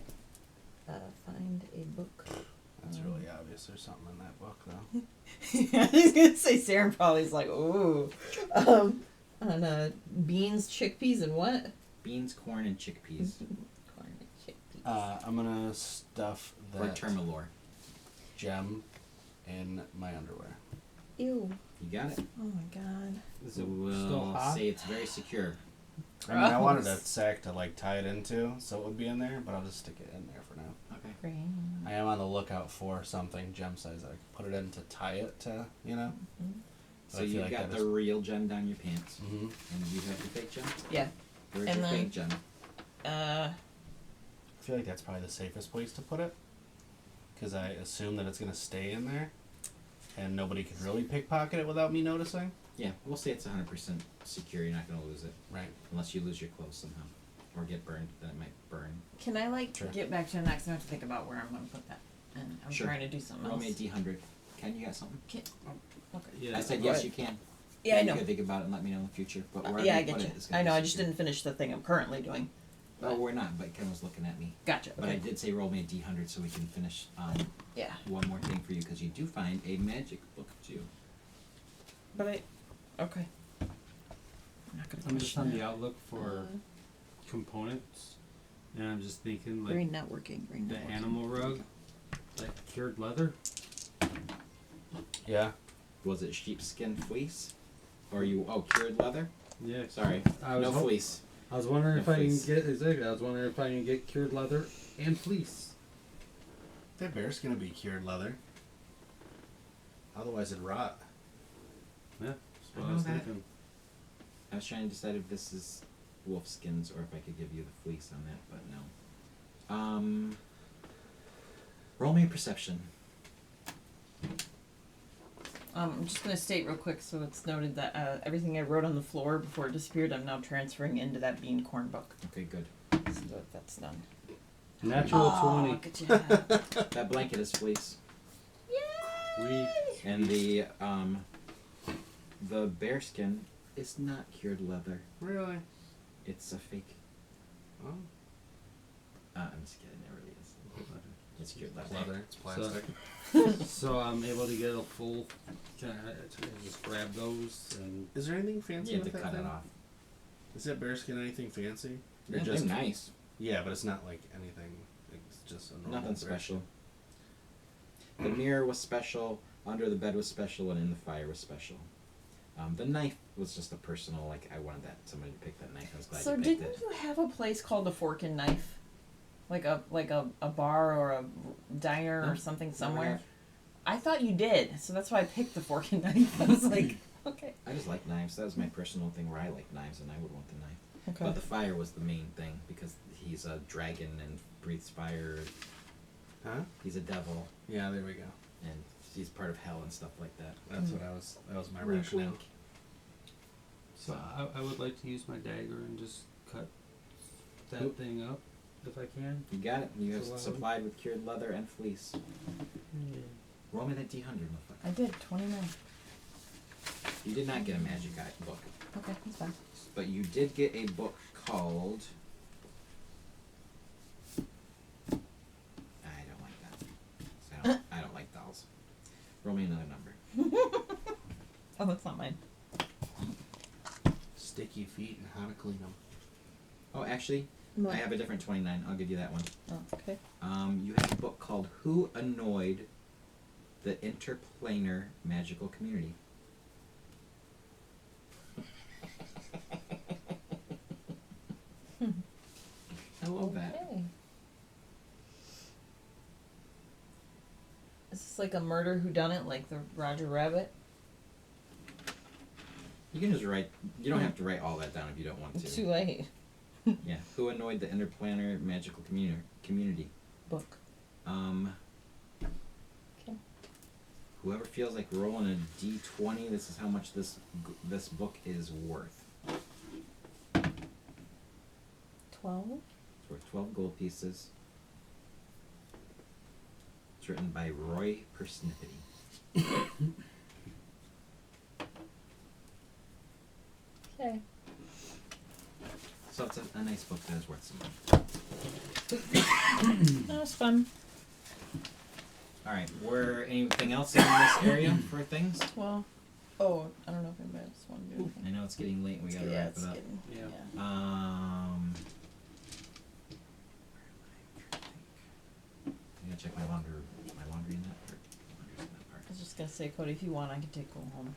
Find a book. That's really obvious. There's something in that book, though. I was gonna say Sarah probably's like, ooh. On beans, chickpeas, and what? Beans, corn, and chickpeas. Corn and chickpeas. I'm gonna stuff Or that termalore. gem in my underwear. Ew. You got it. Oh my god. Is it We'll still hot? say it's very secure. I mean, I wanted a Gross. sack to like tie it into, so it would be in there, but I'll just stick it in there for now. Okay. Great. I am on the lookout for something gem size that I can put it in to tie it to, you know. So you got the real gem down your pants, Mm-hmm. and you have the fake gem. Yeah. Where's And your then- fake gem? I feel like that's probably the safest place to put it, because I assume that it's gonna stay in there, and nobody can really pickpocket it without me noticing. Yeah, we'll say it's 100% secure. You're not gonna lose it, Right. unless you lose your clothes somehow, or get burned. Then it might burn. Can I Sure. get back to it next? I have to think about where I'm gonna put that, and I'm Sure. trying to do something Roll else. me a D100. Ken, you got something? Okay. Yeah. I said Go yes, ahead. you can. Yeah, I You know. can think about it and let me know in the future. But wherever Yeah, I you get put you. it is gonna I know. be I just secure. didn't finish the thing I'm currently doing. Well, we're not, but Ken was looking at me. Gotcha. But I Okay. did say roll me a D100 so we can finish Yeah. one more thing for you because you do find a magic book too. But okay. I'm not gonna I'm just question on the that. outlook for components, and I'm just thinking like Brain not working. Brain the not working. animal rug, like cured leather. Yeah. Was it sheepskin fleece? Or cured leather? Yeah. Sorry, I was no hop- fleece. I was wondering No if I can fleece. get exactly. I was wondering if I can get cured leather and fleece. That bear's gonna be cured leather. Otherwise, it'd rot. Yeah. That's I what I know was that. thinking. I was trying to decide if this is wolf skins or if I could give you the fleece on that, but no. Roll me a perception. I'm just gonna state real quick so it's noted that everything I wrote on the floor before it disappeared, I'm now transferring into that bean corn book. Okay, good. So that's done. Natural Oh, 20. look at you. That blanket is fleece. Yay! And the bear skin is not cured leather. Really? It's a fake. Oh, I'm just kidding. It really is. It's cured it's leather. leather. It's plastic. So I'm able to get a full. Can I just grab those and? Is there anything fancy You have with to that cut thing? it off. Is that bear skin anything fancy? Or Yeah, just they're nice. Yeah, but it's not like anything. It's just a normal Nothing bear special. The mirror was special. Under the bed was special, and in the fire was special. The knife was just a personal. Like I wanted somebody to pick that knife. I was glad So you picked didn't it. you have a place called the Fork and Knife, like a bar or a diner No, or something never somewhere? have. I thought you did, so that's why I picked the Fork and Knife. I was like, okay. I just like knives. That was my personal thing where I like knives, and I would want the knife. Okay. But the fire was the main thing because he's a dragon and breathes fire. Huh? He's a devil, Yeah, there we go. and he's part of hell and stuff like that. That's what I was. That was my Wink, rationale. wink. So I would like to use my dagger and just cut that Oop. thing up if I can. You got it. You have So, supplied with cured leather and fleece. Roll me that D100, motherfucker. I did 29. You did not get a magic eye book, Okay, that's fine. but you did get a book called. I don't like that. I don't like dolls. Roll me another number. Oh, that's not mine. Sticky feet and how to clean them. Oh, actually, I have a different 29. I'll give you that one. Oh, okay. You have a book called "Who Annoyed the Interplanar Magical Community." I love that. Okay. Is this like a murder whodunit, like the Roger Rabbit? You can just write. You don't have to write all that down if you don't want It's to. too late. Yeah. Who annoyed the interplanar magical community? Book. Okay. Whoever feels like rolling a D20, this is how much this book is worth. 12? It's worth 12 gold pieces. It's written by Roy Persnippety. Okay. So it's a nice book that is worth some money. That was fun. Alright, were anything else in this area for things? Well, I don't know if anybody else wanted to do anything. I know it's getting late and we gotta Yeah, wrap it's it up. getting. Yeah. I'm gonna check my laundry in that part. Laundry's in that part. I was just gonna say, Cody, if you want, I can go home.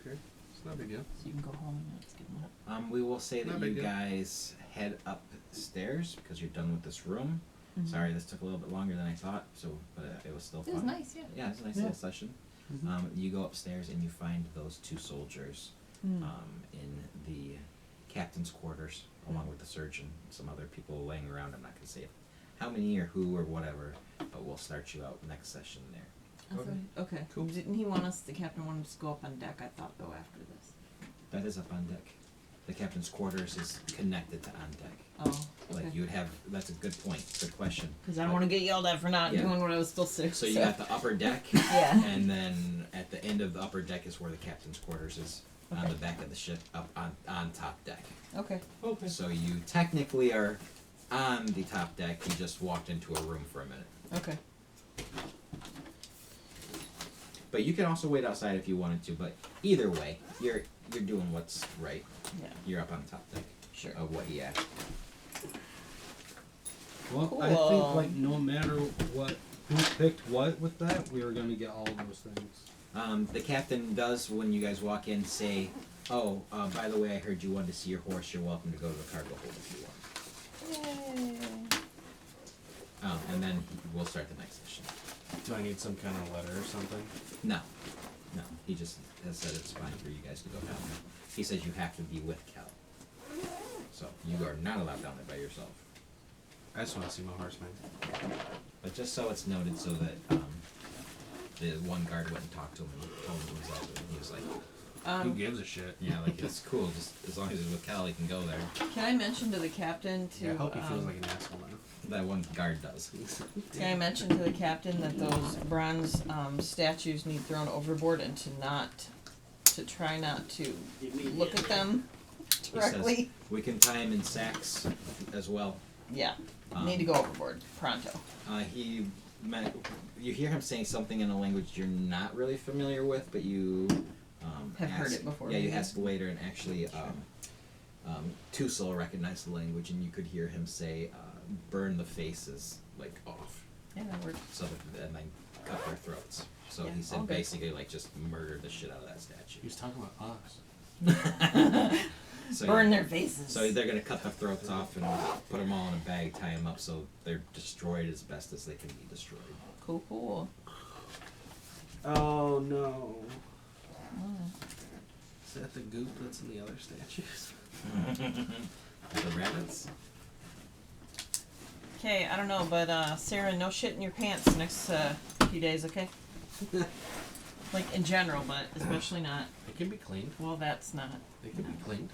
Okay, it's not a big deal. So you can go home and it's getting late. We will say that No you big deal. guys head upstairs because you're done with this room. Mhm. Sorry, this took a little bit longer than I thought. But it was still It fun. was nice, yeah. Yeah, it's a nice Yeah. little session. You go upstairs and you find those 2 soldiers Hmm. in the captain's quarters, along with the surgeon, some other people laying around. I'm not going to say how many or who or whatever, but we'll start you out next session there. Okay. Cool. Didn't he want us? The captain wanted us to go up on deck. I thought though after this. That is up on deck. The captain's quarters is connected to on deck. Oh. Like Okay. you would have. That's a good point. Good question. Because I don't want to get yelled at for not Yeah. doing what I was supposed to. So you got the upper deck, Yeah. and then at the end of the upper deck is where the captain's quarters is, on Okay. the back of the ship, up on top deck. Okay. Okay. So you technically are on the top deck. You just walked into a room for a minute. Okay. But you can also wait outside if you wanted to. But either way, you're doing what's right. Yeah. You're up on top deck Sure. of what he asked. Well, I Cool. think like no matter what, who picked what with that, we were gonna get all those things. The captain does, when you guys walk in, say, "Oh, by the way, I heard you wanted to see your horse. You're welcome to go to the cargo hold if you want." And then we'll start the next session. Do I need some kind of letter or something? No, he just has said it's fine for you guys to go down there. He says you have to be with Cal, so you are not allowed down there by yourself. I just want to see my horse, man. But just so it's noted, so that the one guard went and talked to him and told him it was all good. He was like, Who gives a shit? "Yeah, like it's cool. Just as long as he's with Cal, he can go there." Can I mention to the captain to? Yeah, I hope he feels like an asshole now. That one guard does. Can I mention to the captain that those bronze statues need thrown overboard and to try not to look at them directly? We can tie him in sacks as well. Yeah, need to go overboard pronto. You hear him saying something in a language you're not really familiar with, but you Have heard ask- it before, Yeah, you maybe? ask later, and actually, Tussel recognized the language, and you could hear him say, "Burn the faces like off," Yeah, that worked. so that, and then cut their throats. So Yeah, he all said good. basically like just murder the shit out of that statue. He was talking about us. So Burn yeah. their faces. So they're gonna cut the throats off and put them all in a bag, tie them up, so they're destroyed as best as they can be destroyed. Cool. Oh no. Oh. Is that the goop that's in the other statues? The rabbits. Okay, I don't know, but Sarah, no shit in your pants the next few days, okay? Like in general, but especially not. It can be cleaned. Well, that's not. It can be cleaned.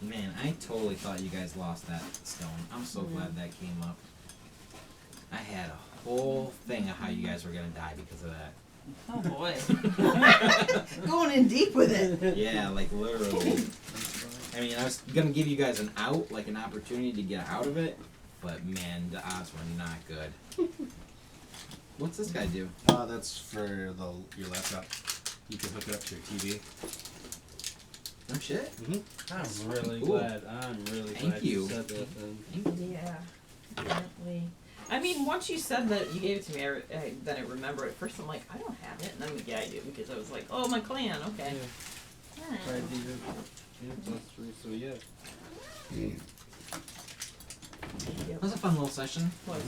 Man, I totally thought you guys lost that stone. I'm so glad that came up. I had a whole thing of how you guys were gonna die because of that. Oh boy. Going in deep with it. Yeah, like literally. I mean, I was gonna give you guys an out, like an opportunity to get out of it, but man, the odds were not good. What's this guy do? That's for your laptop. You can hook it up to your TV. No shit. I'm really Cool. glad. I'm really Thank glad you. said that then. Yeah, apparently. I mean, once you said that you gave it to me, then I remember it. First, I'm like, I don't have it, and then yeah, I do because I was like, oh, my clan, okay. Alright. Tried to even. Yeah, plus 3, so yeah. That was a fun little session. Was.